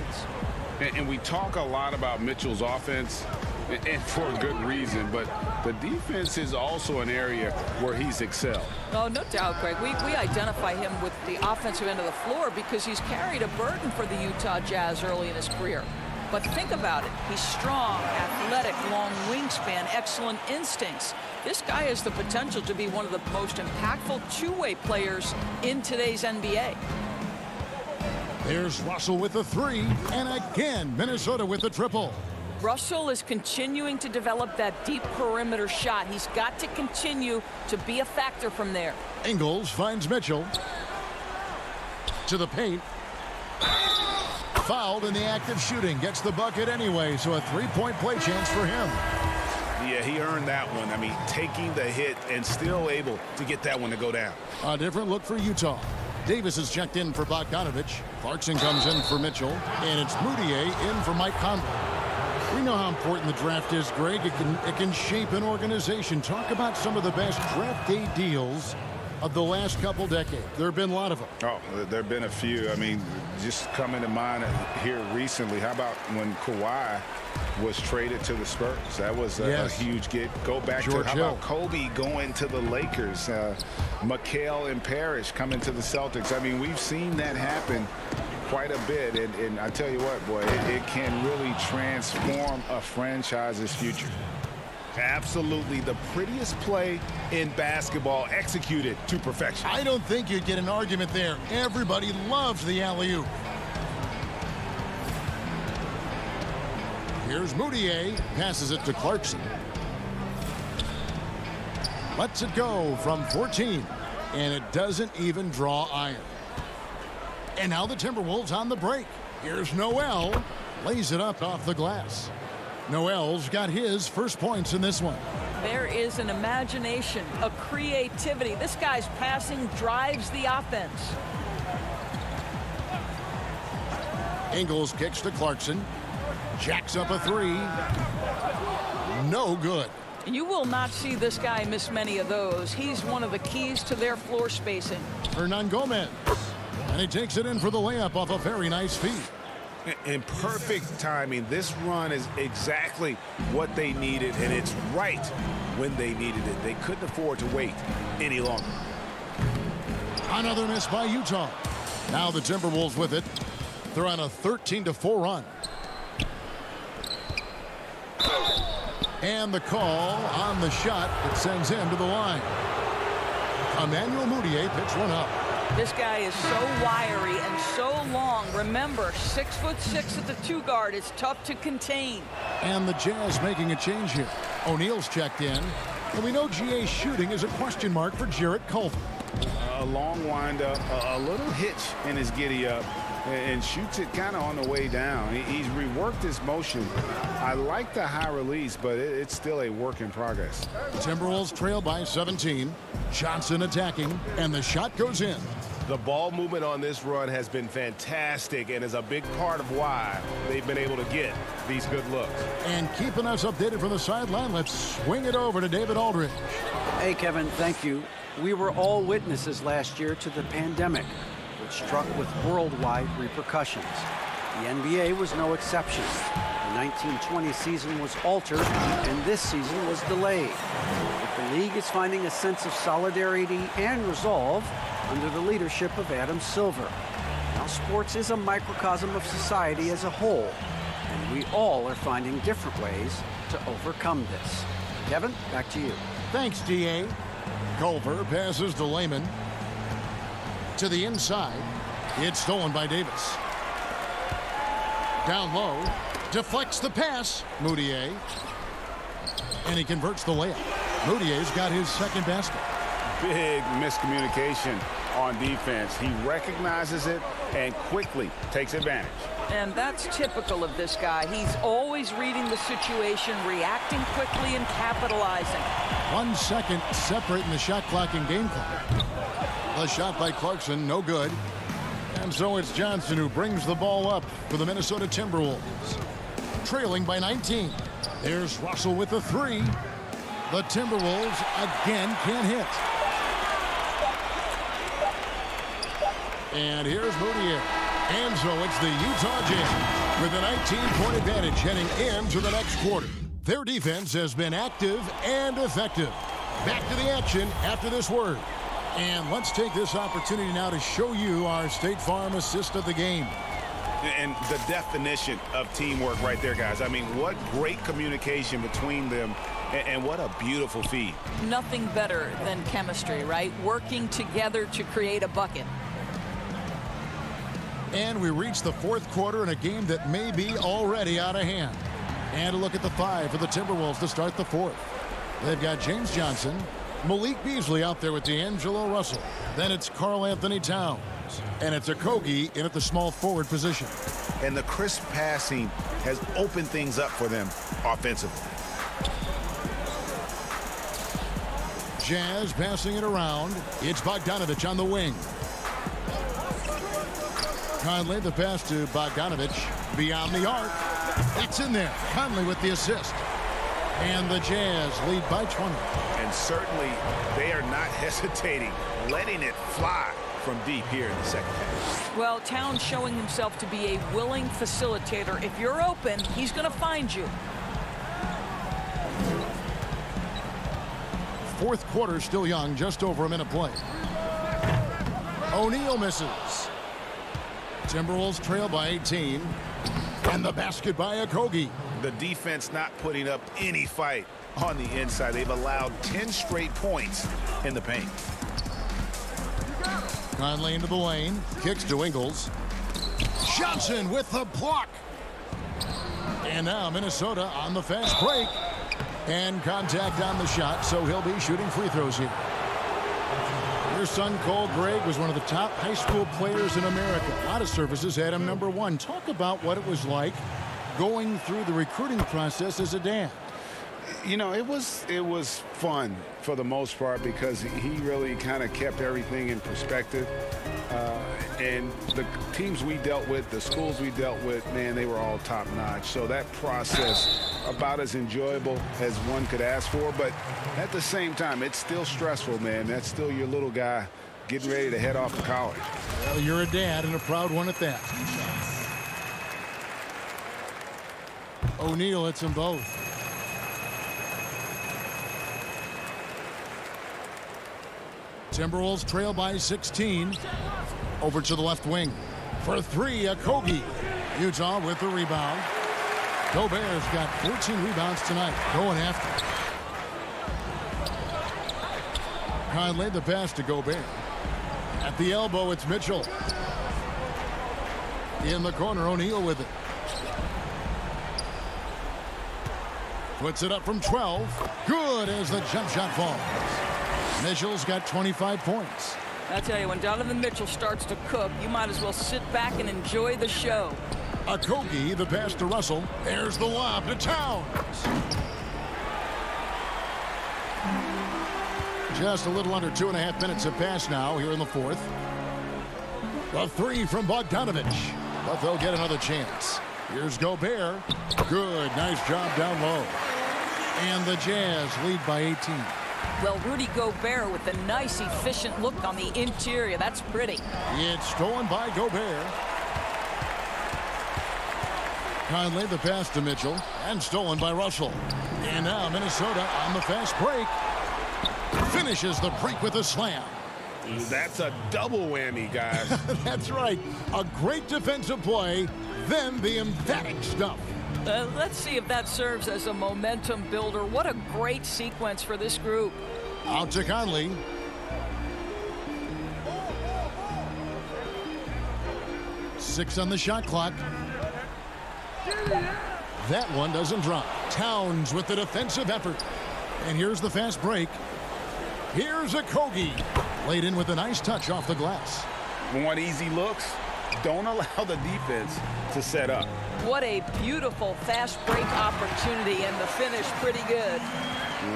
And we talk a lot about Mitchell's offense, and for a good reason, but the defense is also an area where he's excelled. Oh, no doubt, Greg. We identify him with the offensive end of the floor because he's carried a burden for the Utah Jazz early in his career. But think about it. He's strong, athletic, long wingspan, excellent instincts. This guy has the potential to be one of the most impactful two-way players in today's NBA. There's Russell with the 3, and again, Minnesota with the triple. Russell is continuing to develop that deep perimeter shot. He's got to continue to be a factor from there. Ingles finds Mitchell. To the paint. Fouled in the act of shooting. Gets the bucket anyway, so a 3-point play chance for him. Yeah, he earned that one. I mean, taking the hit and still able to get that one to go down. A different look for Utah. Davis is checked in for Bogdanovich. Clarkson comes in for Mitchell. And it's Moutier in for Mike Conley. We know how important the draft is, Greg. It can shape an organization. Talk about some of the best draft day deals of the last couple decades. There have been a lot of them. Oh, there have been a few. I mean, just coming to mind here recently, how about when Kawhi was traded to the Spurs? That was a huge get. Go back George to how Hill. about Kobe going to the Lakers? McHale and Parrish coming to the Celtics. I mean, we've seen that happen quite a bit. And I tell you what, boy, it can really transform a franchise's future. Absolutely the prettiest play in basketball, executed to perfection. I don't think you'd get an argument there. Everybody loves the alley-oop. Here's Moutier, passes it to Clarkson. Lets it go from 14, and it doesn't even draw iron. And now the Timberwolves on the break. Here's Noel, lays it up off the glass. Noel's got his first points in this one. There is an imagination, a creativity. This guy's passing drives the offense. Ingles kicks to Clarkson. Jacks up a three. No good. You will not see this guy miss many of those. He's one of the keys to their floor spacing. Hernan Gomez. And he takes it in for the layup off a very nice feed. In perfect timing. This run is exactly what they needed, and it's right when they needed it. They couldn't afford to wait any longer. Another miss by Utah. Now the Timberwolves with it. They're on a 13-4 run. And the call on the shot that sends him to the line. Emmanuel Moutier picks one up. This guy is so wiry and so long. Remember, 6'6" at the 2 guard. It's tough to contain. And the Jazz making a change here. O'Neal's checked in. And we know GA's shooting is a question mark for Jarrett Culver. A long windup, a little hitch in his giddy up, and shoots it kind of on the way down. He's reworked his motion. I like the high release, but it's still a work in progress. Timberwolves trail by 17. Johnson attacking, and the shot goes in. The ball movement on this run has been fantastic and is a big part of why they've been able to get these good looks. And keeping us updated from the sideline, let's swing it over to David Aldridge. Hey, Kevin, thank you. We were all witnesses last year to the pandemic, which struck with worldwide repercussions. The NBA was no exception. The 1920 season was altered, and this season was delayed. But the league is finding a sense of solidarity and resolve under the leadership of Adam Silver. Now, sports is a microcosm of society as a whole, and we all are finding different ways to overcome this. Kevin, back to you. Thanks, DA. Culver passes to Lehman. To the inside. It's stolen by Davis. Down low. Deflects the pass. Moutier. And he converts the layup. Moutier's got his second basket. Big miscommunication on defense. He recognizes it and quickly takes advantage. And that's typical of this guy. He's always reading the situation, reacting quickly, and capitalizing. 1 second separating the shot clock and game clock. A shot by Clarkson, no good. And so it's Johnson who brings the ball up for the Minnesota Timberwolves. Trailing by 19. There's Russell with the three. The Timberwolves again can't hit. And here's Moutier. And so it's the Utah Jazz with a 19-point advantage heading into the next quarter. Their defense has been active and effective. Back to the action after this word. And let's take this opportunity now to show you our State Farm assist of the game. And the definition of teamwork right there, guys. I mean, what great communication between them, and what a beautiful feed. Nothing better than chemistry, right? Working together to create a bucket. And we reach the fourth quarter in a game that may be already out of hand. And a look at the five for the Timberwolves to start the fourth. They've got James Johnson, Malik Beasley out there with D'Angelo Russell. Then it's Karl Anthony Towns. And it's Okogie in at the small forward position. And the crisp passing has opened things up for them offensively. Jazz passing it around. It's Bogdanovich on the wing. Conley, the pass to Bogdanovich beyond the arc. It's in there. Conley with the assist. And the Jazz lead by 20. And certainly they are not hesitating, letting it fly from deep here in the second half. Well, Towns showing himself to be a willing facilitator. If you're open, he's going to find you. Fourth quarter still young, just over a minute play. O'Neal misses. Timberwolves trail by 18. And the basket by Okogie. The defense not putting up any fight on the inside. They've allowed 10 straight points in the paint. Conley into the lane. Kicks to Ingles. Johnson with the block. And now Minnesota on the fast break. And contact on the shot, so he'll be shooting free throws here. Your son, Cole Gregg, was one of the top high school players in America. A lot of services had him #1. Talk about what it was like going through the recruiting process as a dad. You know, it was fun for the most part because he really kind of kept everything in perspective. And the teams we dealt with, the schools we dealt with, man, they were all top-notch. So that process, about as enjoyable as one could ask for. But at the same time, it's still stressful, man. That's still your little guy getting ready to head off to college. Well, you're a dad and a proud one at that. O'Neal hits them both. Timberwolves trail by 16. Over to the left wing. For three, Okogie. Utah with the rebound. Gobert's got 14 rebounds tonight. Going after. Conley, the pass to Gobert. At the elbow, it's Mitchell. In the corner, O'Neal with it. Puts it up from 12. Good as the jump shot falls. Mitchell's got 25 points. I tell you, when Donovan Mitchell starts to cook, you might as well sit back and enjoy the show. Okogie, the pass to Russell. There's the lob to Towns. Just a little under 2.5 minutes have passed now here in the fourth. The three from Bogdanovich, but they'll get another chance. Here's Gobert. Good, nice job down low. And the Jazz lead by 18. Well, Rudy Gobert with a nice, efficient look on the interior. That's pretty. It's stolen by Gobert. Conley, the pass to Mitchell, and stolen by Russell. And now Minnesota on the fast break. Finishes the break with a slam. That's a double whammy, guys. That's right. A great defensive play, then the emphatic stuff. Let's see if that serves as a momentum builder. What a great sequence for this group. Out to Conley. Six on the shot clock. That one doesn't drop. Towns with the defensive effort. And here's the fast break. Here's Okogie. Laid in with a nice touch off the glass. Want easy looks? Don't allow the defense to set up. What a beautiful fast break opportunity, and the finish pretty good.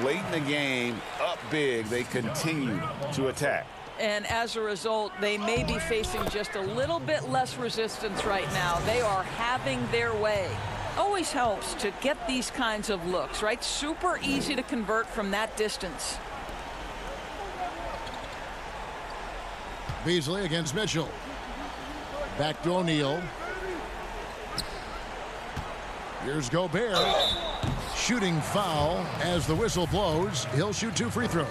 Late in the game, up big, they continue to attack. And as a result, they may be facing just a little bit less resistance right now. They are having their way. Always helps to get these kinds of looks, right? Super easy to convert from that distance. Beasley against Mitchell. Back to O'Neal. Here's Gobert. Shooting foul as the whistle blows. He'll shoot 2 free throws.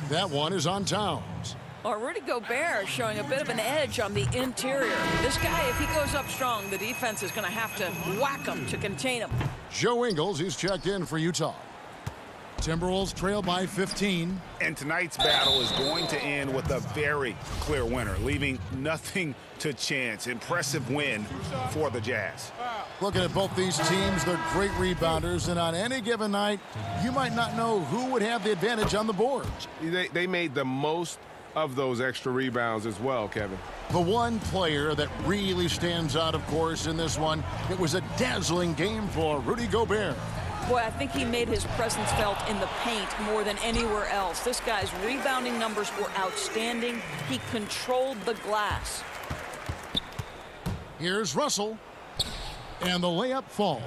That one is on Towns. Well, Rudy Gobert showing a bit of an edge on the interior. This guy, if he goes up strong, the defense is going to have to whack him to contain him. Joe Ingles, he's checked in for Utah. Timberwolves trail by 15. And tonight's battle is going to end with a very clear winner, leaving nothing to chance. Impressive win for the Jazz. Looking at both these teams, they're great rebounders, and on any given night, you might not know who would have the advantage on the boards. They made the most of those extra rebounds as well, Kevin. The one player that really stands out, of course, in this one, it was a dazzling game for Rudy Gobert. Boy, I think he made his presence felt in the paint more than anywhere else. This guy's rebounding numbers were outstanding. He controlled the glass. Here's Russell, and the layup falls.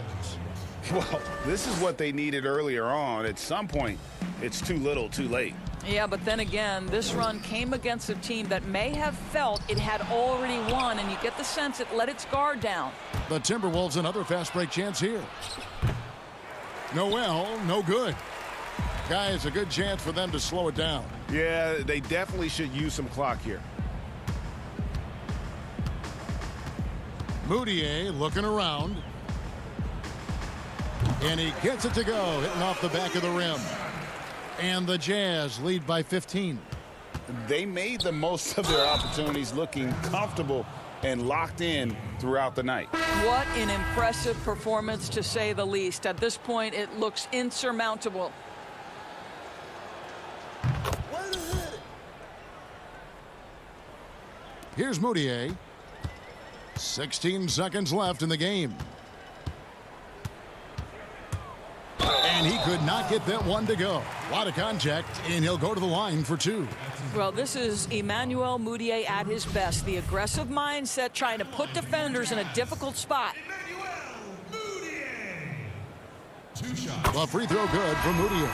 Well, this is what they needed earlier on. At some point, it's too little, too late. Yeah, but then again, this run came against a team that may have felt it had already won, and you get the sense it let its guard down. The Timberwolves another fast break chance here. Noel, no good. Guys, a good chance for them to slow it down. Yeah, they definitely should use some clock here. Moutier looking around. And he gets it to go, hitting off the back of the rim. And the Jazz lead by 15. They made the most of their opportunities, looking comfortable and locked in throughout the night. What an impressive performance, to say the least. At this point, it looks insurmountable. Here's Moutier. 16 seconds left in the game. And he could not get that one to go. A lot of contact, and he'll go to the line for two. Well, this is Emmanuel Moutier at his best. The aggressive mindset, trying to put defenders in a difficult spot. A free throw good for Moutier.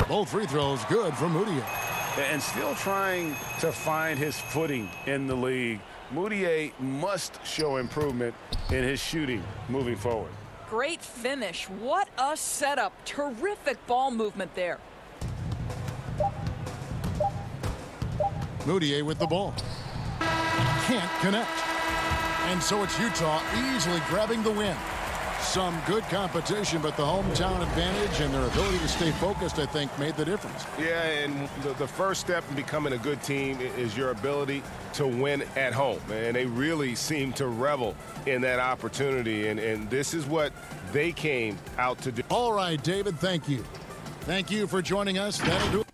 Both free throws good for Moutier. And still trying to find his footing in the league. Moutier must show improvement in his shooting moving forward. Great finish. What a setup. Terrific ball movement there. Moutier with the ball. Can't connect. And so it's Utah easily grabbing the win. Some good competition, but the hometown advantage and their ability to stay focused, I think, made the difference. Yeah, and the first step in becoming a good team is your ability to win at home. And they really seem to revel in that opportunity. And this is what they came out to do. All right, David, thank you. Thank you for joining us. That'll do it.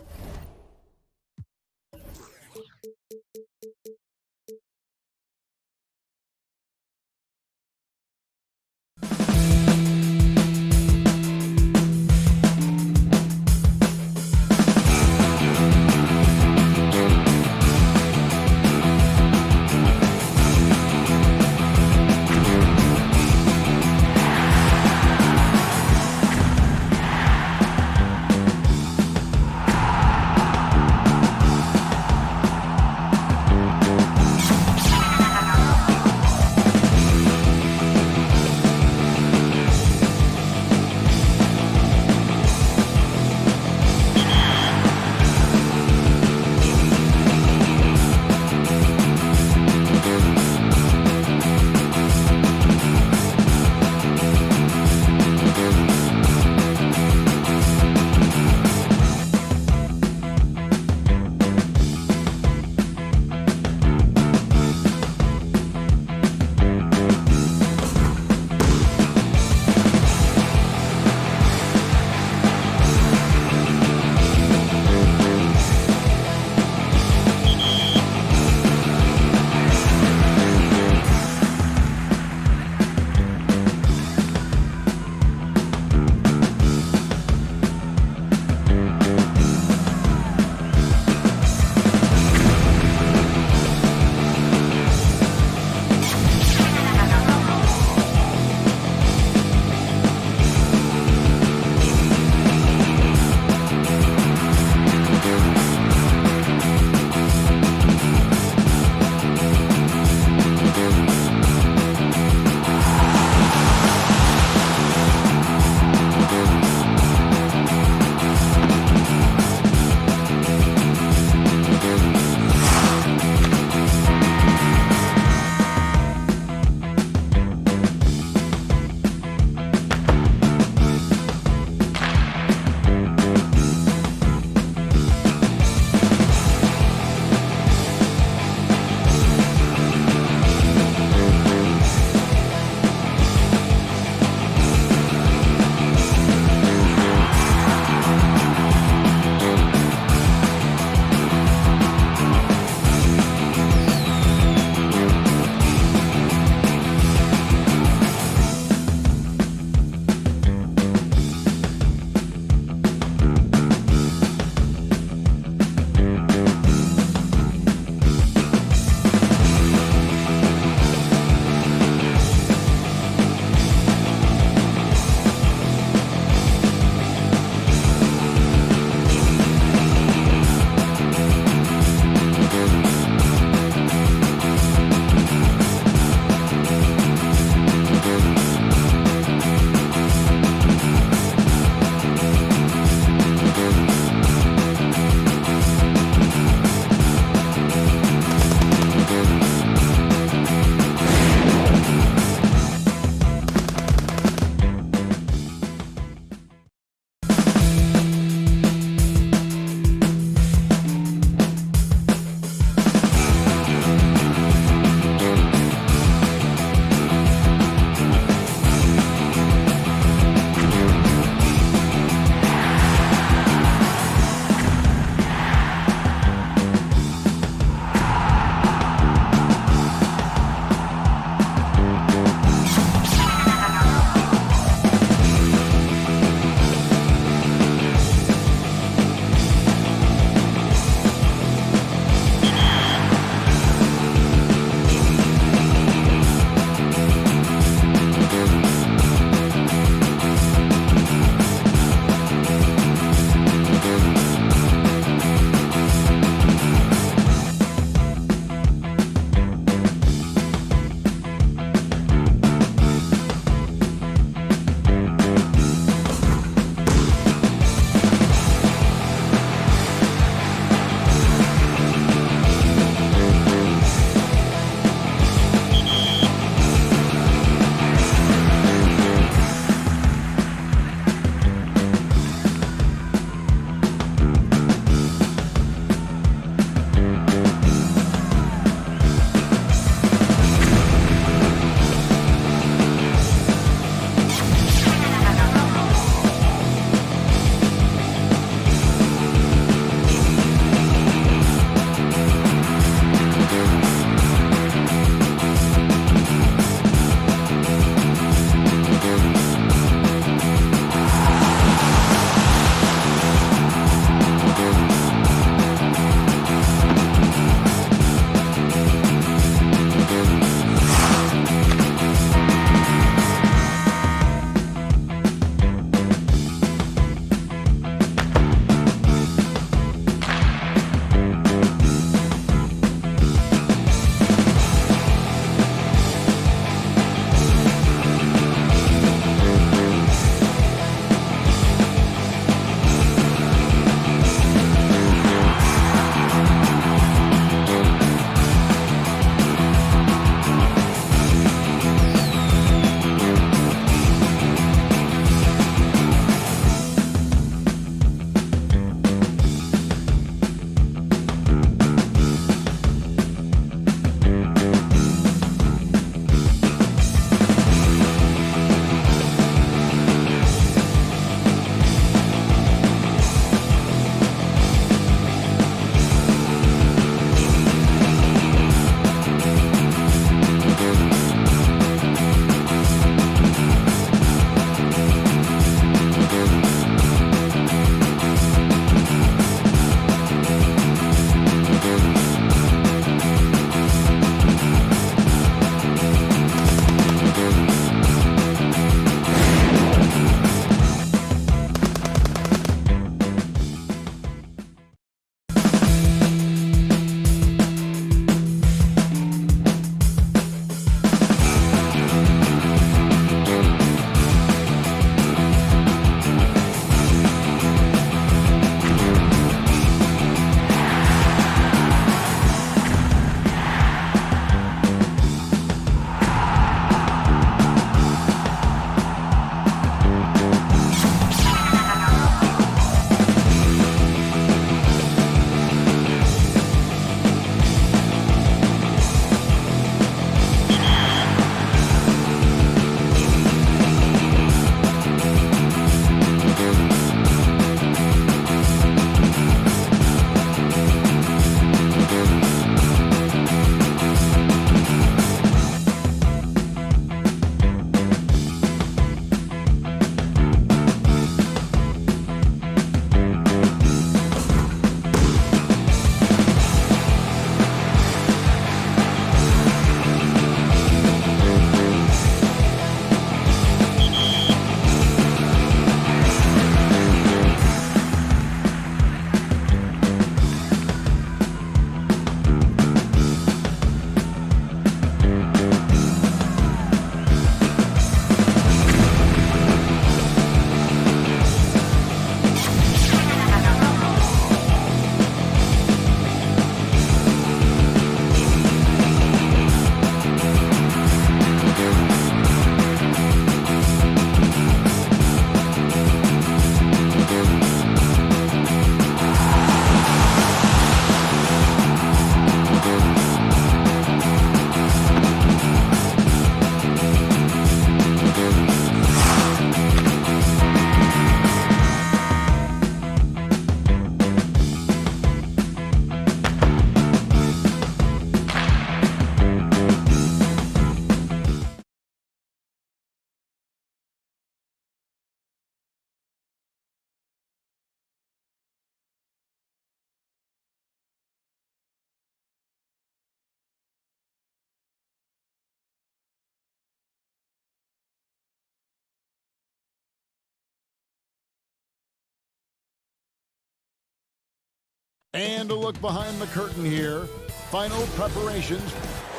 And a look behind the curtain here. Final preparations.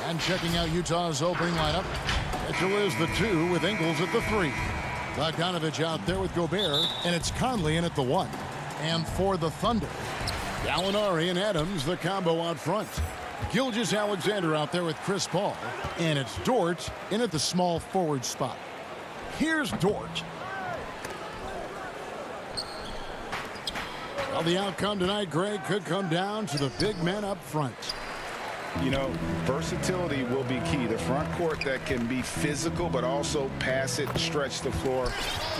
And checking out Utah's opening lineup. Mitchell is the 2 with Ingles at the 3. Bogdanovich out there with Gobert. And it's Conley in at the 1. And for the Thunder, Gallinari and Adams, the combo out front. Gilgeous-Alexander out there with Chris Paul. And it's Dort in at the small forward spot. Here's Dort. Well, the outcome tonight, Greg, could come down to the big men up front. You know, versatility will be key. The front court that can be physical but also pass it, stretch the floor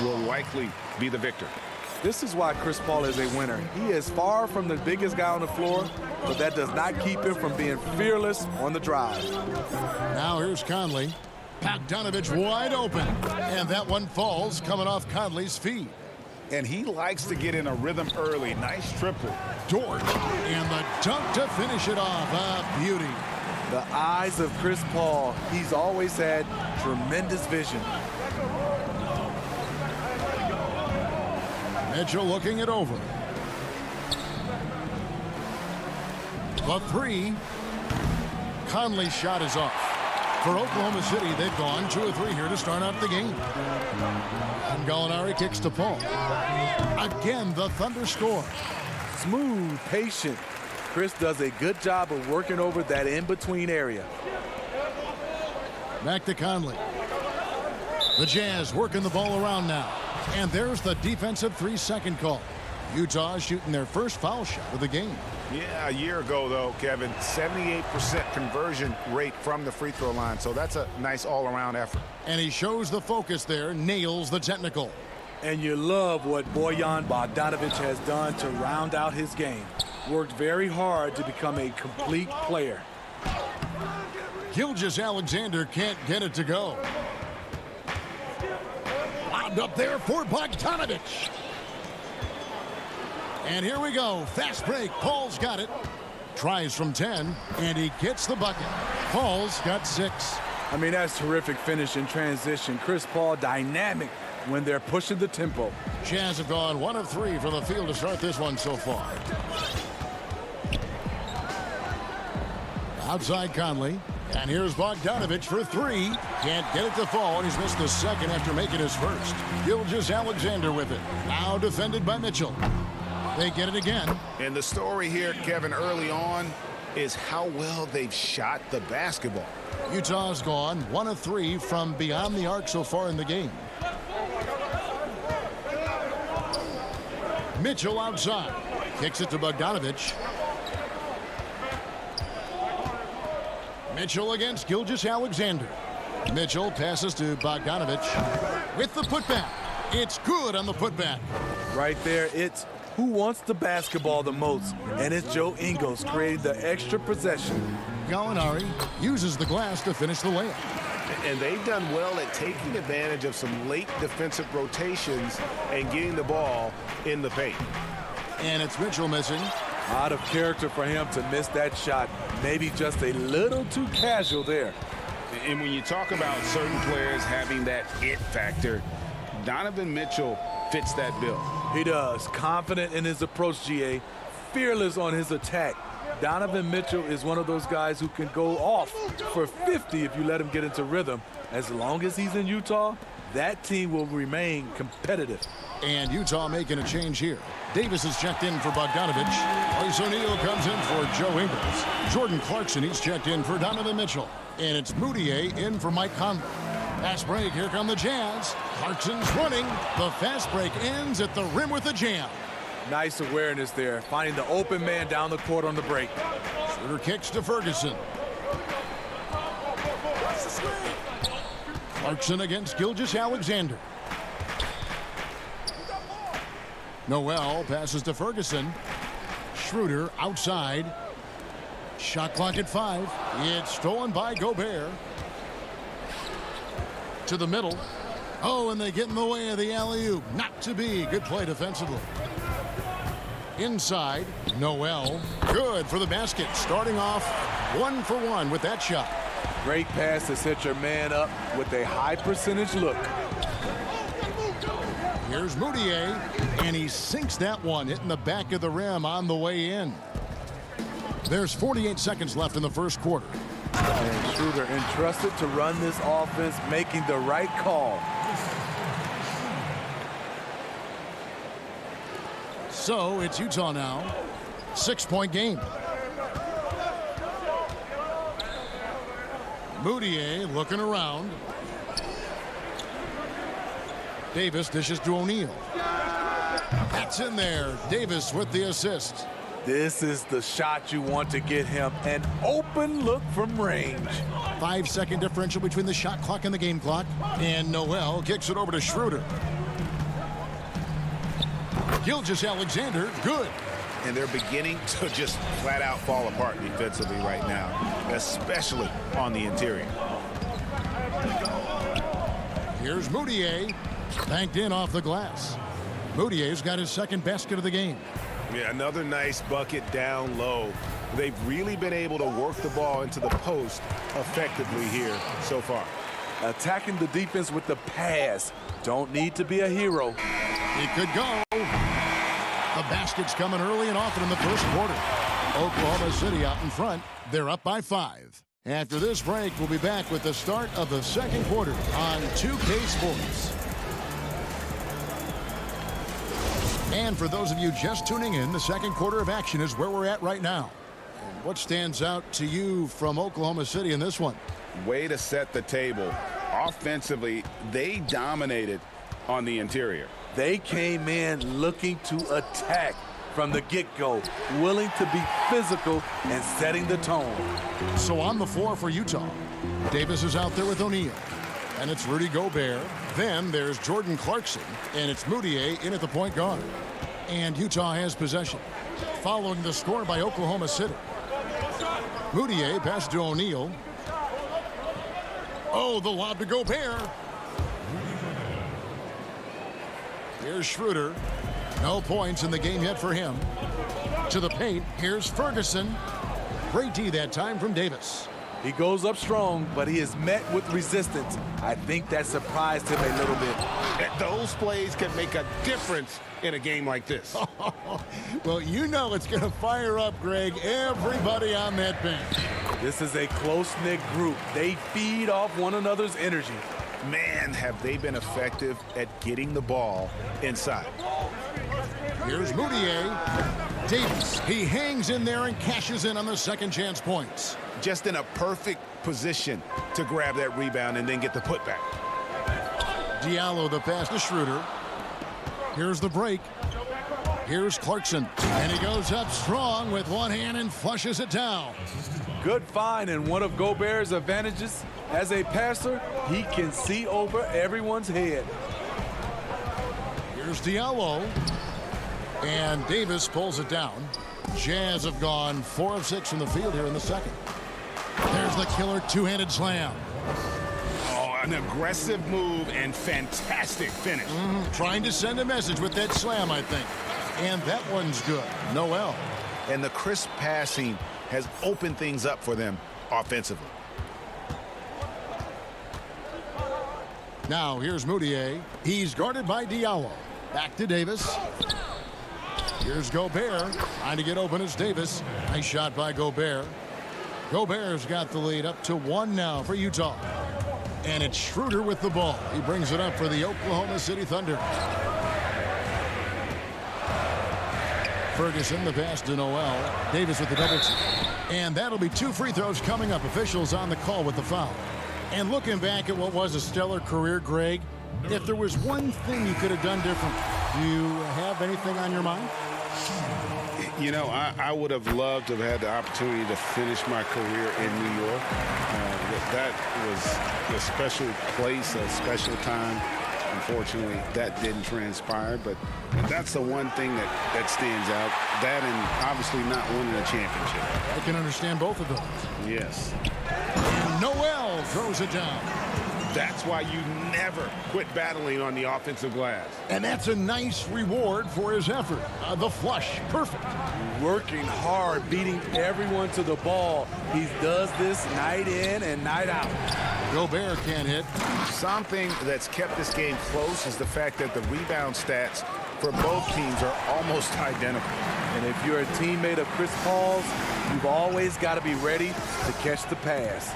will likely be the victor. This is why Chris Paul is a winner. He is far from the biggest guy on the floor, but that does not keep him from being fearless on the drive. Now here's Conley. Bogdanovich wide open. And that one falls coming off Conley's feet. And he likes to get in a rhythm early. Nice triple. Dort. And the dunk to finish it off. A beauty. The eyes of Chris Paul. He's always had tremendous vision. Mitchell looking it over. The 3. Conley's shot is off. For Oklahoma City, they've gone 2 of 3 here to start out the game. And Gallinari kicks to Paul. Again, the Thunder score. Smooth, patient. Chris does a good job of working over that in-between area. Back to Conley. The Jazz working the ball around now. And there's the defensive 3-second call. Utah shooting their first foul shot of the game. Yeah, a year ago, though, Kevin, 78% conversion rate from the free throw line. So that's a nice all-around effort. And he shows the focus there, nails the technical. And you love what Bojan Bogdanović has done to round out his game. Worked very hard to become a complete player. Gilgeous-Alexander can't get it to go. Lobbed up there for Bogdanović. And here we go. Fast break. Paul's got it. Tries from 10, and he gets the bucket. Paul's got 6. I mean, that's terrific finish in transition. Chris Paul dynamic when they're pushing the tempo. Jazz have gone 1 of 3 from the field to start this one so far. Outside Conley. And here's Bogdanović for 3. Can't get it to fall, and he's missed the second after making his first. Gilgeous-Alexander with it. Now defended by Mitchell. They get it again. And the story here, Kevin, early on is how well they've shot the basketball. Utah's gone 1 of 3 from beyond the arc so far in the game. Mitchell outside. Kicks it to Bogdanović. Mitchell against Gilgeous-Alexander. Mitchell passes to Bogdanović with the putback. It's good on the putback. Right there, it's who wants the basketball the most, and it's Joe Ingles creating the extra possession. Gallinari uses the glass to finish the layup. And they've done well at taking advantage of some late defensive rotations and getting the ball in the paint. And it's Mitchell missing. Out of character for him to miss that shot. Maybe just a little too casual there. And when you talk about certain players having that it factor, Donovan Mitchell fits that bill. He does. Confident in his approach, GA. Fearless on his attack. Donovan Mitchell is one of those guys who can go off for 50 if you let him get into rhythm. As long as he's in Utah, that team will remain competitive. And Utah making a change here. Davis is checked in for Bogdanović. Royce O'Neal comes in for Joe Ingles. Jordan Clarkson, he's checked in for Donovan Mitchell. And it's Moutier in for Mike Conley. Fast break, here come the Jazz. Clarkson's running. The fast break ends at the rim with a jam. Nice awareness there, finding the open man down the court on the break. Schroeder kicks to Ferguson. Clarkson against Gilgeous-Alexander. Noel passes to Ferguson. Schroeder outside. Shot clock at 5. It's stolen by Gobert. To the middle. Oh, and they get in the way of the alley-oop. Not to be. Good play defensively. Inside, Noel. Good for the basket. Starting off 1 for 1 with that shot. Great pass to set your man up with a high percentage look. Here's Moutier, and he sinks that one, hitting the back of the rim on the way in. There's 48 seconds left in the first quarter. And Schroeder entrusted to run this offense, making the right call. So it's Utah now. 6-point game. Moutier looking around. Davis dishes to O'Neal. That's in there. Davis with the assist. This is the shot you want to get him. An open look from range. 5-second differential between the shot clock and the game clock. And Noel kicks it over to Schroeder. Gilgeous-Alexander, good. And they're beginning to just flat out fall apart defensively right now, especially on the interior. Here's Moutier, banked in off the glass. Moutier's got his second basket of the game. Yeah, another nice bucket down low. They've really been able to work the ball into the post effectively here so far. Attacking the defense with the pass. Don't need to be a hero. He could go. The basket's coming early and often in the first quarter. Oklahoma City out in front. They're up by 5. After this break, we'll be back with the start of the second quarter on 2K Sports. And for those of you just tuning in, the second quarter of action is where we're at right now. And what stands out to you from Oklahoma City in this one? Way to set the table. Offensively, they dominated on the interior. They came in looking to attack from the get-go, willing to be physical and setting the tone. So on the floor for Utah, Davis is out there with O'Neal. And it's Rudy Gobert. Then there's Jordan Clarkson. And it's Moutier in at the point guard. And Utah has possession. Following the score by Oklahoma City. Moutier pass to O'Neal. Oh, the lob to Gobert. Here's Schroeder. No points in the game yet for him. To the paint, here's Ferguson. Great D that time from Davis. He goes up strong, but he is met with resistance. I think that surprised him a little bit. Those plays can make a difference in a game like this. Well, you know it's going to fire up, Greg, everybody on that bench. This is a close-knit group. They feed off one another's energy. Man, have they been effective at getting the ball inside. Here's Moutier. Davis, he hangs in there and cashes in on the second chance points. Just in a perfect position to grab that rebound and then get the putback. Diallo the pass to Schroeder. Here's the break. Here's Clarkson. And he goes up strong with one hand and flushes it down. Good find, and one of Gobert's advantages as a passer, he can see over everyone's head. Here's Diallo. And Davis pulls it down. Jazz have gone 4 of 6 from the field here in the second. There's the killer two-handed slam. Oh, an aggressive move and fantastic finish. Trying to send a message with that slam, I think. And that one's good. Noel. And the crisp passing has opened things up for them offensively. Now here's Moutier. He's guarded by Diallo. Back to Davis. Here's Gobert. Trying to get open is Davis. Nice shot by Gobert. Gobert's got the lead up to 1 now for Utah. And it's Schroeder with the ball. He brings it up for the Oklahoma City Thunder. Ferguson, the pass to Noel. Davis with the double team. And that'll be 2 free throws coming up. Officials on the call with the foul. And looking back at what was a stellar career, Greg, if there was one thing you could have done different, do you have anything on your mind? You know, I would have loved to have had the opportunity to finish my career in New York. That was a special place, a special time. Unfortunately, that didn't transpire, but that's the one thing that stands out. That and obviously not winning a championship. I can understand both of those. Yes. And Noel throws it down. That's why you never quit battling on the offensive glass. And that's a nice reward for his effort. The flush, perfect. Working hard, beating everyone to the ball. He does this night in and night out. Gobert can't hit. Something that's kept this game close is the fact that the rebound stats for both teams are almost identical. And if you're a teammate of Chris Paul's, You've always got to be ready to catch the pass.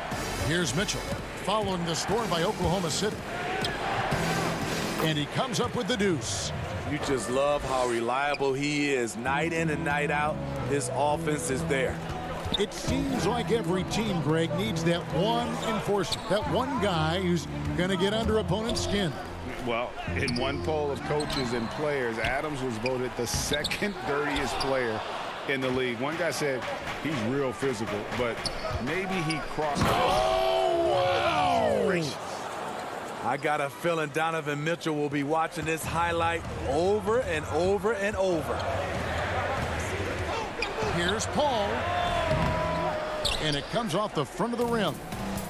Here's Mitchell following the score by Oklahoma City. And he comes up with the deuce. You just love how reliable he is. Night in and night out, his offense is there. It seems like every team, Greg, needs that one enforcer, that one guy who's going to get under opponent's skin. Well, in one poll of coaches and players, Adams was voted the second dirtiest player in the league. One guy said he's real physical, but maybe he crossed. Oh, wow. I got a feeling Donovan Mitchell will be watching this highlight over and over and over. Here's Paul. And it comes off the front of the rim.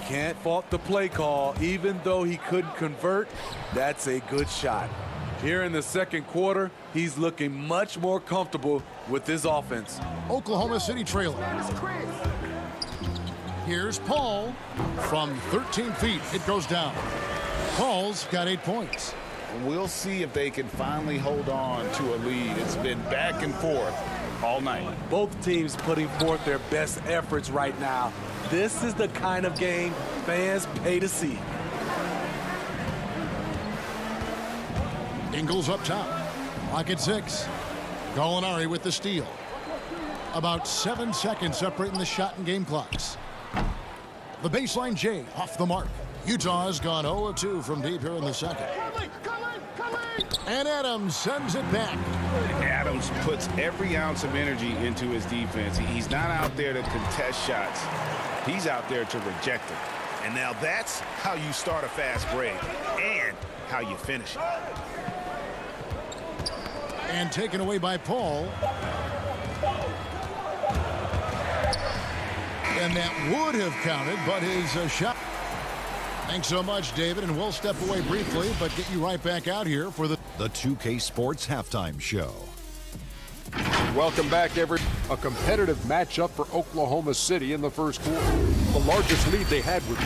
Can't fault the play call. Even though he couldn't convert, that's a good shot. Here in the second quarter, he's looking much more comfortable with his offense. Oklahoma City trailing. Here's Paul. From 13 feet, it goes down. Paul's got 8 points. We'll see if they can finally hold on to a lead. It's been back and forth all night. Both teams putting forth their best efforts right now. This is the kind of game fans pay to see. Ingles up top. Clock at 6. Gallinari with the steal. About 7 seconds separating the shot and game clocks. The baseline J off the mark. Utah has gone 0 of 2 from deep here in the second. And Adams sends it back. Adams puts every ounce of energy into his defense. He's not out there to contest shots. He's out there to reject them. And now that's how you start a fast break and how you finish it. And taken away by Paul. And that would have counted, but his shot. Thanks so much, David, and we'll step away briefly, but get you right back out here for the 2K Sports Halftime Show. Welcome back, a competitive matchup for Oklahoma City in the first quarter. The largest lead they had was...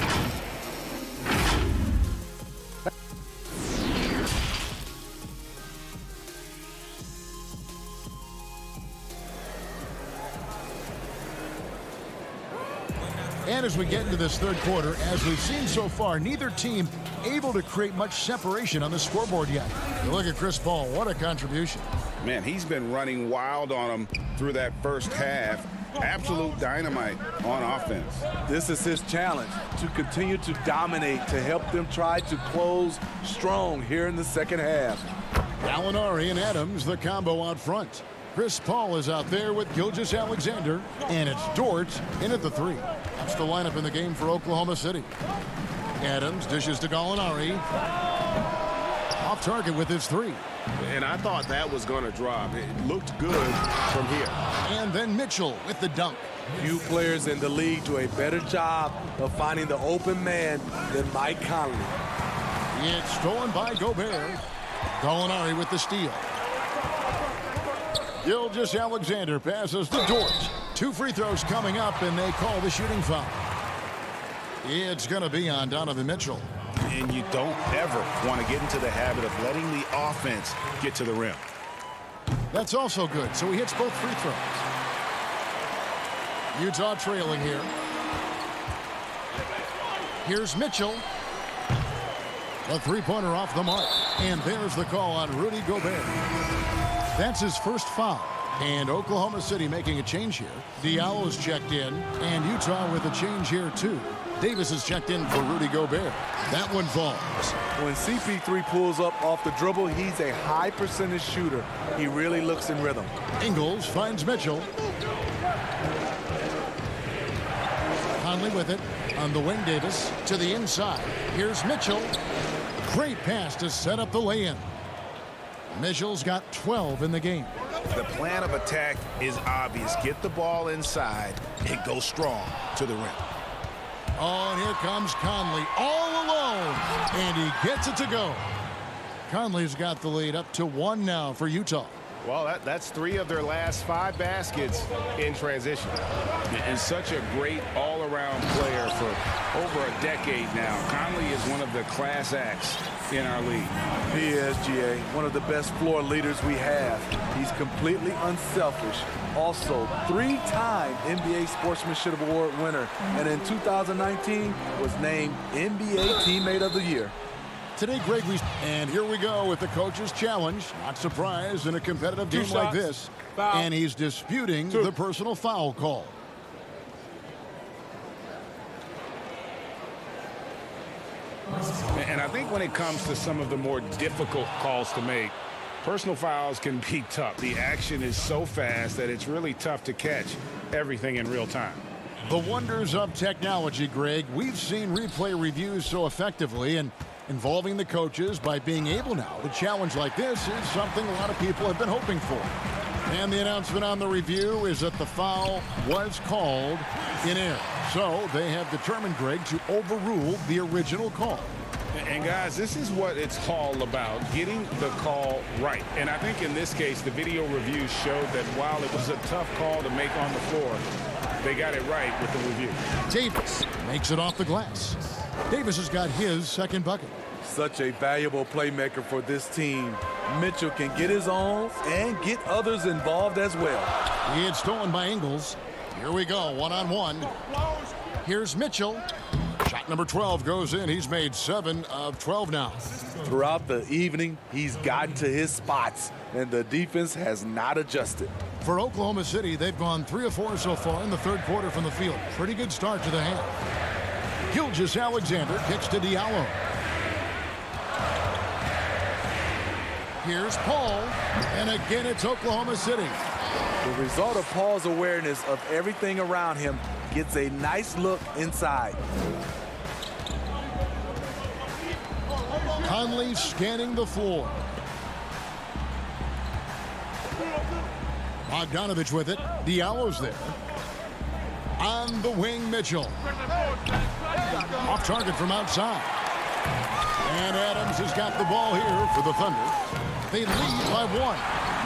And as we get into this third quarter, as we've seen so far, neither team able to create much separation on the scoreboard yet. You look at Chris Paul, what a contribution. Man, he's been running wild on them through that first half. Absolute dynamite on offense. This is his challenge, to continue to dominate, to help them try to close strong here in the second half. Gallinari and Adams, the combo out front. Chris Paul is out there with Gilgeous-Alexander, and it's Dort in at the 3. That's the lineup in the game for Oklahoma City. Adams dishes to Gallinari. Off target with his 3. And I thought that was going to drop. It looked good from here. And then Mitchell with the dunk. Few players in the league do a better job of finding the open man than Mike Conley. It's stolen by Gobert. Gallinari with the steal. Gilgeous-Alexander passes to Dort. 2 free throws coming up, and they call the shooting foul. It's going to be on Donovan Mitchell. And you don't ever want to get into the habit of letting the offense get to the rim. That's also good, so he hits both free throws. Utah trailing here. Here's Mitchell. A 3-pointer off the mark. And there's the call on Rudy Gobert. That's his first foul. And Oklahoma City making a change here. Diallo's checked in, and Utah with a change here too. Davis is checked in for Rudy Gobert. That one falls. When CP3 pulls up off the dribble, he's a high percentage shooter. He really looks in rhythm. Ingles finds Mitchell. Conley with it on the wing. Davis to the inside. Here's Mitchell. Great pass to set up the lay-in. Mitchell's got 12 in the game. The plan of attack is obvious. Get the ball inside and go strong to the rim. Oh, and here comes Conley all alone, and he gets it to go. Conley's got the lead up to 1 now for Utah. Well, that's 3 of their last 5 baskets in transition. And such a great all-around player for over a decade now. Conley is one of the class acts in our league. He is, GA, one of the best floor leaders we have. He's completely unselfish. Also, 3-time NBA Sportsmanship Award winner, and in 2019 was named NBA Teammate of the Year. Today, Greg, and here we go with the coach's challenge. Not surprised in a competitive game like this. Foul. And he's disputing the personal foul call. And I think when it comes to some of the more difficult calls to make, personal fouls can be tough. The action is so fast that it's really tough to catch everything in real time. The wonders of technology, Greg. We've seen replay reviews so effectively, and involving the coaches by being able now to challenge like this is something a lot of people have been hoping for. And the announcement on the review is that the foul was called in error. So they have determined, Greg, to overrule the original call. And guys, this is what it's all about, getting the call right. And I think in this case, the video review showed that while it was a tough call to make on the floor, they got it right with the review. Davis makes it off the glass. Davis has got his second bucket. Such a valuable playmaker for this team. Mitchell can get his own and get others involved as well. He had stolen by Ingles. Here we go, one-on-one. Here's Mitchell. Shot number 12 goes in. He's made 7 of 12 now. Throughout the evening, he's gotten to his spots, and the defense has not adjusted. For Oklahoma City, they've gone 3 of 4 so far in the third quarter from the field. Pretty good start to the half. Gilgeous-Alexander kicks to Diallo. Here's Paul, and again it's Oklahoma City. The result of Paul's awareness of everything around him gets a nice look inside. Conley scanning the floor. Bogdanovich with it. Diallo's there. On the wing, Mitchell. Off target from outside. And Adams has got the ball here for the Thunder. They lead by 1.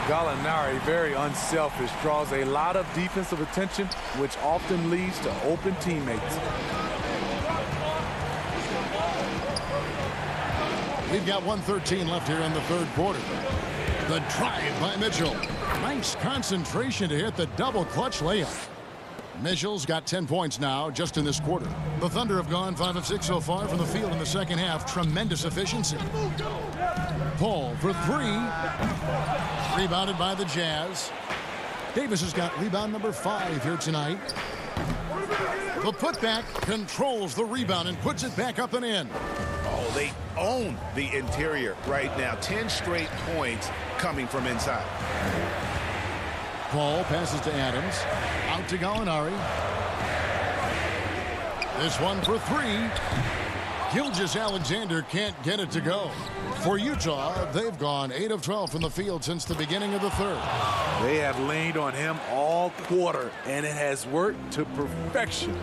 Gallinari, very unselfish, draws a lot of defensive attention, which often leads to open teammates. We've got 1:13 left here in the third quarter. The drive by Mitchell. Nice concentration to hit the double clutch layup. Mitchell's got 10 points now just in this quarter. The Thunder have gone 5 of 6 so far from the field in the second half. Tremendous efficiency. Paul for 3. Rebounded by the Jazz. Davis has got rebound number 5 here tonight. The putback controls the rebound and puts it back up and in. Oh, they own the interior right now. 10 straight points coming from inside. Paul passes to Adams. Out to Gallinari. This one for 3. Gilgeous-Alexander can't get it to go. For Utah, they've gone 8 of 12 from the field since the beginning of the third. They have leaned on him all quarter, and it has worked to perfection.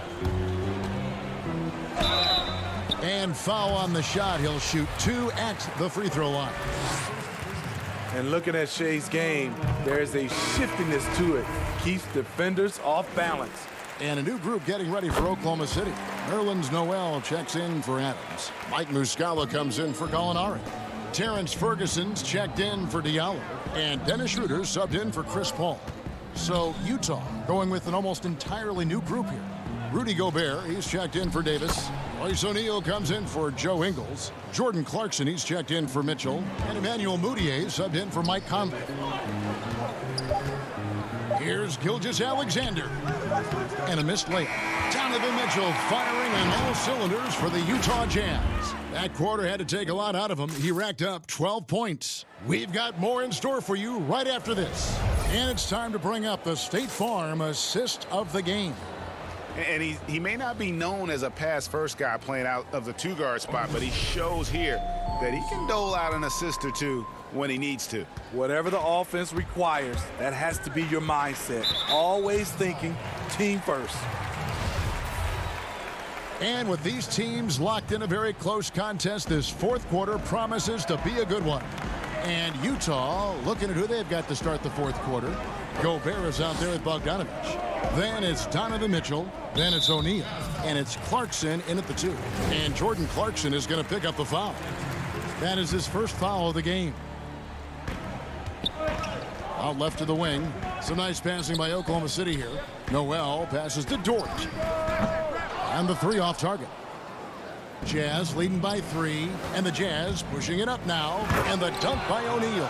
And foul on the shot. He'll shoot 2 at the free throw line. And looking at Shea's game, there's a shiftiness to it. Keeps defenders off balance. And a new group getting ready for Oklahoma City. Nerlens Noel checks in for Adams. Mike Muscala comes in for Gallinari. Terrence Ferguson's checked in for Diallo. And Dennis Schroeder subbed in for Chris Paul. So Utah going with an almost entirely new group here. Rudy Gobert, he's checked in for Davis. Royce O'Neal comes in for Joe Ingles. Jordan Clarkson, he's checked in for Mitchell. And Emmanuel Mudiay subbed in for Mike Conley. Here's Gilgeous-Alexander. And a missed layup. Donovan Mitchell firing on all cylinders for the Utah Jazz. That quarter had to take a lot out of him. He racked up 12 points. We've got more in store for you right after this. And it's time to bring up the State Farm assist of the game. And he may not be known as a pass-first guy playing out of the 2-guard spot, but he shows here that he can dole out an assist or 2 when he needs to. Whatever the offense requires, that has to be your mindset. Always thinking team first. And with these teams locked in a very close contest, this fourth quarter promises to be a good one. And Utah looking at who they've got to start the fourth quarter. Gobert is out there with Bogdanovich. Then it's Donovan Mitchell. Then it's O'Neal. and it's Clarkson in at the 2. And Jordan Clarkson is going to pick up the foul. That is his first foul of the game. Out left to the wing. Some nice passing by Oklahoma City here. Noel passes to Dort. And the 3 off target. Jazz leading by 3, and the Jazz pushing it up now, and the dunk by O'Neal.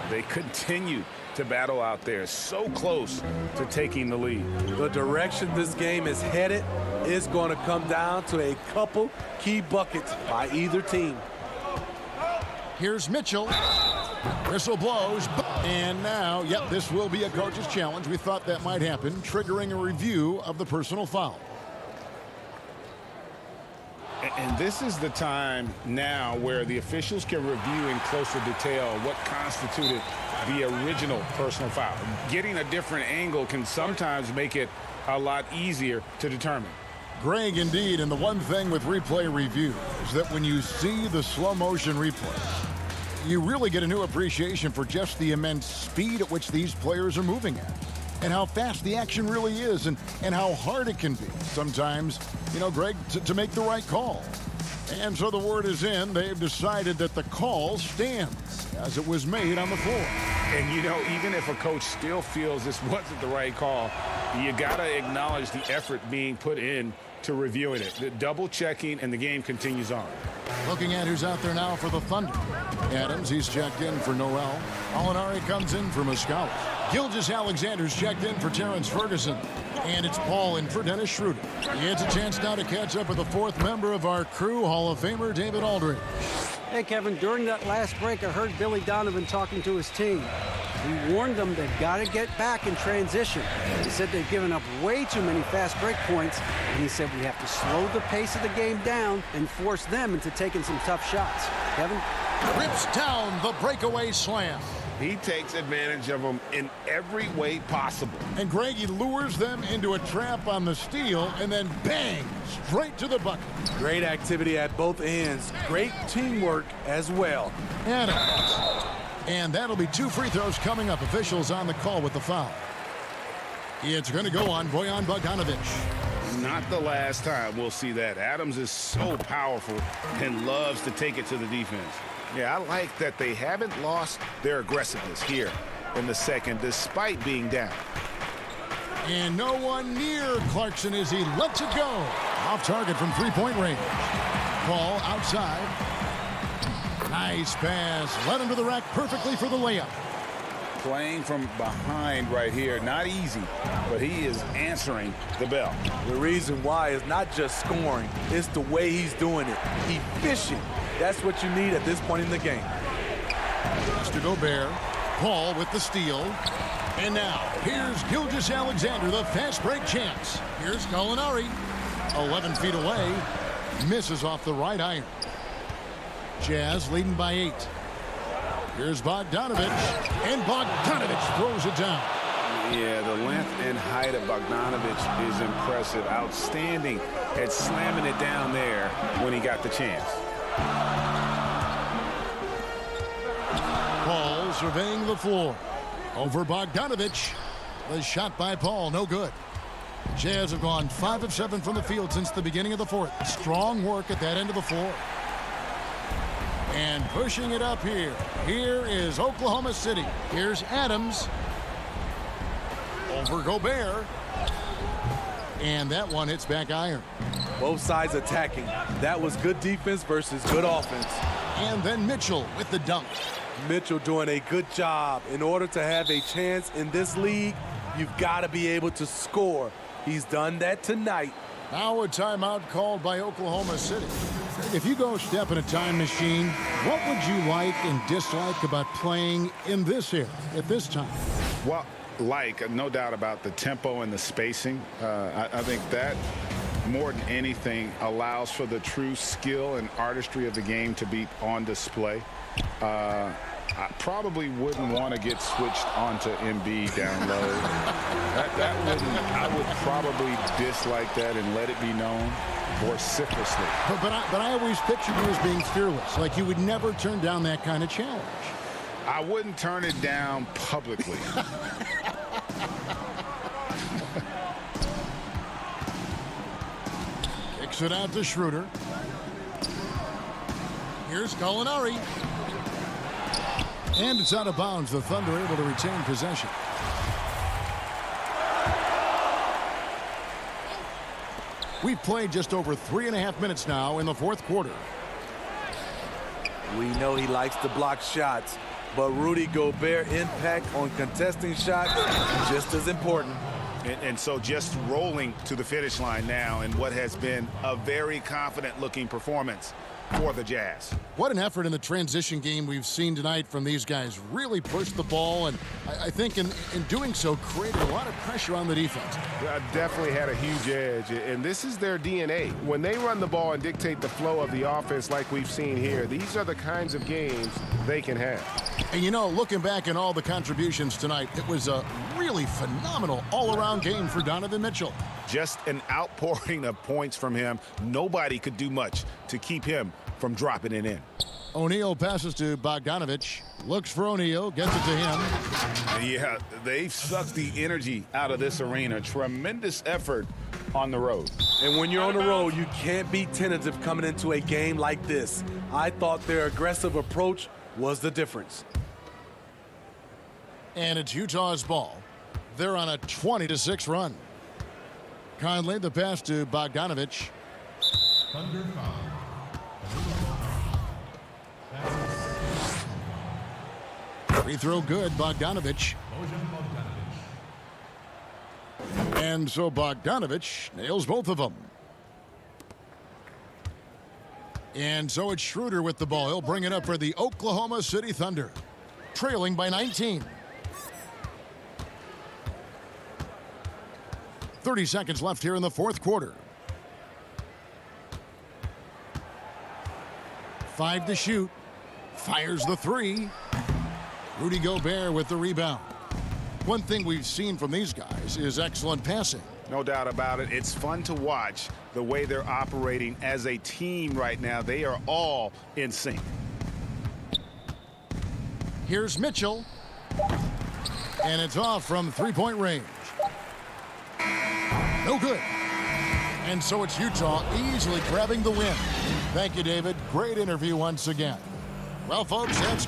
They continue to battle out there, so close to taking the lead. The direction this game is headed is going to come down to a couple key buckets by either team. Here's Mitchell. Whistle blows, and now, yep, this will be a coach's challenge. We thought that might happen, triggering a review of the personal foul. And this is the time now where the officials can review in closer detail what constituted the original personal foul. Getting a different angle can sometimes make it a lot easier to determine. Greg, indeed, and the one thing with replay review is that when you see the slow motion replay, you really get a new appreciation for just the immense speed at which these players are moving at, and how fast the action really is, and how hard it can be sometimes, you know, Greg, to make the right call. And so the word is in. They've decided that the call stands as it was made on the floor. And, you know, even if a coach still feels this wasn't the right call, you got to acknowledge the effort being put in to reviewing it. The double checking, and the game continues on. Looking at who's out there now for the Thunder. Adams, he's checked in for Noel. Alinari comes in for Muscala. Gilgeous-Alexander's checked in for Terrence Ferguson. And it's Paul in for Dennis Schroeder. It's a chance now to catch up with the 4th member of our crew, Hall of Famer David Aldridge. Hey, Kevin, during that last break, I heard Billy Donovan talking to his team. He warned them they've got to get back in transition. He said they've given up way too many fast break points, and he said we have to slow the pace of the game down and force them into taking some tough shots. Kevin? Rips down the breakaway slam. He takes advantage of them in every way possible. And Greg, he lures them into a trap on the steal, and then bang, straight to the bucket. Great activity at both ends. Great teamwork as well. Adams. And that'll be 2 free throws coming up. Officials on the call with the foul. It's going to go on Bojan Bogdanovic. Not the last time we'll see that. Adams is so powerful and loves to take it to the defense. Yeah, I like that they haven't lost their aggressiveness here in the second, despite being down. And no one near Clarkson as he lets it go. Off target from 3-point range. Ball outside. Nice pass. Led him to the rack perfectly for the layup. Playing from behind right here. Not easy, but he is answering the bell. The reason why is not just scoring. It's the way he's doing it. Efficient. That's what you need at this point in the game. Mr. Gobert. Paul with the steal. And now, here's Gilgeous-Alexander, the fast break champs. Here's Gallinari. 11 feet away. Misses off the right iron. Jazz leading by 8. Here's Bogdanovic. And Bogdanovic throws it down. Yeah, the length and height of Bogdanovic is impressive. Outstanding at slamming it down there when he got the chance. Paul surveying the floor. Over Bogdanovic. The shot by Paul, no good. Jazz have gone 5 of 7 from the field since the beginning of the 4th. Strong work at that end of the floor. And pushing it up here. Here is Oklahoma City. Here's Adams. Over Gobert. And that one hits back iron. Both sides attacking. That was good defense versus good offense. And then Mitchell with the dunk. Mitchell doing a good job. In order to have a chance in this league, you've got to be able to score. He's done that tonight. Now a timeout called by Oklahoma City. If you go step in a time machine, what would you like and dislike about playing in this era at this time? Well, no doubt about the tempo and the spacing. I think that more than anything allows for the true skill and artistry of the game to be on display. I probably wouldn't want to get switched onto Embiid down low. I would probably dislike that and let it be known vociferously. But I always pictured you as being fearless, like you would never turn down that kind of challenge. I wouldn't turn it down publicly. Kicks it out to Schroeder. Here's Gallinari. And it's out of bounds. The Thunder able to retain possession. We've played just over 3.5 minutes now in the fourth quarter. We know he likes to block shots, but Rudy Gobert's impact on contesting shots just as important. And so just rolling to the finish line now in what has been a very confident-looking performance for the Jazz. What an effort in the transition game we've seen tonight from these guys. Really pushed the ball, and I think in doing so created a lot of pressure on the defense. Definitely had a huge edge, and this is their DNA. When they run the ball and dictate the flow of the offense like we've seen here, these are the kinds of games they can have. And you know, looking back at all the contributions tonight, it was a really phenomenal all-around game for Donovan Mitchell. Just an outpouring of points from him. Nobody could do much to keep him from dropping it in. O'Neal passes to Bogdanovich. Looks for O'Neal, gets it to him. Yeah, they've sucked the energy out of this arena. Tremendous effort on the road. And when you're on the road, you can't be tentative coming into a game like this. I thought their aggressive approach was the difference. And it's Utah's ball. They're on a 20-6 run. Conley, the pass to Bogdanovich. Thunder foul. Free throw good, Bogdanovich. And so Bogdanovich nails both of them. And so it's Schroeder with the ball. He'll bring it up for the Oklahoma City Thunder, trailing by 19. 30 seconds left here in the fourth quarter. 5 to shoot. Fires the three. Rudy Gobert with the rebound. One thing we've seen from these guys is excellent passing. No doubt about it. It's fun to watch the way they're operating as a team right now. They are all in sync. Here's Mitchell. And it's off from three-point range. No good. And so it's Utah easily grabbing the win. Thank you, David. Great interview once again. Well, folks, that's...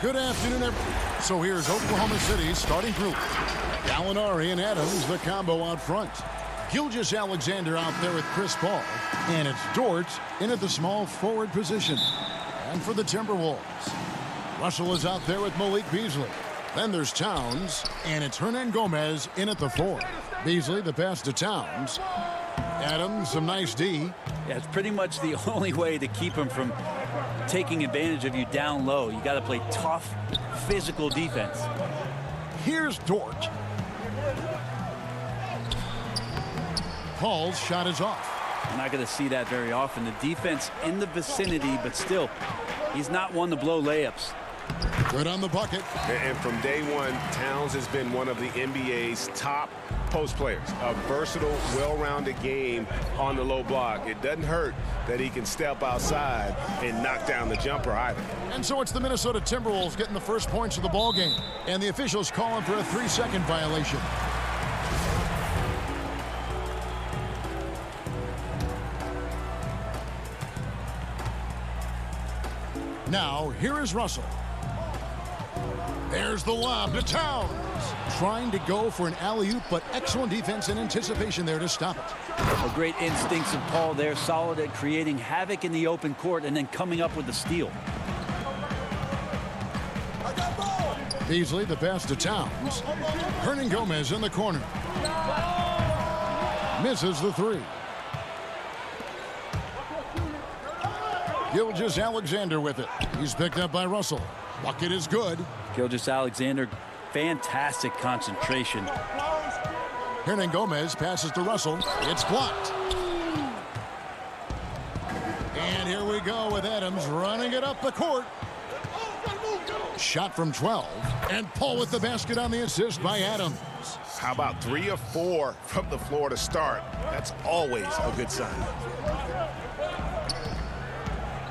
Good afternoon, everyone. So here's Oklahoma City's starting group. Gallinari and Adams, the combo out front. Gilgeous-Alexander out there with Chris Paul. And it's Dort in at the small forward position. And for the Timberwolves, Russell is out there with Malik Beasley. Then there's Towns, and it's Hernan Gomez in at the 4. Beasley, the pass to Towns. Adams, some nice D. Yeah, it's pretty much the only way to keep him from taking advantage of you down low. You got to play tough, physical defense. Here's Dort. Paul's shot is off. You're not going to see that very often. The defense in the vicinity, but still, he's not one to blow layups. Good on the bucket. And from day one, Towns has been one of the NBA's top post players. A versatile, well-rounded game on the low block. It doesn't hurt that he can step outside and knock down the jumper either. And so it's the Minnesota Timberwolves getting the first points of the ball game. And the officials calling for a 3-second violation. Now, here is Russell. There's the lob to Towns. Trying to go for an alley-oop, but excellent defense and anticipation there to stop it. A great instincts of Paul there, solid at creating havoc in the open court and then coming up with the steal. Beasley, the pass to Towns. Hernan Gomez in the corner. Misses the 3. Gilgeous-Alexander with it. He's picked up by Russell. Bucket is good. Gilgeous-Alexander, fantastic concentration. Hernan Gomez passes to Russell. It's blocked. And here we go with Adams running it up the court. Shot from 12. And Paul with the basket on the assist by Adams. How about 3 of 4 from the floor to start? That's always a good sign.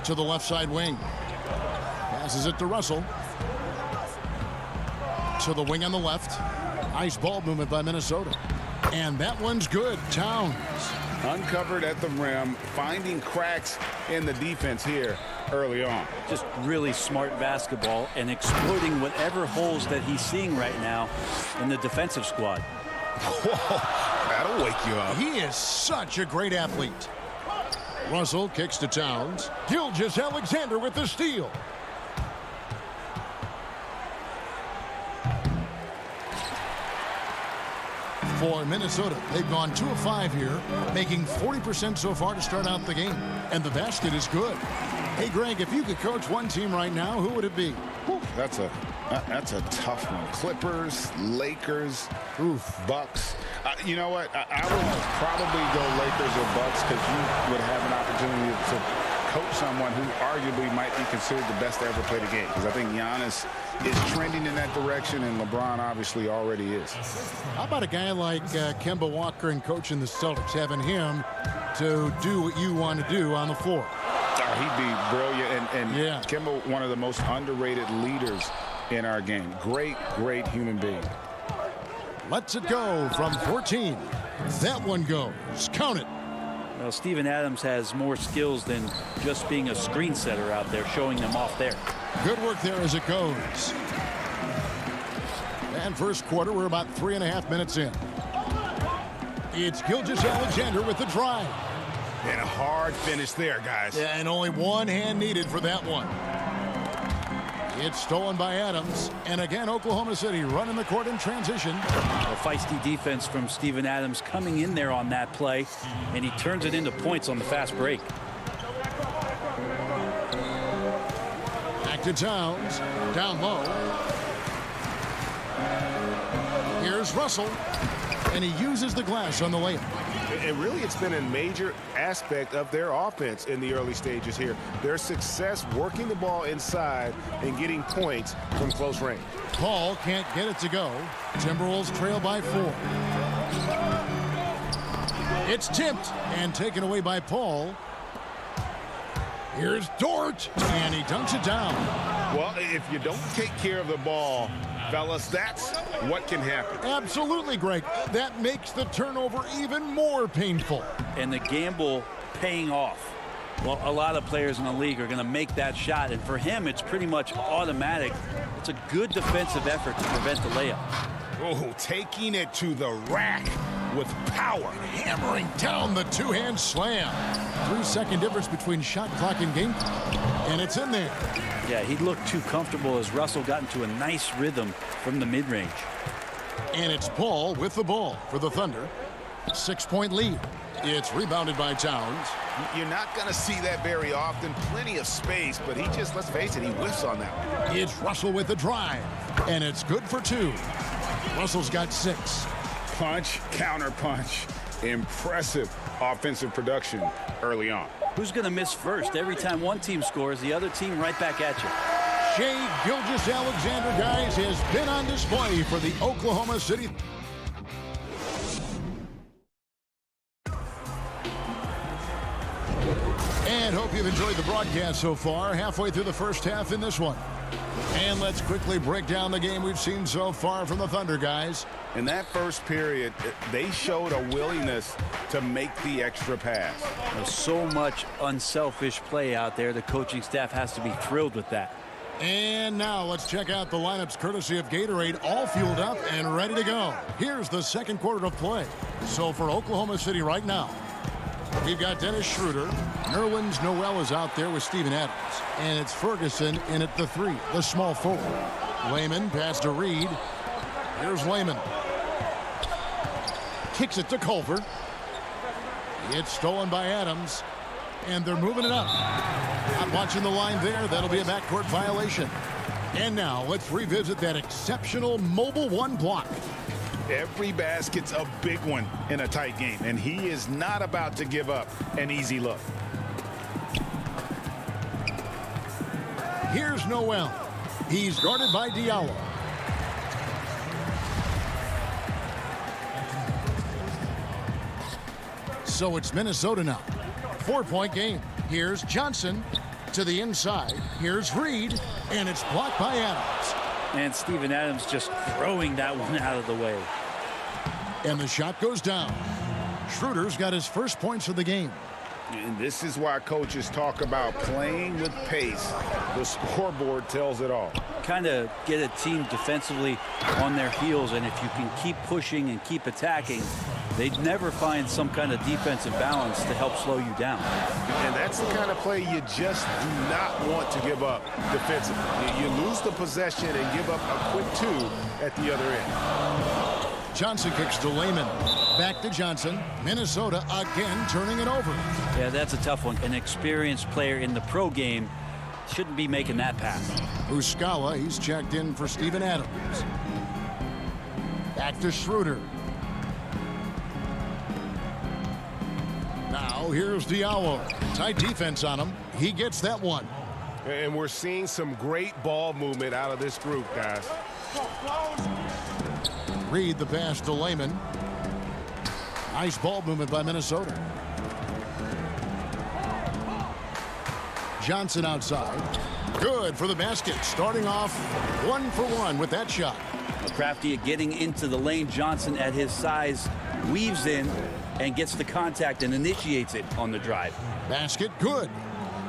To the left side wing. Passes it to Russell. To the wing on the left. Nice ball movement by Minnesota. And that one's good. Towns. Uncovered at the rim, finding cracks in the defense here early on. Just really smart basketball and exploiting whatever holes that he's seeing right now in the defensive squad. Whoa, that'll wake you up. He is such a great athlete. Russell kicks to Towns. Gilgeous-Alexander with the steal. For Minnesota, they've gone 2 of 5 here, making 40% so far to start out the game. And the basket is good. Hey, Greg, if you could coach one team right now, who would it be? That's a tough one. Clippers, Lakers, Bucks. You know what? I would probably go Lakers or Bucks because you would have an opportunity to coach someone who arguably might be considered the best to ever play the game. Because I think Giannis is trending in that direction, and LeBron obviously already is. How about a guy like Kemba Walker and coaching the Celtics, having him to do what you want to do on the floor? He'd be brilliant, and yeah. Kemba, one of the most underrated leaders in our game. Great, great human being. Lets it go from 14. That one goes. Count it. Well, Steven Adams has more skills than just being a screen setter out there, showing them off there. Good work there as it goes. And first quarter, we're about 3.5 minutes in. It's Gilgeous-Alexander with the drive. And a hard finish there, guys. Yeah, and only one hand needed for that one. It's stolen by Adams. And again, Oklahoma City running the court in transition. A feisty defense from Steven Adams coming in there on that play, and he turns it into points on the fast break. Back to Towns. Down low. Here's Russell. And he uses the glass on the layup. And really, it's been a major aspect of their offense in the early stages here. Their success working the ball inside and getting points from close range. Paul can't get it to go. Timberwolves trail by 4. It's tipped and taken away by Paul. Here's Dort, and he dunks it down. Well, if you don't take care of the ball, fellas, that's what can happen. Absolutely, Greg. That makes the turnover even more painful. And the gamble paying off. Well, a lot of players in the league are going to make that shot, and for him, it's pretty much automatic. It's a good defensive effort to prevent the layup. Oh, taking it to the rack with power. Hammering down the two-hand slam. 3-second difference between shot clock and game clock. And it's in there. Yeah, he looked too comfortable as Russell got into a nice rhythm from the mid-range. And it's Paul with the ball for the Thunder. 6-point lead. It's rebounded by Towns. You're not going to see that very often. Plenty of space, but he just, let's face it, he whiffs on that. It's Russell with the drive. And it's good for 2. Russell's got 6. Punch, counter punch. Impressive offensive production early on. Who's going to miss first? Every time one team scores, the other team right back at you. Shea Gilgeous-Alexander, guys, has been on display for the Oklahoma City. And hope you've enjoyed the broadcast so far. Halfway through the first half in this one. And let's quickly break down the game we've seen so far from the Thunder, guys. In that first period, they showed a willingness to make the extra pass. There's so much unselfish play out there. The coaching staff has to be thrilled with that. And now let's check out the lineups courtesy of Gatorade, all fueled up and ready to go. Here's the second quarter of play. So for Oklahoma City right now, we've got Dennis Schroeder. Nerlens Noel is out there with Steven Adams. And it's Ferguson in at the 3, the small forward. Layman pass to Reed. Here's Layman. Kicks it to Culver. It's stolen by Adams. And they're moving it up. Not watching the line there. That'll be a backcourt violation. And now let's revisit that exceptional mobile 1 block. Every basket's a big one in a tight game, and he is not about to give up an easy look. Here's Noel. He's guarded by Diallo. So it's Minnesota now. 4-point game. Here's Johnson to the inside. Here's Reed, and it's blocked by Adams. And Steven Adams just throwing that one out of the way. And the shot goes down. Schroeder's got his first points of the game. And this is why coaches talk about playing with pace. The scoreboard tells it all. Kind of get a team defensively on their heels, and if you can keep pushing and keep attacking, they'd never find some kind of defensive balance to help slow you down. And that's the kind of play you just do not want to give up defensively. You lose the possession and give up a quick 2 at the other end. Johnson kicks to Layman. Back to Johnson. Minnesota again turning it over. Yeah, that's a tough one. An experienced player in the pro game shouldn't be making that pass. Muscala, he's checked in for Steven Adams. Back to Schroeder. Now here's Diallo. Tight defense on him. He gets that one. And we're seeing some great ball movement out of this group, guys. Reed the pass to Layman. Nice ball movement by Minnesota. Johnson outside. Good for the basket. Starting off 1 for 1 with that shot. Crafty getting into the lane. Johnson at his size weaves in and gets the contact and initiates it on the drive. Basket good.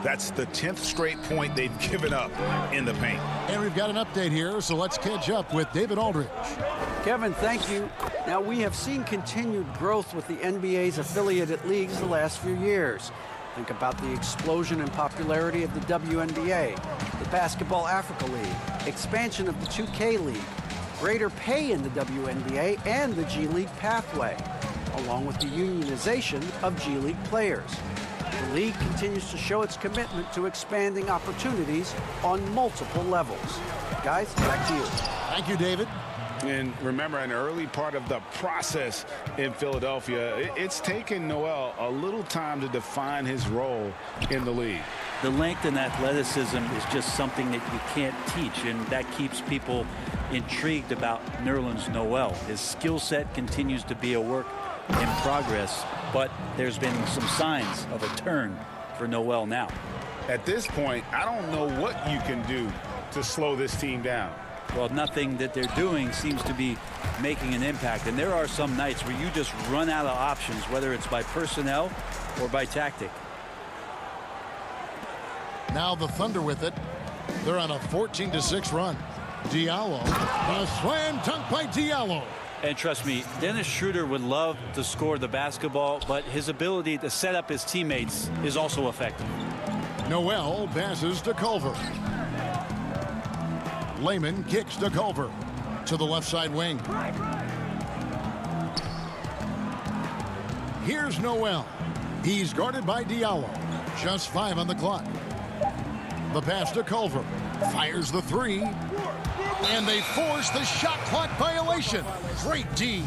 That's the 10th straight point they've given up in the paint. And we've got an update here, so let's catch up with David Aldridge. Kevin, thank you. Now, we have seen continued growth with the NBA's affiliated leagues the last few years. Think about the explosion in popularity of the WNBA, the Basketball Africa League, expansion of the 2K League, greater pay in the WNBA and the G League pathway, along with the unionization of G League players. The league continues to show its commitment to expanding opportunities on multiple levels. Guys, back to you. Thank you, David. And remember, an early part of the process in Philadelphia, it's taken Noel a little time to define his role in the league. The length and athleticism is just something that you can't teach, and that keeps people intrigued about Nerlens Noel. His skill set continues to be a work in progress, but there's been some signs of a turn for Noel now. At this point, I don't know what you can do to slow this team down. Well, nothing that they're doing seems to be making an impact. And there are some nights where you just run out of options, whether it's by personnel or by tactic. Now the Thunder with it. They're on a 14-6 run. Diallo. A slam dunk by Diallo. And trust me, Dennis Schroeder would love to score the basketball, but his ability to set up his teammates is also effective. Noel passes to Culver. Lehman kicks to Culver. To the left side wing. Here's Noel. He's guarded by Diallo. Just 5 on the clock. The pass to Culver. Fires the 3. And they force the shot clock violation. Great D.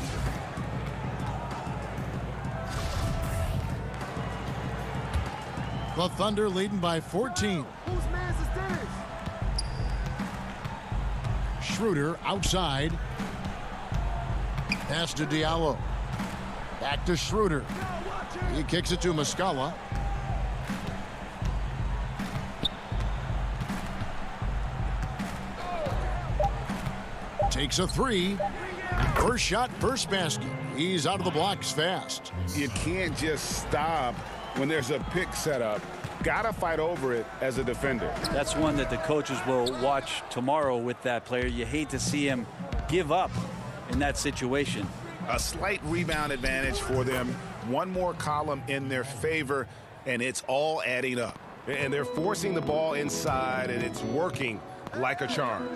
The Thunder leading by 14. Schroeder outside. Pass to Diallo. Back to Schroeder. He kicks it to Muscala. Takes a 3. First shot, first basket. He's out of the blocks fast. You can't just stop when there's a pick set up. Gotta fight over it as a defender. That's one that the coaches will watch tomorrow with that player. You hate to see him give up in that situation. A slight rebound advantage for them. One more column in their favor, and it's all adding up. And they're forcing the ball inside, and it's working like a charm.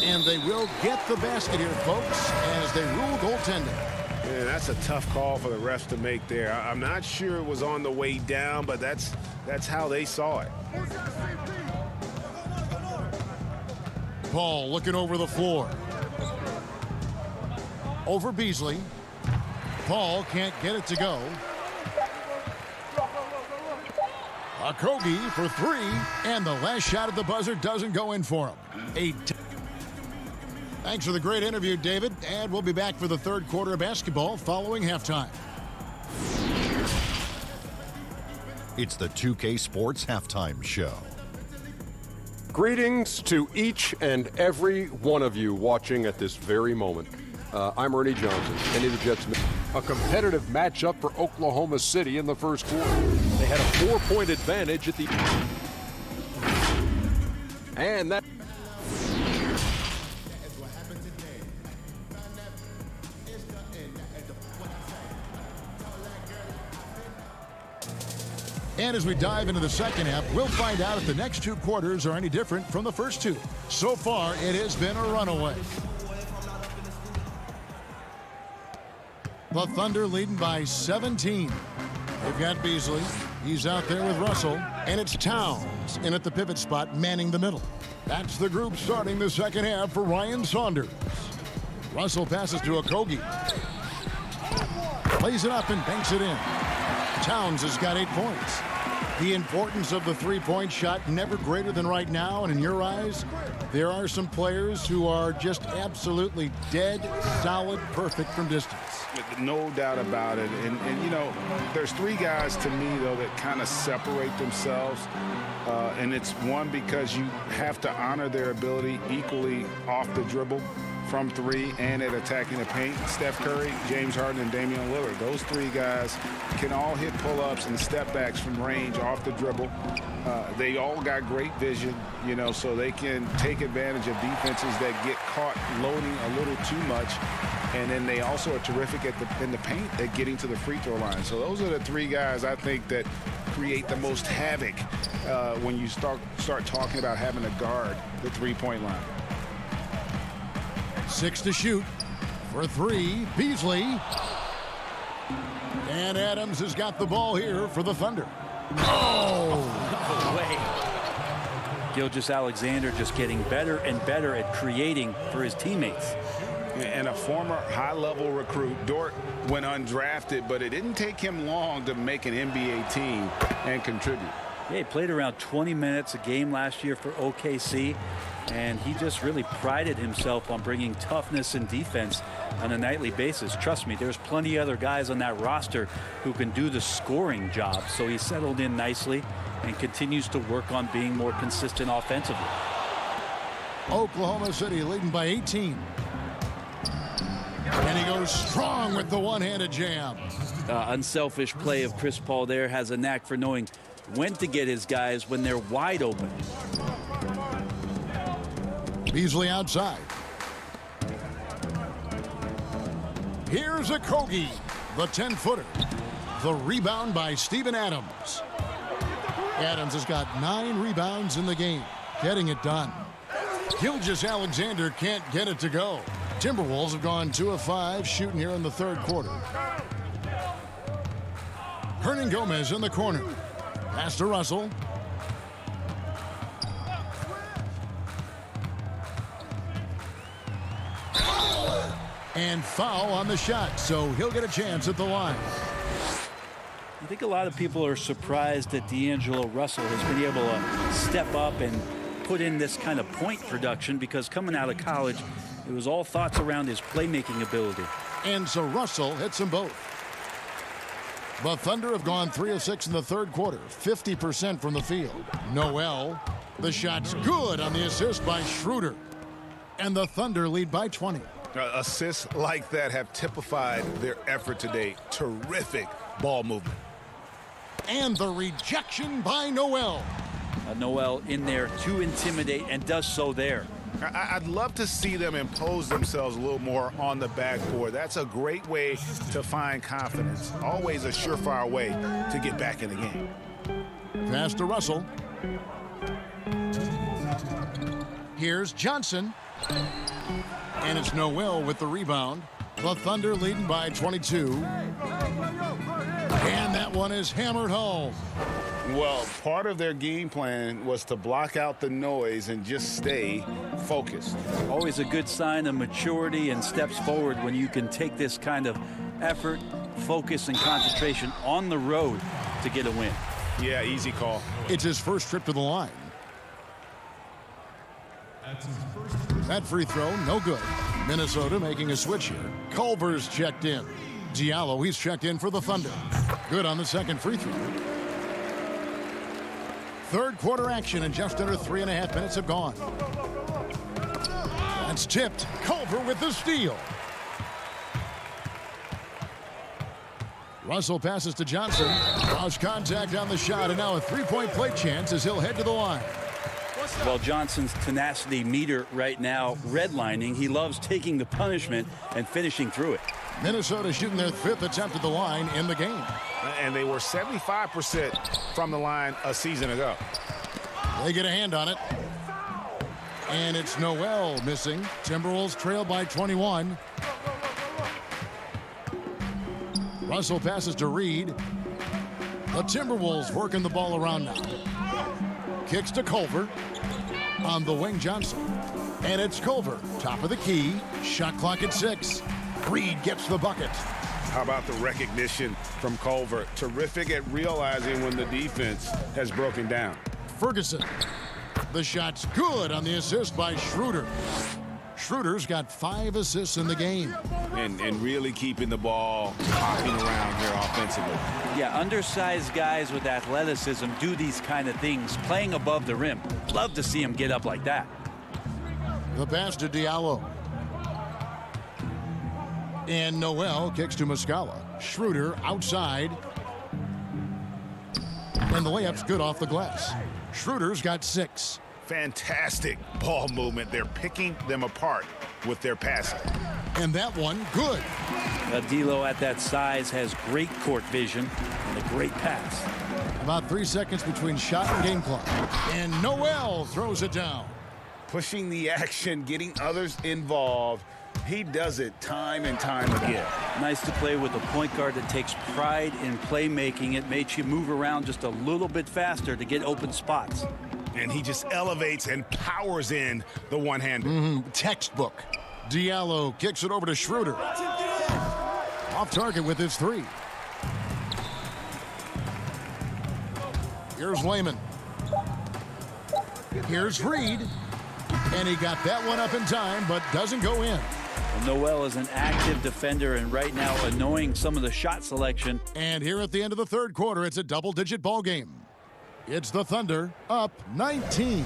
And they will get the basket here, folks, as they rule goaltending. Man, that's a tough call for the refs to make there. I'm not sure it was on the way down, but that's how they saw it. Paul looking over the floor. Over Beasley. Paul can't get it to go. Okogie for 3, and the last shot at the buzzer doesn't go in for him. Thanks for the great interview, David, and we'll be back for the third quarter of basketball following halftime. It's the 2K Sports Halftime Show. Greetings to each and every one of you watching at this very moment. I'm Ernie Johnson, Kenny the Jets. A competitive matchup for Oklahoma City in the first quarter. They had a 4-point advantage at the... And that... And as we dive into the second half, we'll find out if the next 2 quarters are any different from the first 2. So far, it has been a runaway. The Thunder leading by 17. They've got Beasley. He's out there with Russell. And it's Towns in at the pivot spot, manning the middle. That's the group starting the second half for Ryan Saunders. Russell passes to Okogie. Plays it up and banks it in. Towns has got 8 points. The importance of the 3-point shot never greater than right now, and in your eyes, there are some players who are just absolutely dead, solid, perfect from distance. No doubt about it. And you know, there's 3 guys to me, though, that kind of separate themselves. And it's one, because you have to honor their ability equally off the dribble, from 3, and at attacking the paint. Steph Curry, James Harden, and Damian Lillard. Those 3 guys can all hit pull-ups and step-backs from range off the dribble. They all got great vision, you know, so they can take advantage of defenses that get caught loading a little too much. And then they also are terrific in the paint at getting to the free throw line. So those are the 3 guys I think that create the most havoc when you start talking about having to guard the 3-point line. 6 to shoot. For 3, Beasley. And Adams has got the ball here for the Thunder. Oh! No way. Gilgeous-Alexander just getting better and better at creating for his teammates. And a former high-level recruit. Dort went undrafted, but it didn't take him long to make an NBA team and contribute. Yeah, he played around 20 minutes a game last year for OKC, and he just really prided himself on bringing toughness and defense on a nightly basis. Trust me, there's plenty of other guys on that roster who can do the scoring job, so he settled in nicely and continues to work on being more consistent offensively. Oklahoma City leading by 18. And he goes strong with the one-handed jam. Unselfish play of Chris Paul there, has a knack for knowing when to get his guys when they're wide open. Beasley outside. Here's a Kogi, the 10-footer. The rebound by Steven Adams. Adams has got 9 rebounds in the game, getting it done. Gilgeous-Alexander can't get it to go. Timberwolves have gone 2 of 5 shooting here in the third quarter. Hernan Gomez in the corner. Pass to Russell. And foul on the shot, so he'll get a chance at the line. I think a lot of people are surprised that D'Angelo Russell has been able to step up and put in this kind of point production, because coming out of college, it was all thoughts around his playmaking ability. And so Russell hits them both. The Thunder have gone 3 of 6 in the third quarter, 50% from the field. Noel, the shot's good on the assist by Schroeder. And the Thunder lead by 20. Assists like that have typified their effort today. Terrific ball movement. And the rejection by Noel. Noel in there to intimidate, and does so there. I'd love to see them impose themselves a little more on the backboard. That's a great way to find confidence. Always a surefire way to get back in the game. Pass to Russell. Here's Johnson. And it's Noel with the rebound. The Thunder leading by 22. And that one is hammered home. Well, part of their game plan was to block out the noise and just stay focused. Always a good sign of maturity and steps forward when you can take this kind of effort, focus, and concentration on the road to get a win. Yeah, easy call. It's his first trip to the line. That free throw, no good. Minnesota making a switch here. Culver's checked in. Diallo, he's checked in for the Thunder. Good on the second free throw. Third quarter action, and just under 3.5 minutes have gone. That's tipped. Culver with the steal. Russell passes to Johnson. Lost contact on the shot, and now a three-point play chance as he'll head to the line. Well, Johnson's tenacity meter right now redlining. He loves taking the punishment and finishing through it. Minnesota shooting their 5th attempt at the line in the game. And they were 75% from the line a season ago. They get a hand on it. And it's Noel missing. Timberwolves trail by 21. Russell passes to Reed. The Timberwolves working the ball around now. Kicks to Culver. On the wing, Johnson. And it's Culver, top of the key. Shot clock at 6. Reed gets the bucket. How about the recognition from Culver? Terrific at realizing when the defense has broken down. Ferguson. The shot's good on the assist by Schroeder. Schroeder's got 5 assists in the game. And really keeping the ball hopping around here offensively. Yeah, undersized guys with athleticism do these kind of things, playing above the rim. Love to see him get up like that. The pass to Diallo. And Noel kicks to Muscala. Schroeder outside. And the layup's good off the glass. Schroeder's got 6. Fantastic ball movement. They're picking them apart with their passing. And that one, good. D'Lo at that size has great court vision and a great pass. About 3 seconds between shot and game clock. And Noel throws it down. Pushing the action, getting others involved. He does it time and time again. Nice to play with a point guard that takes pride in playmaking. It makes you move around just a little bit faster to get open spots. And he just elevates and powers in the one-hander. Textbook. Diallo kicks it over to Schroeder. Off target with his 3. Here's Layman. Here's Reed. And he got that one up in time, but doesn't go in. Noel is an active defender, and right now annoying some of the shot selection. And here at the end of the third quarter, it's a double-digit ball game. It's the Thunder up 19.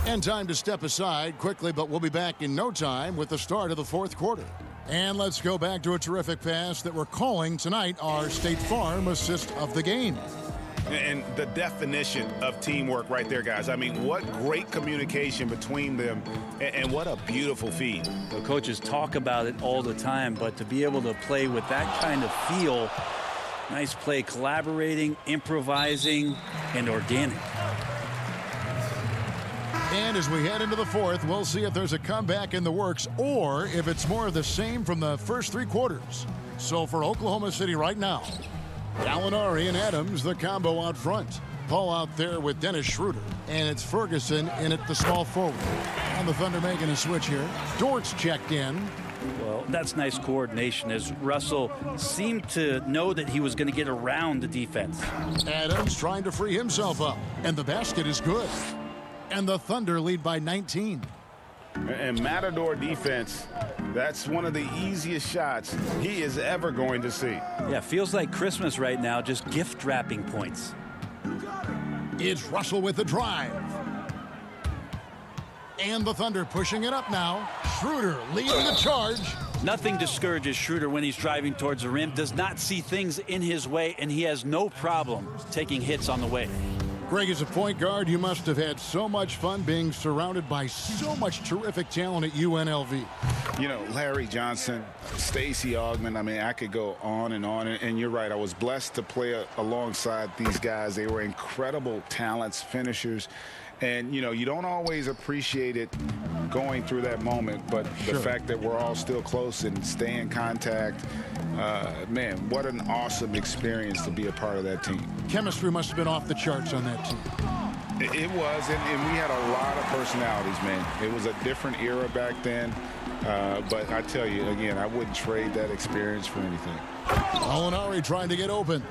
And time to step aside quickly, but we'll be back in no time with the start of the fourth quarter. And let's go back to a terrific pass that we're calling tonight our State Farm assist of the game. And the definition of teamwork right there, guys. I mean, what great communication between them, and what a beautiful feed. The coaches talk about it all the time, but to be able to play with that kind of feel, nice play, collaborating, improvising, and organic. And as we head into the fourth, we'll see if there's a comeback in the works or if it's more of the same from the first three quarters. So for Oklahoma City right now, Gallinari and Adams, the combo out front. Paul out there with Dennis Schroeder. And it's Ferguson in at the small forward. And the Thunder making a switch here. Dort's checked in. Well, that's nice coordination as Russell seemed to know that he was going to get around the defense. Adams trying to free himself up. And the basket is good. And the Thunder lead by 19. And Matador defense, that's one of the easiest shots he is ever going to see. Yeah, feels like Christmas right now, just gift wrapping points. It's Russell with the drive. And the Thunder pushing it up now. Schroeder leading the charge. Nothing discourages Schroeder when he's driving towards the rim, does not see things in his way, and he has no problem taking hits on the way. Greg, as a point guard, you must have had so much fun being surrounded by so much terrific talent at UNLV. You know, Larry Johnson, Stacey Augmon, I mean, I could go on. And you're right, I was blessed to play alongside these guys. They were incredible talents, finishers. And, you know, you don't always appreciate it going through that moment, but the fact that we're all still close and stay in contact, man, what an awesome experience to be a part of that team. Chemistry must have been off the charts on that team. It was, and we had a lot of personalities, man. It was a different era back then, but I tell you, again, I wouldn't trade that experience for anything. Gallinari trying to get open.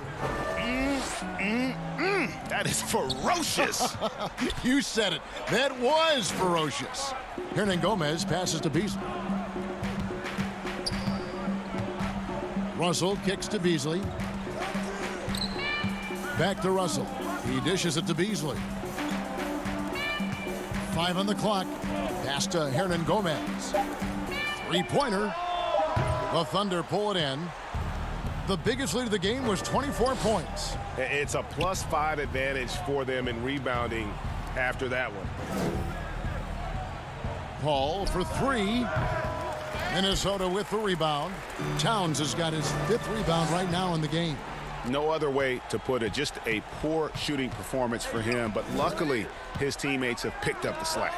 That is ferocious. You said it. That was ferocious. Hernan Gomez passes to Beasley. Russell kicks to Beasley. Back to Russell. He dishes it to Beasley. 5 on the clock. Pass to Hernan Gomez. Three-pointer. The Thunder pull it in. The biggest lead of the game was 24 points. It's a +5 advantage for them in rebounding after that one. Paul for 3. Minnesota with the rebound. Towns has got his 5th rebound right now in the game. No other way to put it. Just a poor shooting performance for him, but luckily his teammates have picked up the slack.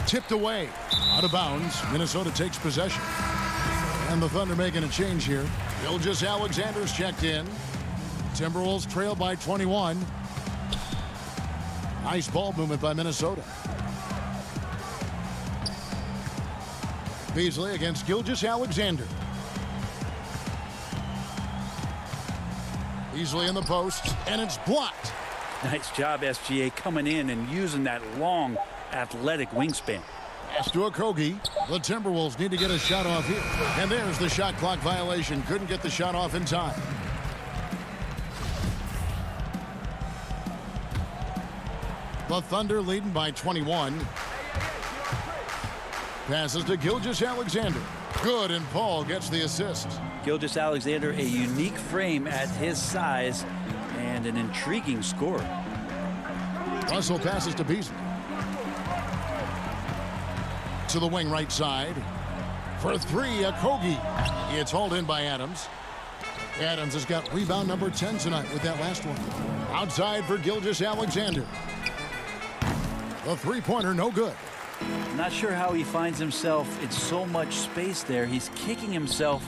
Tipped away. Out of bounds. Minnesota takes possession. And the Thunder making a change here. Gilgeous-Alexander's checked in. Timberwolves trail by 21. Nice ball movement by Minnesota. Beasley against Gilgeous-Alexander. Beasley in the post, and it's blocked. Nice job, SGA, coming in and using that long, athletic wingspan. Pass to Okogie. The Timberwolves need to get a shot off here. And there's the shot clock violation. Couldn't get the shot off in time. The Thunder leading by 21. Passes to Gilgeous-Alexander. Good, and Paul gets the assist. Gilgeous-Alexander, a unique frame at his size and an intriguing scorer. Russell passes to Beasley. To the wing right side. For 3, Okogie. It's hauled in by Adams. Adams has got rebound number 10 tonight with that last one. Outside for Gilgeous-Alexander. The three-pointer, no good. Not sure how he finds himself in so much space there. He's kicking himself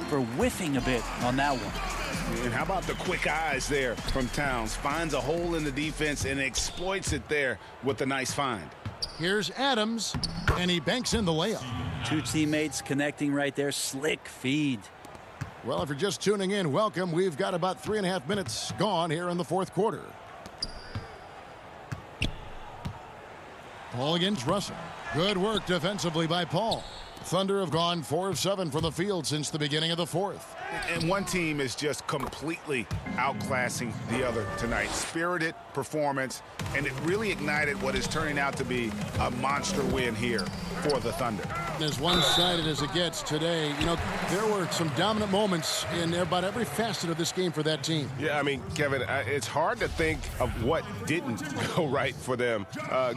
for whiffing a bit on that one. And how about the quick eyes there from Towns? Finds a hole in the defense and exploits it there with a nice find. Here's Adams, and he banks in the layup. Two teammates connecting right there. Slick feed. Well, if you're just tuning in, welcome. We've got about 3.5 minutes gone here in the fourth quarter. Paul against Russell. Good work defensively by Paul. Thunder have gone 4 of 7 from the field since the beginning of the fourth. And one team is just completely outclassing the other tonight. Spirited performance, and it really ignited what is turning out to be a monster win here for the Thunder. As one-sided as it gets today, you know, there were some dominant moments in about every facet of this game for that team. Yeah, I mean, Kevin, it's hard to think of what didn't go right for them.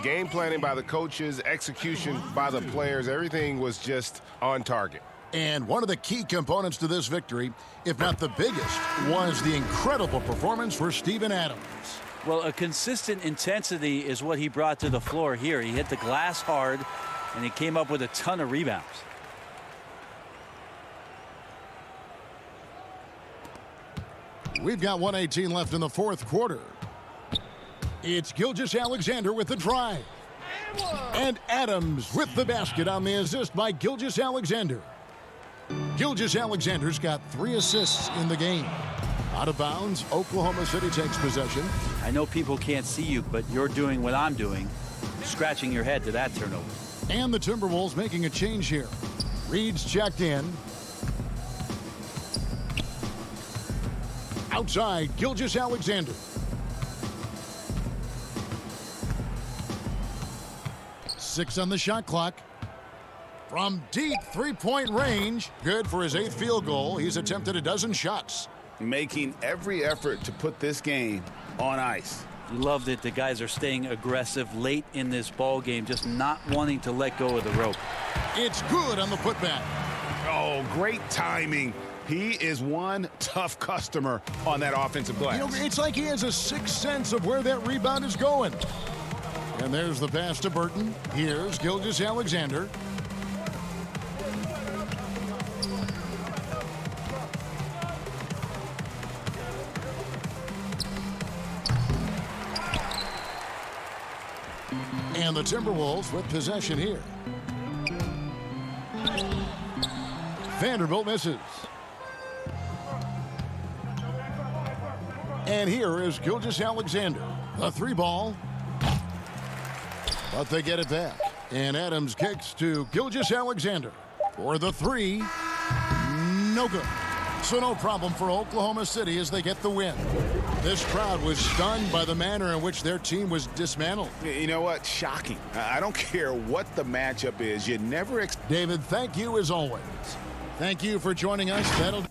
Game planning by the coaches, execution by the players, everything was just on target. And one of the key components to this victory, if not the biggest, was the incredible performance for Steven Adams. Well, a consistent intensity is what he brought to the floor here. He hit the glass hard, and he came up with a ton of rebounds. We've got 1:18 left in the fourth quarter. It's Gilgeous-Alexander with the drive. And Adams with the basket on the assist by Gilgeous-Alexander. Gilgeous-Alexander's got 3 assists in the game. Out of bounds, Oklahoma City takes possession. I know people can't see you, but you're doing what I'm doing, scratching your head to that turnover. And the Timberwolves making a change here. Reed's checked in. Outside, Gilgeous-Alexander. Six on the shot clock. From deep three-point range, good for his 8th field goal. He's attempted a dozen shots. Making every effort to put this game on ice. You love that the guys are staying aggressive late in this ball game, just not wanting to let go of the rope. It's good on the putback. Oh, great timing. He is one tough customer on that offensive glass. You know, it's like he has a sixth sense of where that rebound is going. And there's the pass to Burton. Here's Gilgeous-Alexander. And the Timberwolves with possession here. Vanderbilt misses. And here is Gilgeous-Alexander. The 3 ball. But they get it back. And Adams kicks to Gilgeous-Alexander for the 3. No good. So no problem for Oklahoma City as they get the win. This crowd was stunned by the manner in which their team was dismantled. You know what? Shocking. I don't care what the matchup is. You never... David, thank you as always. Thank you for joining us. That'll...